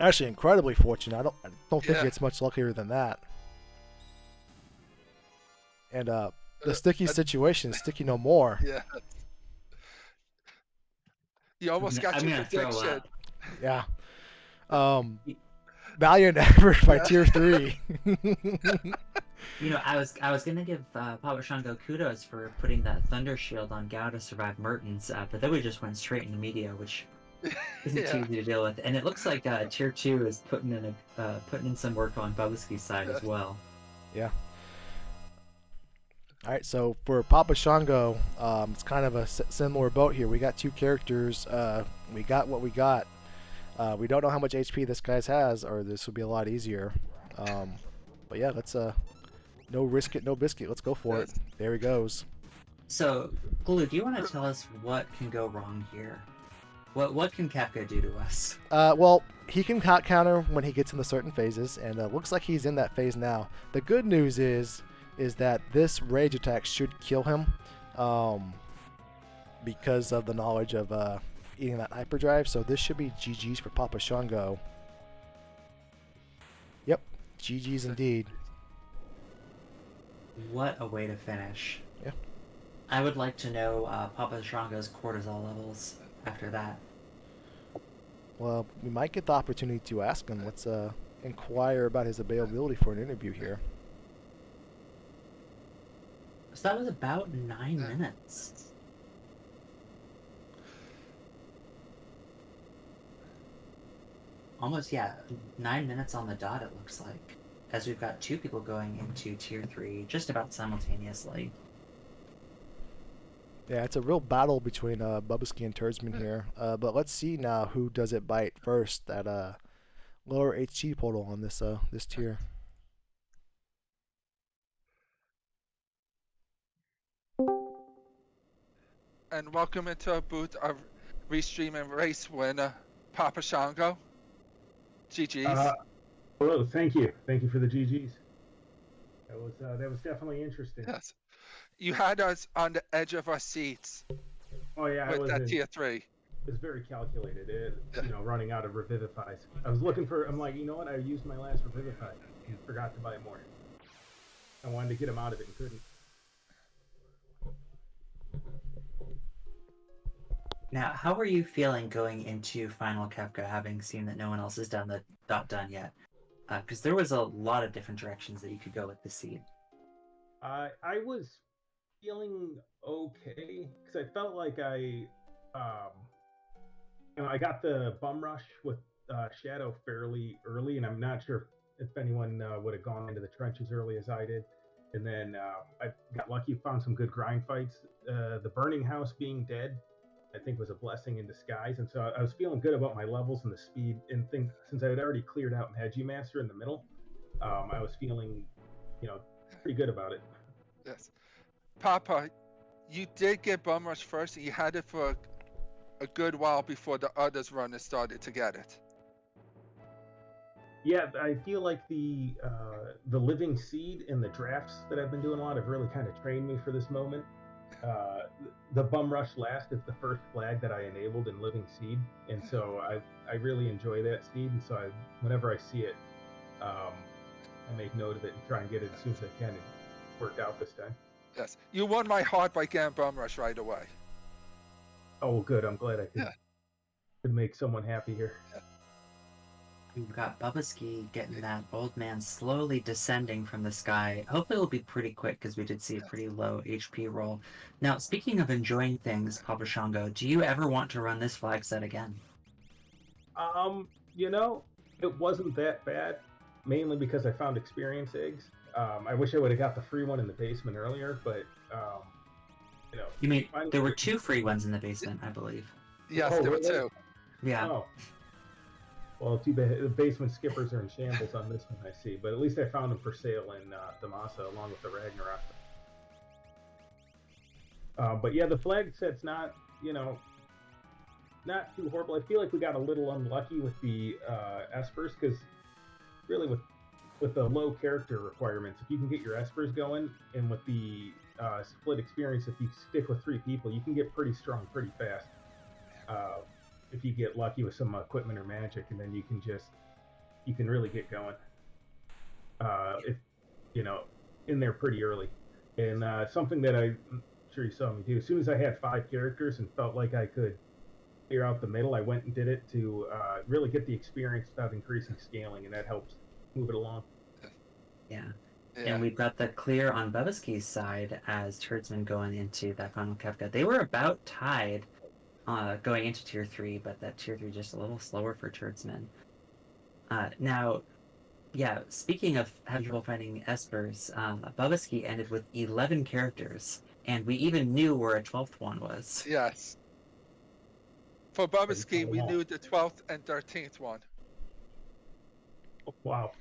Speaker 1: Actually, incredibly fortunate. I don't think it's much luckier than that. And the sticky situation is sticky no more.
Speaker 2: Yeah. You almost got your prediction.
Speaker 1: Yeah. Valiant effort by tier 3.
Speaker 3: You know, I was gonna give Papa Shango kudos for putting that Thunder Shield on Gao to survive Mertens, but then we just went straight into media, which isn't too
Speaker 2: Yeah.
Speaker 3: easy to deal with. And it looks like Tier 2 is putting in some work on Bubsky's side as well.
Speaker 1: Yeah. All right, so for Papa Shango, it's kind of a similar boat here. We got two characters. We got what we got. We don't know how much HP this guy's has, or this would be a lot easier. But yeah, let's no risk it, no biscuit. Let's go for it. There he goes.
Speaker 3: So, Glue, do you want to tell us what can go wrong here? What can Kafka do to us?
Speaker 1: Well, he can hot counter when he gets into certain phases, and looks like he's in that phase now. The good news is that this rage attack should kill him, because of the knowledge of eating that hyperdrive. So this should be GG's for Papa Shango. Yep, GG's indeed.
Speaker 3: What a way to finish.
Speaker 1: Yeah.
Speaker 3: I would like to know Papa Shango's cortisol levels after that.
Speaker 1: Well, we might get the opportunity to ask him. Let's inquire about his availability for an interview here.
Speaker 3: So that was about 9 minutes. Almost, yeah, 9 minutes on the dot, it looks like. As we've got 2 people going into Tier 3 just about simultaneously.
Speaker 1: Yeah, it's a real battle between Bubsky and Turdsman here. But let's see now who does it bite first. That lower HG portal on this this tier.
Speaker 2: And welcome into our booth of Restream and Race winner, Papa Shango. GG's.
Speaker 4: Hello, thank you for the GGs. That was definitely interesting.
Speaker 2: Yes. You had us on the edge of our seats
Speaker 4: Oh yeah,
Speaker 2: with that Tier 3.
Speaker 4: It was very calculated. Running out of revivifies. I was looking for. I'm like, you know what? I used my last revivify and forgot to buy more. I wanted to get him out of it and couldn't.
Speaker 3: Now, how are you feeling going into Final Kefka, having seen that no one else has done the dot done yet? Because there was a lot of different directions that you could go with the seed.
Speaker 4: I was feeling okay because I felt like I got the bum rush with Shadow fairly early, and I'm not sure if anyone would have gone into the trenches early as I did. And then I got lucky, found some good grind fights. The burning house being dead, I think, was a blessing in disguise, and so I was feeling good about my levels and the speed. And since I had already cleared out Magi Master in the middle, I was feeling, pretty good about it.
Speaker 2: Yes. Papa, you did get Bum Rush first, and you had it for a good while before the others runners started to get it.
Speaker 4: Yeah, I feel like the living seed and the drafts that I've been doing a lot have really kind of trained me for this moment. The bum rush last is the first flag that I enabled in living seed, and so I really enjoy that seed, and so whenever I see it, I make note of it and try and get it as soon as I can. It worked out this time.
Speaker 2: Yes. You won my heart by getting Bum Rush right away.
Speaker 4: Oh, good. I'm glad I could make someone happy here.
Speaker 2: Yeah.
Speaker 3: We've got Bubsky getting that old man slowly descending from the sky. Hopefully it'll be pretty quick because we did see a pretty low HP roll. Now, speaking of enjoying things, Papa Shango, do you ever want to run this flag set again?
Speaker 4: It wasn't that bad, mainly because I found experience eggs. I wish I would have got the free one in the basement earlier, but
Speaker 3: You mean there were 2 free ones in the basement, I believe.
Speaker 2: Yes,
Speaker 4: Oh,
Speaker 2: there were
Speaker 4: really?
Speaker 2: 2.
Speaker 3: Yeah.
Speaker 4: Oh. Well, too bad. The basement skippers are in shambles on this one, I see. But at least I found them for sale in Damasa along with the Ragnarok. But yeah, the flag set's not too horrible. I feel like we got a little unlucky with the Espers, because really with the low character requirements, if you can get your Espers going, and with the split experience, if you stick with 3 people, you can get pretty strong pretty fast. If you get lucky with some equipment or magic, and then you can really get going. If in there pretty early. And something that I'm sure you saw me do, as soon as I had 5 characters and felt like I could clear out the middle. I went and did it to really get the experience without increasing scaling, and that helps move it along.
Speaker 3: Yeah.
Speaker 2: Yeah.
Speaker 3: And we've got the clear on Bubbaski's side as Turdsman going into that final Kefka. They were about tied going into Tier 3, but that Tier 3 just a little slower for Turdsman. Now, yeah, speaking of having trouble finding Espers, Bubbaski ended with 11 characters, and we even knew where a 12th one was.
Speaker 2: Yes. For
Speaker 4: you
Speaker 2: Bubbaski,
Speaker 4: found
Speaker 2: we
Speaker 4: them all.
Speaker 2: knew the 12th and 13th one.
Speaker 4: Oh, wow.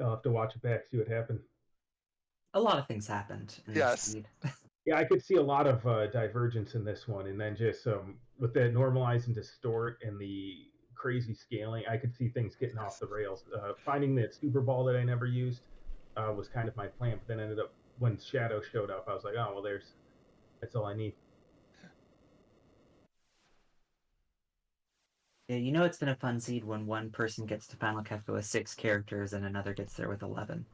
Speaker 4: I'll have to watch it back, see what happened.
Speaker 3: A lot of things happened in
Speaker 2: Yes.
Speaker 3: this feed.
Speaker 4: Yeah, I could see a lot of divergence in this one, and then just with the normalize and distort and the crazy scaling, I could see things getting off the rails. Finding that super ball that I never used was kind of my plan, but then ended up when Shadow showed up, I was like, oh well, that's all I need.
Speaker 3: Yeah, you know it's been a fun seed when one person gets to Final Kefka with 6 characters and another gets there with 11.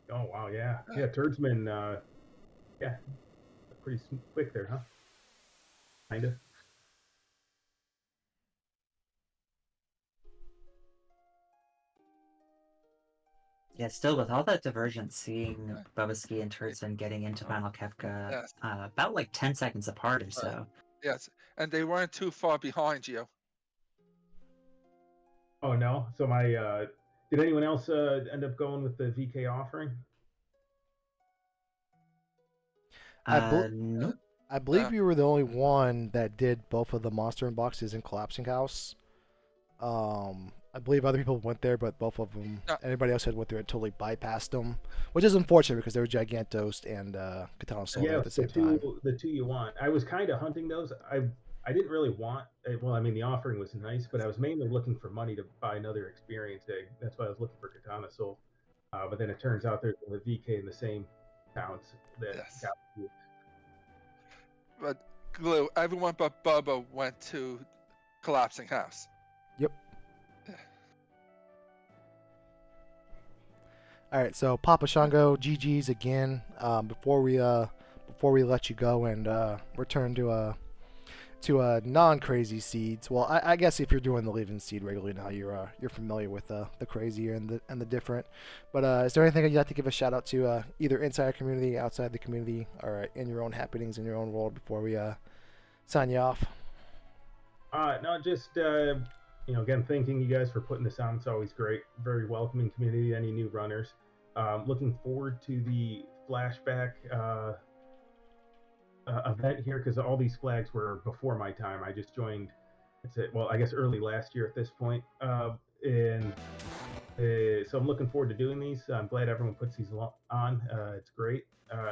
Speaker 4: Oh wow, yeah, Turdsman, yeah, pretty quick there, huh? Kinda.
Speaker 3: Yeah, still with all that divergence, seeing Bubbaski and Turdsman getting into Final Kefka
Speaker 2: Yes.
Speaker 3: about like 10 seconds apart or so.
Speaker 2: Yes. And they weren't too far behind you.
Speaker 4: Oh no, so my did anyone else end up going with the VK offering?
Speaker 3: Nope.
Speaker 1: I believe you were the only one that did both of the monster boxes in Collapsing House. I believe other people went there, but both of them, anybody else had went there and totally bypassed them, which is unfortunate because they were Gigantos and Katana Soul
Speaker 4: Yeah,
Speaker 1: at the same time.
Speaker 4: the two you want. I was kind of hunting those. I didn't really want. Well, I mean, the offering was nice, but I was mainly looking for money to buy another experience egg. That's why I was looking for Katana Soul. But then it turns out there's a VK in the same towns that
Speaker 2: Yes.
Speaker 4: got you.
Speaker 2: But Glue, everyone but Bubba went to Collapsing House.
Speaker 1: Yep. All right, so Papa Shango, GG's again. Before we let you go and return to non-crazy seeds. Well, I guess if you're doing the living seed regularly now, you're familiar with the crazier and the different. But is there anything you'd like to give a shout out to either inside our community, outside the community, or in your own happenings in your own world before we sign you off?
Speaker 4: No, just again, thanking you guys for putting this on. It's always great. Very welcoming community. Any new runners. Looking forward to the flashback event here because all these flags were before my time. I just joined. Well, I guess early last year at this point. And so I'm looking forward to doing these. I'm glad everyone puts these on. It's great.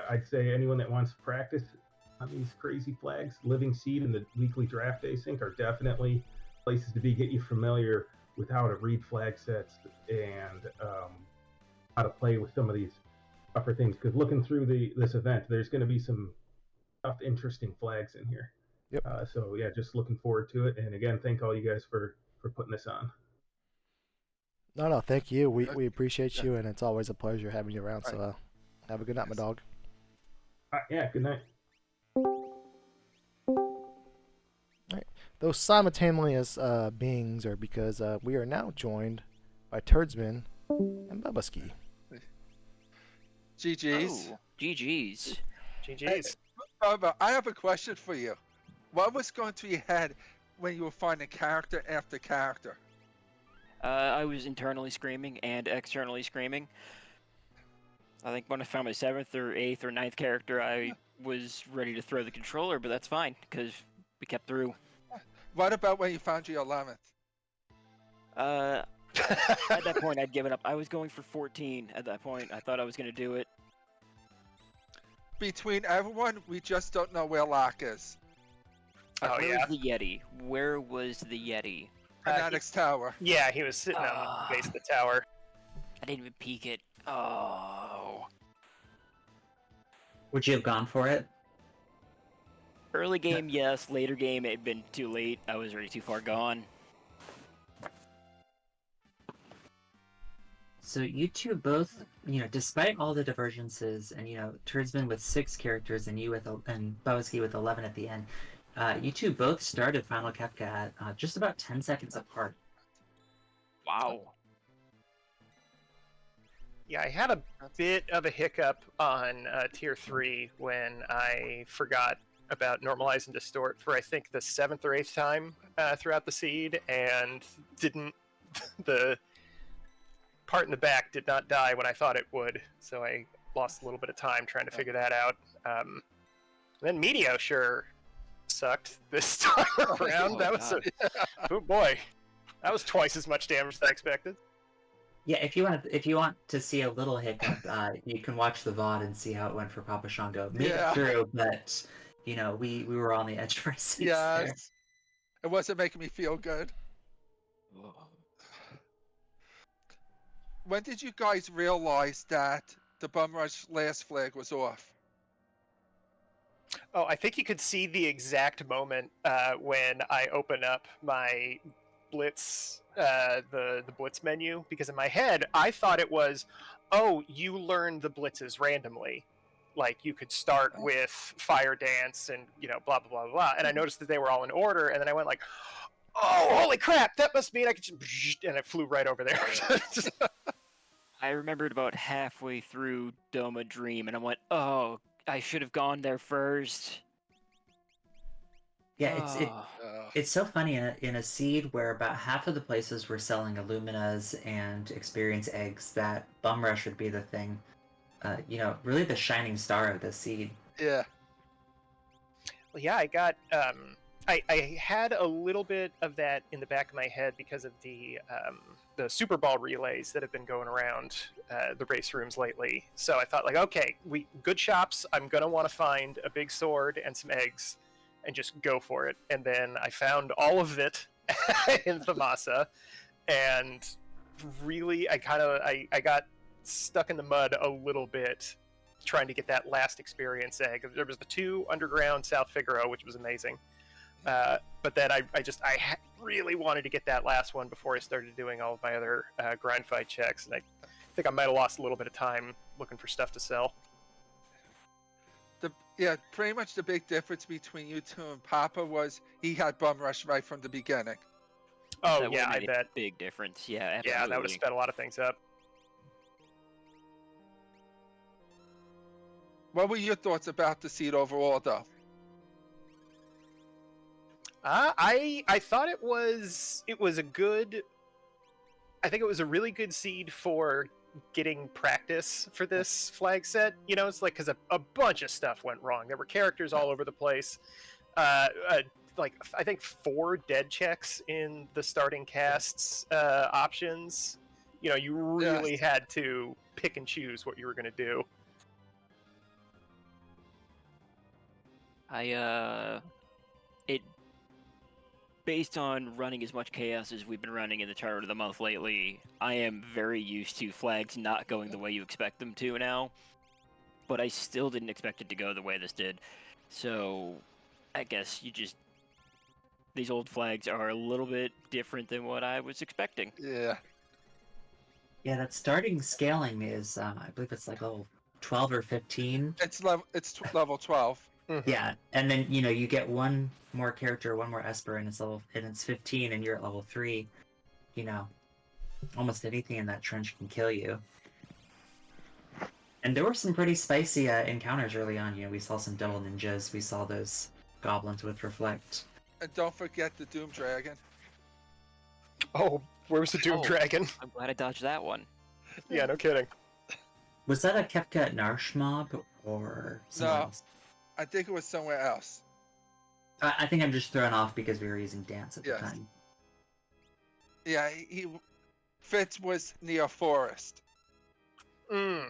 Speaker 4: I'd say anyone that wants to practice on these crazy flags, Living Seed and the weekly draft async are definitely places to be. Get you familiar with how to read flag sets and how to play with some of these tougher things. Because looking through this event, there's going to be some tough, interesting flags in here.
Speaker 1: Yep.
Speaker 4: So yeah, just looking forward to it. And again, thank all you guys for putting this on.
Speaker 1: No, thank you. We appreciate you, and it's always a pleasure having you around. So have a good night, my dog.
Speaker 4: Yeah, good night.
Speaker 1: Those simultaneous beings are because we are now joined by Turdsman and Bubbaski.
Speaker 2: GG's.
Speaker 5: Oh, GG's.
Speaker 6: GG's.
Speaker 2: Bubba, I have a question for you. What was going through your head when you were finding character after character?
Speaker 5: I was internally screaming and externally screaming. I think when I found my 7th or 8th or 9th character, I was ready to throw the controller, but that's fine, because we kept through.
Speaker 2: What about when you found your 11th?
Speaker 5: At that point, I'd given up. I was going for 14 at that point. I thought I was going to do it.
Speaker 2: Between everyone, we just don't know where Locke is.
Speaker 5: Where was the Yeti? Where was the Yeti?
Speaker 2: Fanatic's Tower.
Speaker 6: Yeah, he was sitting on the base of the tower.
Speaker 5: I didn't even peek it. Oh.
Speaker 3: Would you have gone for it?
Speaker 5: Early game, yes. Later game, it had been too late. I was already too far gone.
Speaker 3: So you two both, despite all the divergences, and Turdsman with 6 characters and and Bowski with 11 at the end, you two both started Final Kefka at just about 10 seconds apart.
Speaker 5: Wow.
Speaker 6: Yeah, I had a bit of a hiccup on tier 3 when I forgot about normalize and distort for I think the 7th or 8th time throughout the seed, and didn't the part in the back did not die when I thought it would, so I lost a little bit of time trying to figure that out. Then Meteo sure sucked this time around. That was oh boy, that was twice as much damage as I expected.
Speaker 3: Yeah, if you want to see a little hiccup, you can watch the VOD and see how it went for Papa Shango. Made it through, but we were on the edge of our seats there.
Speaker 2: Yes. It wasn't making me feel good. When did you guys realize that the Bum Rush last flag was off?
Speaker 6: Oh, I think you could see the exact moment when I open up my Blitz, the Blitz menu, because in my head I thought it was, oh, you learn the blitzes randomly, like you could start with Fire Dance and blah blah blah blah, and I noticed that they were all in order, and then I went like, oh, holy crap, that must mean I could just, and it flew right over there.
Speaker 5: I remembered about halfway through Doma Dream, and I went, oh, I should have gone there first.
Speaker 3: Yeah, it's so funny in a seed where about half of the places were selling Illuminas and experience eggs, that Bum Rush would be the thing. Really the shining star of the seed.
Speaker 2: Yeah.
Speaker 6: Well, yeah, I got I had a little bit of that in the back of my head because of the Super Ball relays that have been going around the race rooms lately. So I thought, like, okay, good shops. I'm gonna want to find a big sword and some eggs, and just go for it. And then I found all of it in Thamasa, and really, I got stuck in the mud a little bit trying to get that last experience egg. There was the 2 underground South Figaro, which was amazing. But then I really wanted to get that last one before I started doing all of my other grind fight checks, and I think I might have lost a little bit of time looking for stuff to sell.
Speaker 2: Pretty much the big difference between you two and Papa was he had Bum Rush right from the beginning.
Speaker 6: Oh
Speaker 5: that
Speaker 6: yeah, I
Speaker 5: made
Speaker 6: bet.
Speaker 5: A big difference. Yeah, absolutely.
Speaker 6: Yeah, that would have sped a lot of things up.
Speaker 2: What were your thoughts about the seed overall, though?
Speaker 6: I thought it was a good. I think it was a really good seed for getting practice for this flag set. It's like because a bunch of stuff went wrong. There were characters all over the place. Like I think 4 dead checks in the starting casts options. You really had to pick and choose what you were going to do.
Speaker 5: Based on running as much chaos as we've been running in the Tournament of the Month lately, I am very used to flags not going the way you expect them to now. But I still didn't expect it to go the way this did. So, I guess these old flags are a little bit different than what I was expecting.
Speaker 2: Yeah.
Speaker 3: Yeah, that starting scaling is, I believe it's like level 12 or 15.
Speaker 2: It's level 12.
Speaker 6: Mm-hmm.
Speaker 3: Yeah, and then you get one more character, one more Esper, and it's 15, and you're at level 3. Almost anything in that trench can kill you. And there were some pretty spicy encounters early on. We saw some double ninjas. We saw those goblins with reflect.
Speaker 2: And don't forget the Doom Dragon.
Speaker 6: Oh, where was the Doom Dragon?
Speaker 5: I'm glad I dodged that one.
Speaker 6: Yeah, no kidding.
Speaker 3: Was that a Kefka Narsh mob or something else?
Speaker 2: I think it was somewhere else.
Speaker 3: I think I'm just thrown off because we were using dance at the time.
Speaker 2: Yeah, Fitz was near Forest.
Speaker 6: Yeah,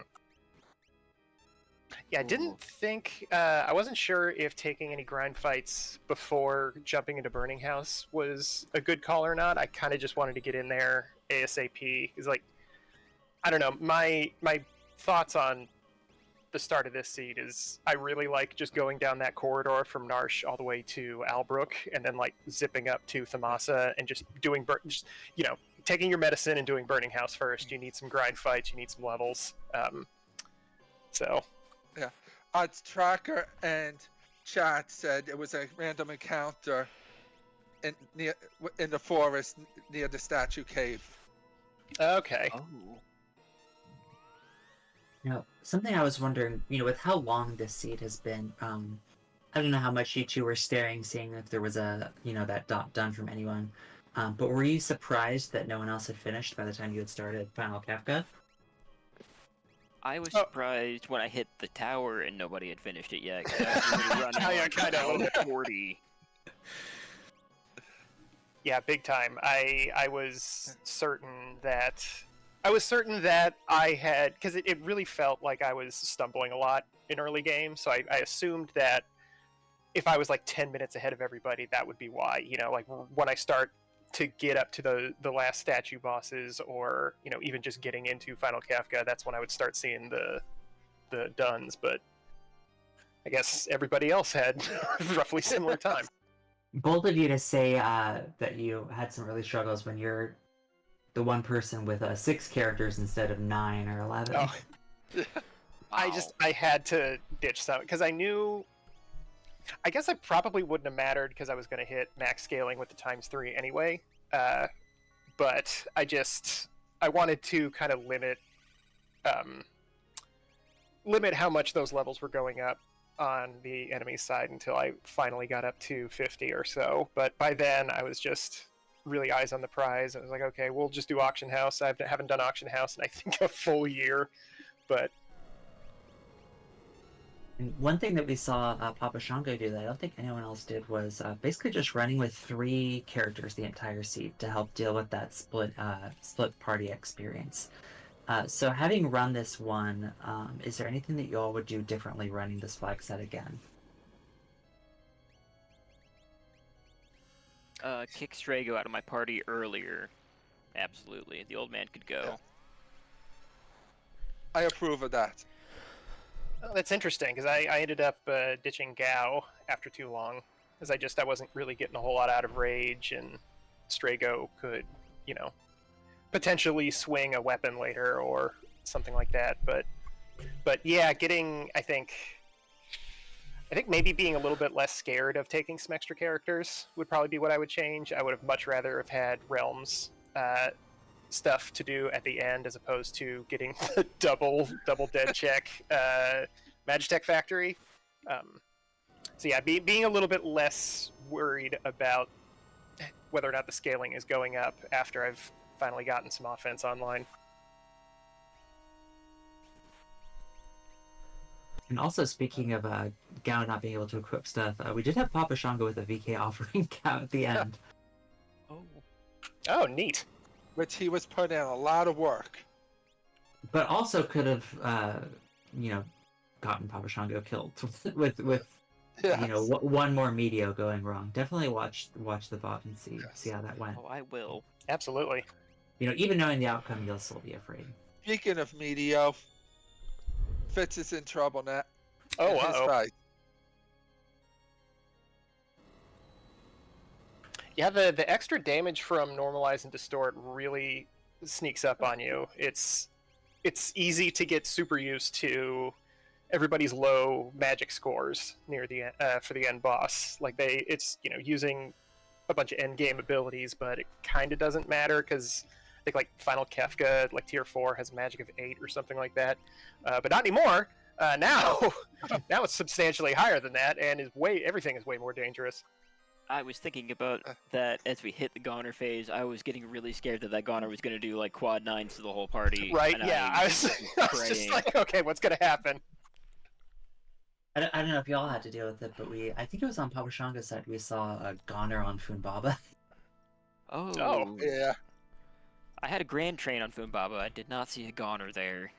Speaker 6: I didn't think... I wasn't sure if taking any grind fights before jumping into Burning House was a good call or not. I kind of just wanted to get in there ASAP. It's like, I don't know, my thoughts on the start of this seed is I really like just going down that corridor from Narsh all the way to Albrook, and then like zipping up to Thamasa and just doing taking your medicine and doing Burning House first. You need some grind fights. You need some levels. So
Speaker 2: Tracker and chat said it was a random encounter in the forest near the statue cave.
Speaker 6: okay.
Speaker 5: Oh.
Speaker 3: Something I was wondering, with how long this seed has been, I don't know how much you two were staring, seeing if there was a, that dot done from anyone. But were you surprised that no one else had finished by the time you had started Final Kafka?
Speaker 5: I was surprised when I hit the tower and nobody had finished it yet. 'Cause I was really running
Speaker 6: Yeah,
Speaker 5: on
Speaker 6: kinda.
Speaker 5: level 40.
Speaker 6: Yeah, big time. I was certain that I had, because it really felt like I was stumbling a lot in early games. So I assumed that if I was like 10 minutes ahead of everybody, that would be why. Like when I start to get up to the last statue bosses, or even just getting into Final Kafka, that's when I would start seeing the duns. But I guess everybody else had roughly similar time.
Speaker 3: Bold of you to say that you had some early struggles when you're the one person with 6 characters instead of 9 or 11.
Speaker 6: Oh. I had to ditch some because I knew. I guess I probably wouldn't have mattered because I was going to hit max scaling with the ×3 anyway. But I wanted to kind of limit how much those levels were going up on the enemy side until I finally got up to 50 or so. But by then I was just really eyes on the prize. I was like, okay, we'll just do Auction House. I haven't done Auction House in I think a full year, but
Speaker 3: And one thing that we saw Papa Shango do that I don't think anyone else did was basically just running with 3 characters the entire seed to help deal with that split party experience. So having run this one, is there anything that you all would do differently running this flag set again?
Speaker 5: Kick Strago out of my party earlier. Absolutely. The old man could go.
Speaker 2: Yeah. I approve of that.
Speaker 6: oh, that's interesting because I ended up ditching Gao after too long because I wasn't really getting a whole lot out of rage, and Strago could potentially swing a weapon later or something like that. But yeah, I think maybe being a little bit less scared of taking some extra characters would probably be what I would change. I would have much rather have had Realms stuff to do at the end as opposed to getting the double dead check Magitech Factory. So yeah, being a little bit less worried about whether or not the scaling is going up after I've finally gotten some offense online.
Speaker 3: And also, speaking of Gao not being able to equip stuff, we did have Papa Shango with a VK offering Gao at the end.
Speaker 6: Oh, neat.
Speaker 2: Which he was putting in a lot of work.
Speaker 3: But also could have, gotten Papa Shango killed with
Speaker 2: Yes.
Speaker 3: one more medio going wrong. Definitely watch the VOD and see how that went.
Speaker 5: Oh, I will.
Speaker 6: Absolutely.
Speaker 3: Even knowing the outcome, you'll still be afraid.
Speaker 2: Speaking of Medio, Fitz is in trouble now.
Speaker 6: Oh,
Speaker 2: in his
Speaker 6: wow.
Speaker 2: fight.
Speaker 6: Yeah, the extra damage from Normalize and Distort really sneaks up on you. It's easy to get super used to everybody's low magic scores near the for the end boss. Like it's using a bunch of end game abilities, but it kind of doesn't matter because I think like Final Kefka, like tier 4, has a magic of 8 or something like that. But not anymore. Now it's substantially higher than that, and everything is way more dangerous.
Speaker 5: I was thinking about that as we hit the Goner phase. I was getting really scared that Goner was going to do like quad 9s to the whole party.
Speaker 6: Right?
Speaker 5: And
Speaker 6: Yeah, I was just like, okay, what's going to happen?
Speaker 3: I don't know if y'all had to deal with it, but I think it was on Papa Shango's side, we saw a Goner on Funbaba.
Speaker 5: Oh.
Speaker 2: Yeah.
Speaker 5: I had a Grand Train on Funbaba. I did not see a Goner there.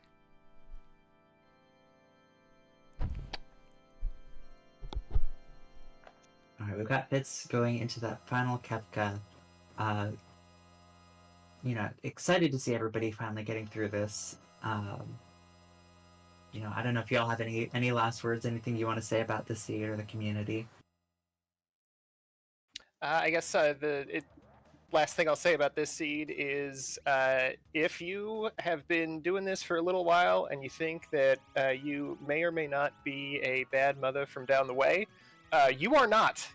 Speaker 3: Alright, we've got Fitz going into that final Kefka. Excited to see everybody finally getting through this. I don't know if y'all have any last words, anything you want to say about the seed or the community.
Speaker 6: I guess last thing I'll say about this seed is if you have been doing this for a little while and you think that you may or may not be a bad mother from down the way, you are not.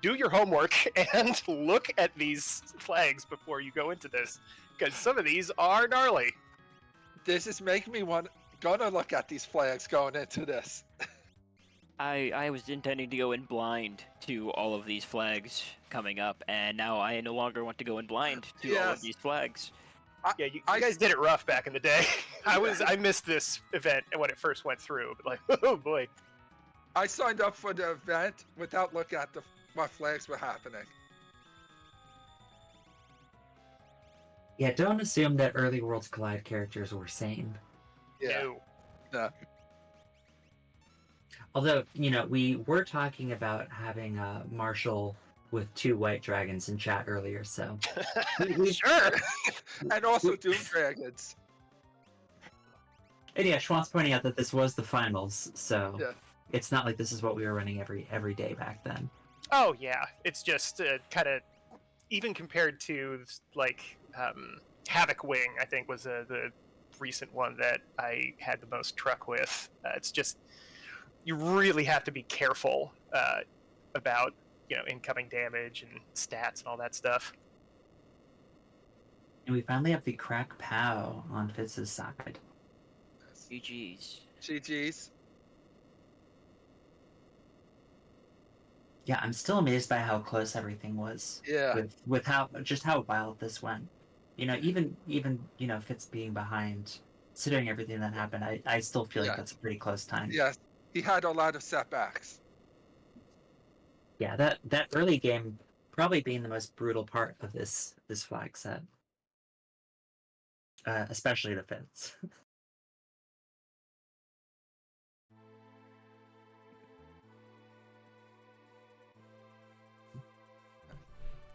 Speaker 6: Do your homework and look at these flags before you go into this, because some of these are gnarly.
Speaker 2: This is making me gonna look at these flags going into this.
Speaker 5: I was intending to go in blind to all of these flags coming up, and now I no longer want to go in blind to all of
Speaker 2: Yes.
Speaker 5: these flags.
Speaker 6: Yeah, you guys did it rough back in the day. I missed this event when it first went through, but like, oh boy.
Speaker 2: I signed up for the event without looking at what flags were happening.
Speaker 3: Yeah, don't assume that early Worlds Collide characters were sane.
Speaker 2: Yeah.
Speaker 6: No.
Speaker 2: No.
Speaker 3: Although, you know, we were talking about having Marshall with 2 white dragons in chat earlier, so...
Speaker 6: Sure.
Speaker 2: And also Doom Dragons.
Speaker 3: And yeah, Schwann's pointing out that this was the finals, so
Speaker 2: Yeah.
Speaker 3: it's not like this is what we were running every day back then.
Speaker 6: Oh yeah, it's just kind of even compared to like Havoc Wing, I think was the recent one that I had the most truck with. It's just you really have to be careful about incoming damage and stats and all that stuff.
Speaker 3: And we finally have the crack pow on Fitz's side.
Speaker 5: GG's.
Speaker 2: GG's.
Speaker 3: Yeah, I'm still amazed by how close everything was.
Speaker 2: Yeah.
Speaker 3: With how wild this went. You know, even Fitz being behind, considering everything that happened, I still feel like that's a pretty close time.
Speaker 2: Yes. He had a lot of setbacks.
Speaker 3: Yeah, that early game probably being the most brutal part of this flag set. Especially the Fitz.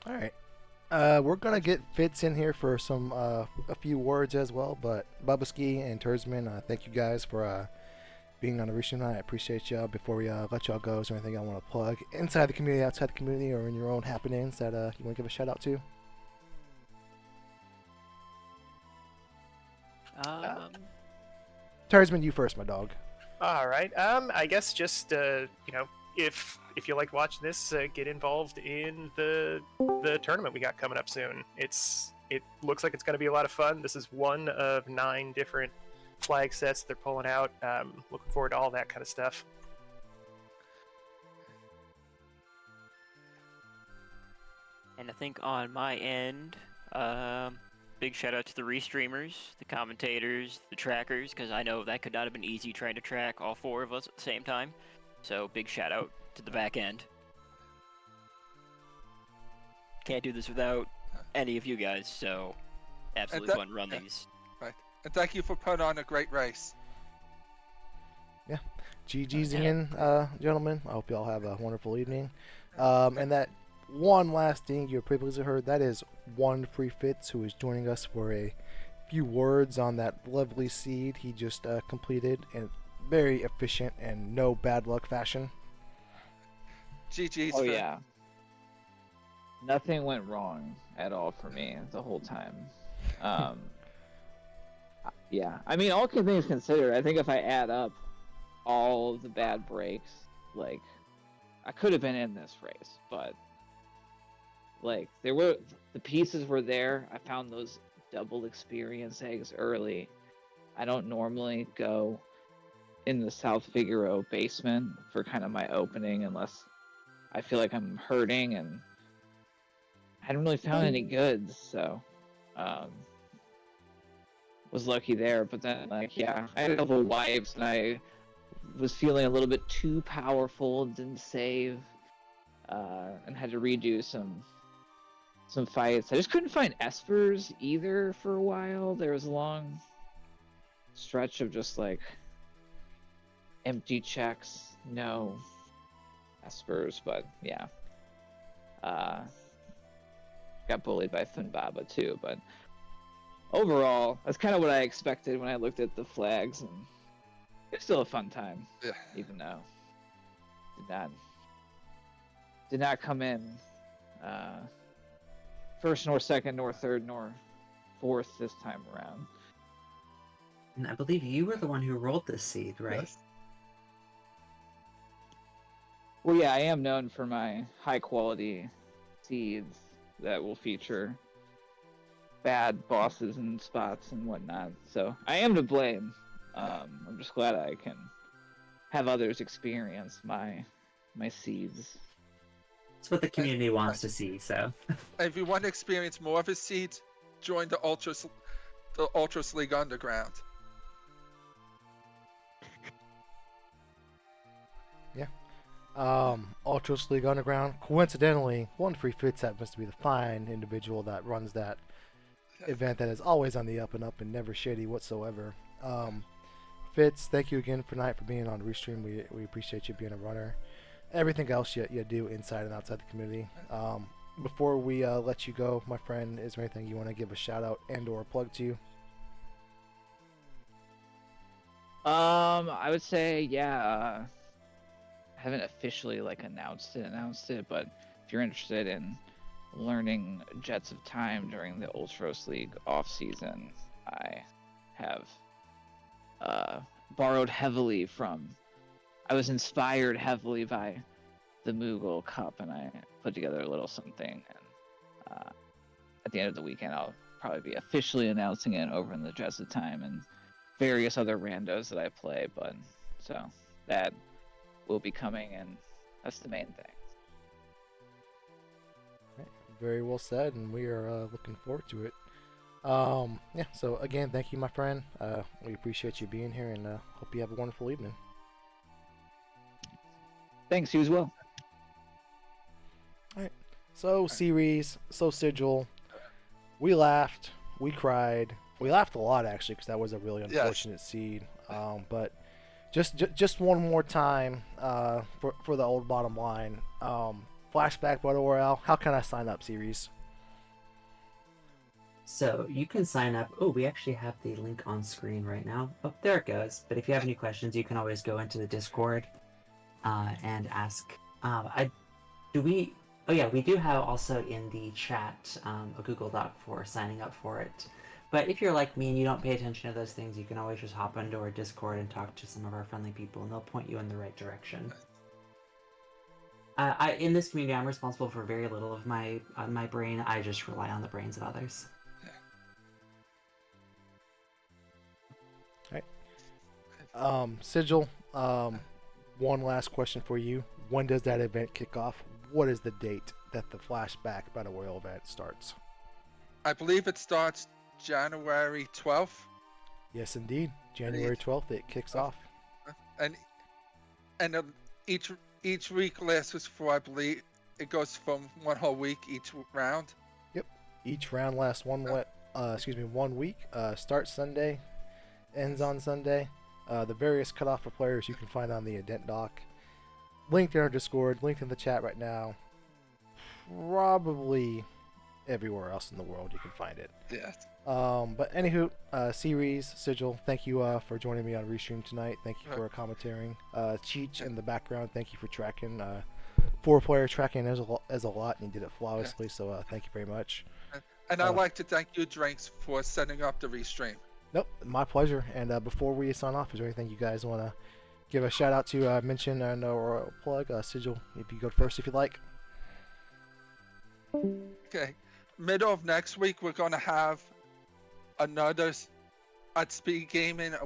Speaker 1: All right. We're gonna get Fitz in here for some a few words as well, but Bubaski and Tersman, thank you guys for being on the reach tonight. I appreciate y'all. Before we let y'all go, is there anything I want to plug inside the community, outside the community, or in your own happenings that you want to give a shout out to? Tersman, you first, my dog.
Speaker 6: All right. I guess just if you like watching this, get involved in the tournament we got coming up soon. It looks like it's going to be a lot of fun. This is one of 9 different flag sets they're pulling out. Looking forward to all that kind of stuff.
Speaker 5: And I think on my end, big shout out to the restreamers, the commentators, the trackers, because I know that could not have been easy trying to track all 4 of us at the same time. So big shout out to the back end. Can't do this without any of you guys, so absolutely fun to run these.
Speaker 2: Right. And thank you for putting on a great race.
Speaker 1: Yeah. GG's again, gentlemen. I hope y'all have a wonderful evening. And that one last thing you previously heard, that is one free Fitz who is joining us for a few words on that lovely seed he just completed in very efficient and no bad luck fashion.
Speaker 2: GG's.
Speaker 7: Oh yeah. Nothing went wrong at all for me the whole time. Yeah, I mean, all things considered, I think if I add up all the bad breaks, like, I could have been in this race, but like the pieces were there. I found those double experience eggs early. I don't normally go in the South Figaro basement for kind of my opening unless I feel like I'm hurting, and I hadn't really found any goods, so was lucky there. But then, like, yeah, I had a couple wipes and I was feeling a little bit too powerful, didn't save, and had to redo some fights. I just couldn't find espers either for a while. There was a long stretch of just like empty checks, no espers, but yeah. Got bullied by Funbaba too, but overall, that's kind of what I expected when I looked at the flags, and it's still a fun time, even though did not come in first, nor second, nor third, nor fourth this time around.
Speaker 3: And I believe you were the one who rolled this seed, right?
Speaker 2: Yes.
Speaker 7: Well, yeah, I am known for my high quality seeds that will feature bad bosses and spots and whatnot. So I am to blame. I'm just glad I can have others experience my seeds.
Speaker 3: It's what the community wants to see, so.
Speaker 2: If you want to experience more of his seeds, join the Ultras League Underground.
Speaker 1: Ultras League Underground. Coincidentally, one free Fitz happens to be the fine individual that runs that event that is always on the up and up and never shady whatsoever. Fitz, thank you again for being on Restream. We appreciate you being a runner. Everything else you do inside and outside the community. Before we let you go, my friend, is there anything you want to give a shout out and or plug to?
Speaker 7: I would say, yeah, I haven't officially announced it, but if you're interested in learning Jets of Time during the Ultros League off season, I have borrowed heavily I was inspired heavily by the Moogle Cup, and I put together a little something, and at the end of the weekend I'll probably be officially announcing it over in the Jets of Time and various other randos that I play, but so that will be coming, and that's the main thing.
Speaker 1: Very well said, and we are looking forward to it. Yeah, so again, thank you, my friend. We appreciate you being here, and hope you have a wonderful evening.
Speaker 7: Thanks, you as well.
Speaker 1: Alright, so series, so Sigil, we laughed, we cried. We laughed a lot, actually, because that was a really unfortunate seed. But just one more time for the old bottom line. Flashback Battle Royale, how can I sign up, series?
Speaker 3: So you can sign up. Oh, we actually have the link on screen right now. Oh, there it goes. But if you have any questions, you can always go into the Discord and ask. Oh yeah, we do have also in the chat a Google Doc for signing up for it. But if you're like me and you don't pay attention to those things, you can always just hop into our Discord and talk to some of our friendly people, and they'll point you in the right direction. In this community, I'm responsible for very little of my brain. I just rely on the brains of others.
Speaker 1: Alright. Sigil, one last question for you. When does that event kick off? What is the date that the Flashback Battle Royale event starts?
Speaker 2: I believe it starts January 12th.
Speaker 1: Yes, indeed. January 12th, it kicks off.
Speaker 2: And each week lasts for, I believe, it goes from one whole week each round.
Speaker 1: Yep. Each round lasts one week. Starts Sunday, ends on Sunday. The various cutoff for players you can find on the event doc. Linked in our Discord, linked in the chat right now. Probably everywhere else in the world you can find it.
Speaker 2: Yes.
Speaker 1: But anywho, series, Sigil, thank you for joining me on Restream tonight. Thank you for commentating. Cheech in the background, thank you for tracking. 4-player tracking is a lot, and you did it flawlessly, so thank you very much.
Speaker 2: And I'd like to thank you, Drinks, for setting up the Restream.
Speaker 1: Nope, my pleasure. And before we sign off, is there anything you guys want to give a shout out to, mention, or plug? Sigil, if you go first if you'd like.
Speaker 2: Okay. Middle of next week, we're going to have another at Speed Gaming a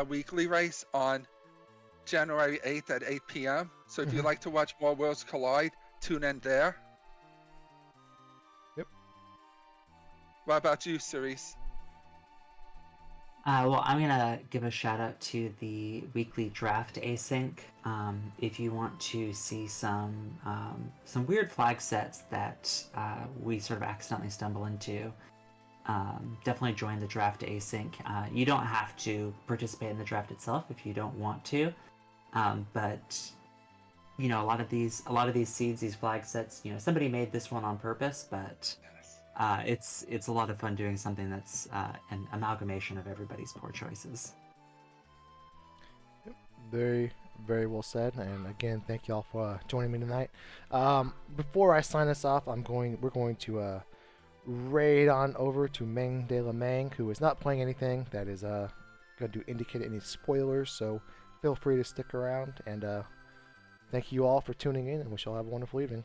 Speaker 2: weekly race on January 8th at 8 p.m. So if you'd like to watch more Worlds Collide, tune in there.
Speaker 1: Yep.
Speaker 2: What about you, Cerise?
Speaker 3: Well, I'm gonna give a shout out to the weekly draft async. If you want to see some weird flag sets that we sort of accidentally stumble into, definitely join the draft async. You don't have to participate in the draft itself if you don't want to, but you know, a lot of these seeds, these flag sets, you know, somebody made this one on purpose, but it's a lot of fun doing something that's an amalgamation of everybody's poor choices.
Speaker 1: Very, very well said. And again, thank you all for joining me tonight. Before I sign us off, we're going to right on over to Meng de la Mang, who is not playing anything that is going to indicate any spoilers, so feel free to stick around, and thank you all for tuning in, and we shall have a wonderful evening.